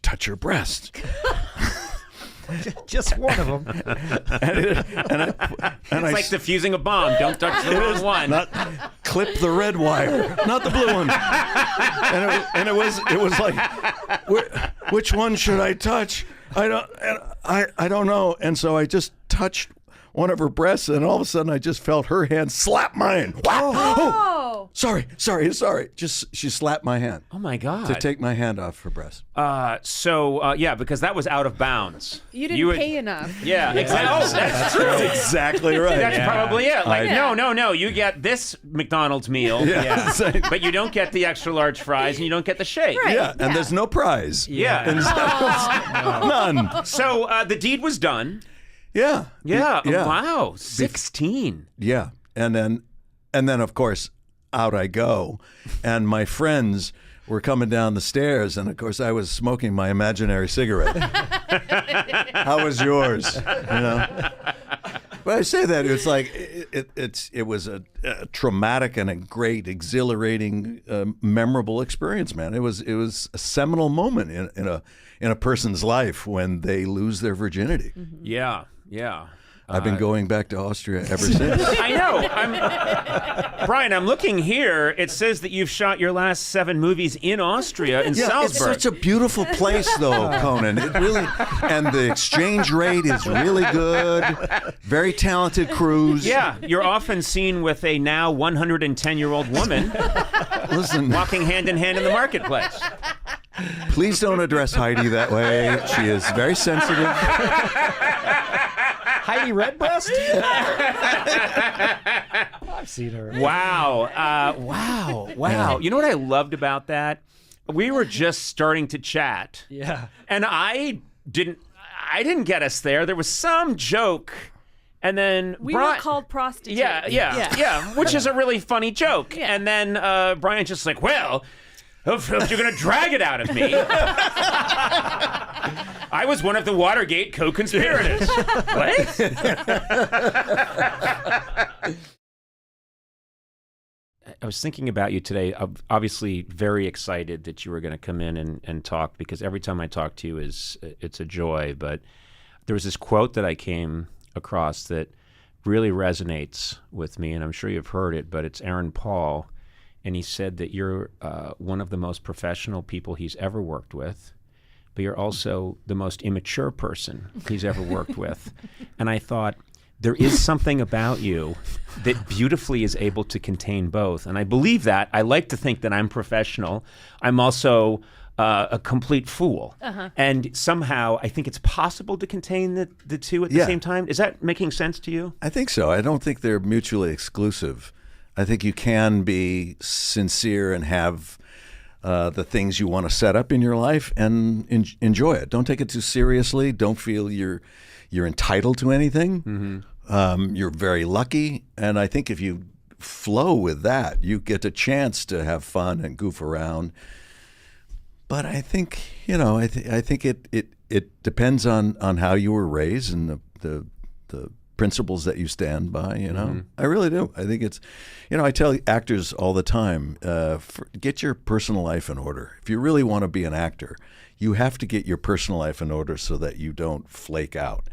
touch her breast." Just one of them. It's like defusing a bomb. Don't touch the wrong one. Not clip the red wire, not the blue one. And it was like, which one should I touch? I don't know. And so I just touched one of her breasts, and all of a sudden, I just felt her hand slap mine. Wow! Oh. Sorry. Just she slapped my hand. Oh my God! To take my hand off her breast. Yeah, because that was out of bounds. You didn't pay enough. Yeah, exactly. Oh, that's true. That's exactly right. That's probably it. Like, I- no. You get this McDonald's meal, Yeah. but you don't get the extra large fries, and you don't get the shake. Right. Yeah, and there's no prize. Yeah. None. So the deed was done. Yeah. Yeah. Wow. 16. Yeah. And then of course, out I go. And my friends were coming down the stairs, and of course I was smoking my imaginary cigarette. How was yours? But I say that it's like it was a traumatic and a great, exhilarating, memorable experience, man. It was a seminal moment in a person's life when they lose their virginity. Mm-hmm. Yeah. I've been going back to Austria ever since. I know. Brian, I'm looking here. It says that you've shot your last 7 movies in Austria, in Salzburg. It's such a beautiful place, though, Conan. It really, and the exchange rate is really good. Very talented crews. Yeah, you're often seen with a now 110-year-old woman Listen, walking hand in hand in the marketplace. please don't address Heidi that way. She is very sensitive. Heidi Redbreast? I've seen her. Wow. Wow. You know what I loved about that? We were just starting to chat. Yeah. And I didn't get us there. There was some joke, and then We were called prostitutes. Yeah, which is a really funny joke. Yeah. And then Brian's just like, well, if you're going to drag it out of me. I was one of the Watergate co-conspirators. What? I was thinking about you today. I'm obviously very excited that you were going to come in and talk, because every time I talk to you it's a joy. But there was this quote that I came across that really resonates with me, and I'm sure you've heard it, but it's Aaron Paul. And he said that you're one of the most professional people he's ever worked with, but you're also the most immature person he's ever worked with. And I thought, there is something about you that beautifully is able to contain both. And I believe that. I like to think that I'm professional. I'm also a complete fool. And somehow I think it's possible to contain the two at the same time. Is that making sense to you? I think so. I don't think they're mutually exclusive. I think you can be sincere and have the things you want to set up in your life and enjoy it. Don't take it too seriously. Don't feel you're entitled to anything. You're very lucky. And I think if you flow with that, you get a chance to have fun and goof around. But I think, I think it depends on how you were raised and the principles that you stand by, I really do. I think it's, I tell actors all the time, get your personal life in order. If you really want to be an actor, you have to get your personal life in order so that you don't flake out.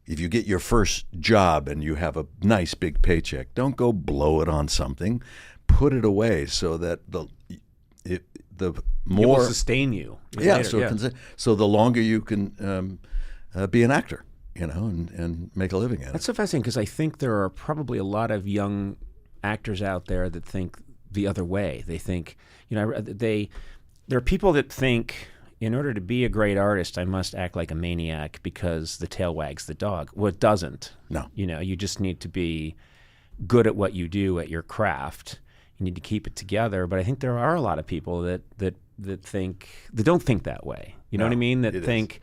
If you get your first job and you have a nice big paycheck, don't go blow it on something. Put it away so that the more it will sustain you. Later, so the longer you can be an actor, and make a living at it. That's so fascinating because I think there are probably a lot of young actors out there that think the other way. They think, there are people that think, in order to be a great artist, I must act like a maniac because the tail wags the dog. Well, it doesn't. No. You just need to be good at what you do, at your craft. You need to keep it together. But I think there are a lot of people that don't think that way. You know what I mean? That think,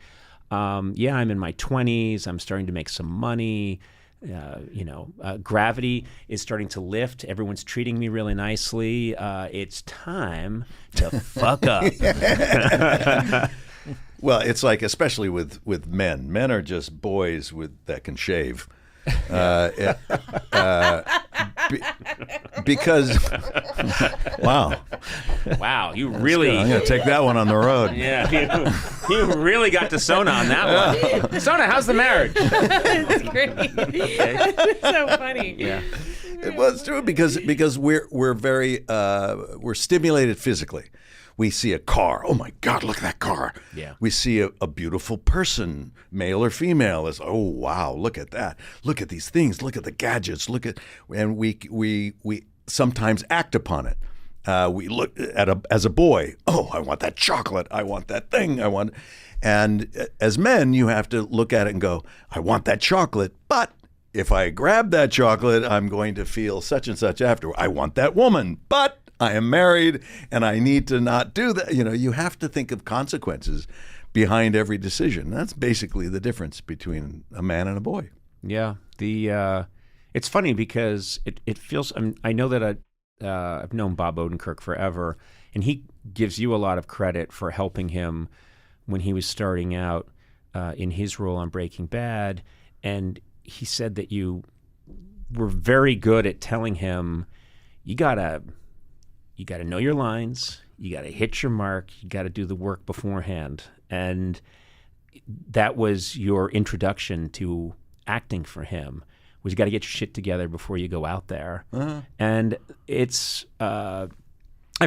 I'm in my 20s. I'm starting to make some money. Gravity is starting to lift. Everyone's treating me really nicely. It's time to fuck up. Well, it's like, especially with men. Men are just boys that can shave. Because wow, you really, I'm gonna take that one on the road. you really got to Sona on that one. Sona, how's the marriage? It's great. It's so funny. It was true because we're very we're stimulated physically. We see a car. Oh my God, look at that car. Yeah. We see a beautiful person, male or female. Is, oh wow, look at that. Look at these things. Look at the gadgets. And we sometimes act upon it. We look as a boy. Oh, I want that chocolate. I want that thing. And as men, you have to look at it and go, I want that chocolate, but if I grab that chocolate, I'm going to feel such and such after. I want that woman, but I am married and I need to not do that. You have to think of consequences behind every decision. That's basically the difference between a man and a boy. Yeah. It's funny because it feels, I know that I've known Bob Odenkirk forever, and he gives you a lot of credit for helping him when he was starting out in his role on Breaking Bad. And he said that you were very good at telling him, you gotta know your lines, you gotta hit your mark, you gotta do the work beforehand. And that was your introduction to acting for him, was you gotta get your shit together before you go out there. And it's, I've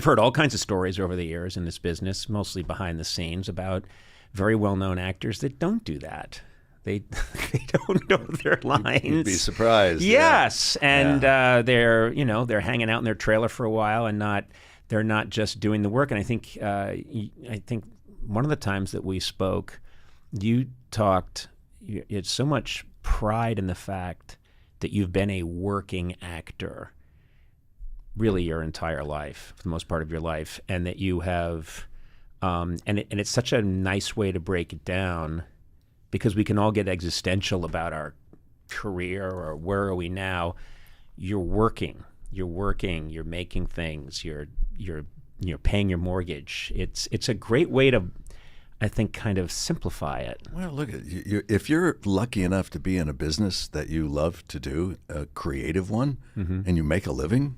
heard all kinds of stories over the years in this business, mostly behind the scenes, about very well-known actors that don't do that. They don't know their lines. You'd be surprised. Yes, and they're hanging out in their trailer for a while, and they're not just doing the work. And I think one of the times that we spoke, you had so much pride in the fact that you've been a working actor really your entire life, for the most part of your life, and that you have, and it's such a nice way to break it down, because we can all get existential about our career or where are we now. You're working, you're making things, you're paying your mortgage. It's a great way to, I think, kind of simplify it. Well, look, if you're lucky enough to be in a business that you love to do, a creative one, and you make a living,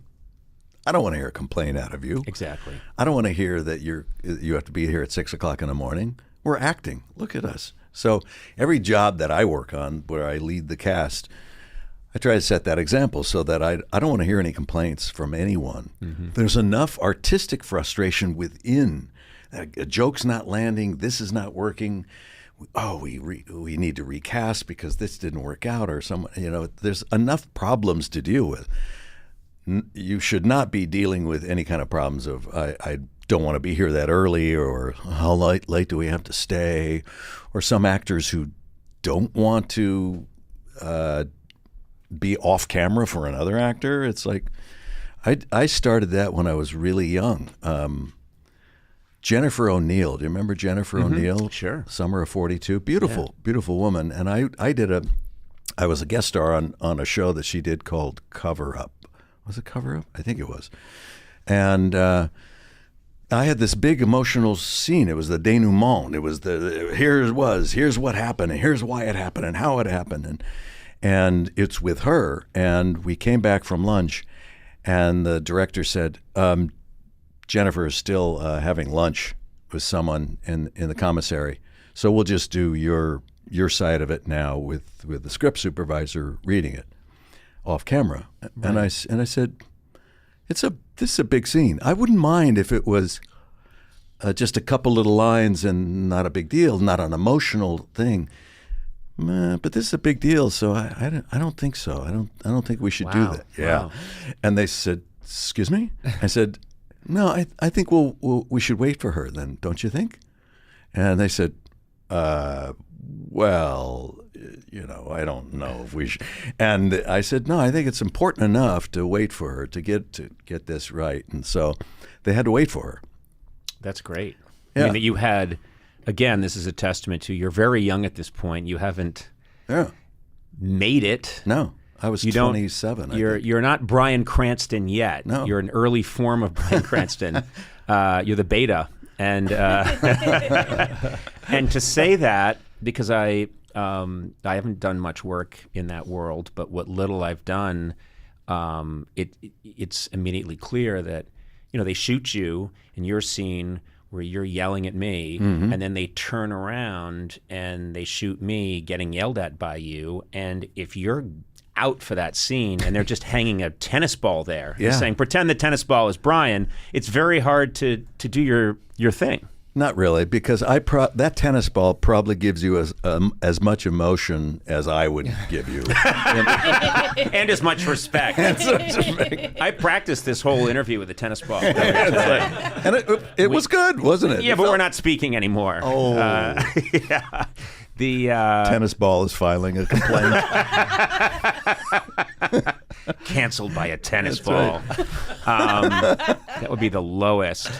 I don't want to hear a complaint out of you. Exactly. I don't want to hear that you have to be here at 6 o'clock in the morning. We're acting. Look at us. So every job that I work on where I lead the cast, I try to set that example so that I don't want to hear any complaints from anyone. There's enough artistic frustration within. A joke's not landing. This is not working. Oh, we need to recast because this didn't work out, or there's enough problems to deal with. You should not be dealing with any kind of problems of I don't want to be here that early, or how late do we have to stay, or some actors who don't want to be off camera for another actor. It's like I started that when I was really young. Jennifer O'Neill. Do you remember Jennifer O'Neill? Sure. Summer of 42. Beautiful, beautiful woman. And I was a guest star on a show that she did called Cover Up. Was it Cover Up? I think it was. And I had this big emotional scene. It was the denouement. It was here's what happened, and here's why it happened, and how it happened. And it's with her. And we came back from lunch, and the director said, Jennifer is still having lunch with someone in the commissary, so we'll just do your side of it now with the script supervisor reading it off camera. Right. And I said, this is a big scene. I wouldn't mind if it was just a couple little lines and not a big deal, not an emotional thing. But this is a big deal, so I don't think so. I don't think we should do that. Yeah. Wow. And they said, excuse me? I said, no, I think we should wait for her then, don't you think? And they said, well, I don't know if we should. And I said, no, I think it's important enough to wait for her to get this right. And so they had to wait for her. That's great. Yeah. I mean, that you had, again, this is a testament to you're very young at this point. You haven't made it. No. I was 27. You're not Bryan Cranston yet. No. You're an early form of Bryan Cranston. You're the beta, and and to say that, because I haven't done much work in that world, but what little I've done, it's immediately clear that they shoot you in your scene where you're yelling at me, and then they turn around and they shoot me getting yelled at by you, and if you're out for that scene and they're just hanging a tennis ball there, saying pretend the tennis ball is Brian, it's very hard to do your thing. Not really, because that tennis ball probably gives you as much emotion as I would give you, and as much respect. I practiced this whole interview with a tennis ball, and it was good, wasn't it? Yeah, but we're not speaking anymore. Oh, yeah. The tennis ball is filing a complaint. Canceled by a tennis ball. That would be the lowest.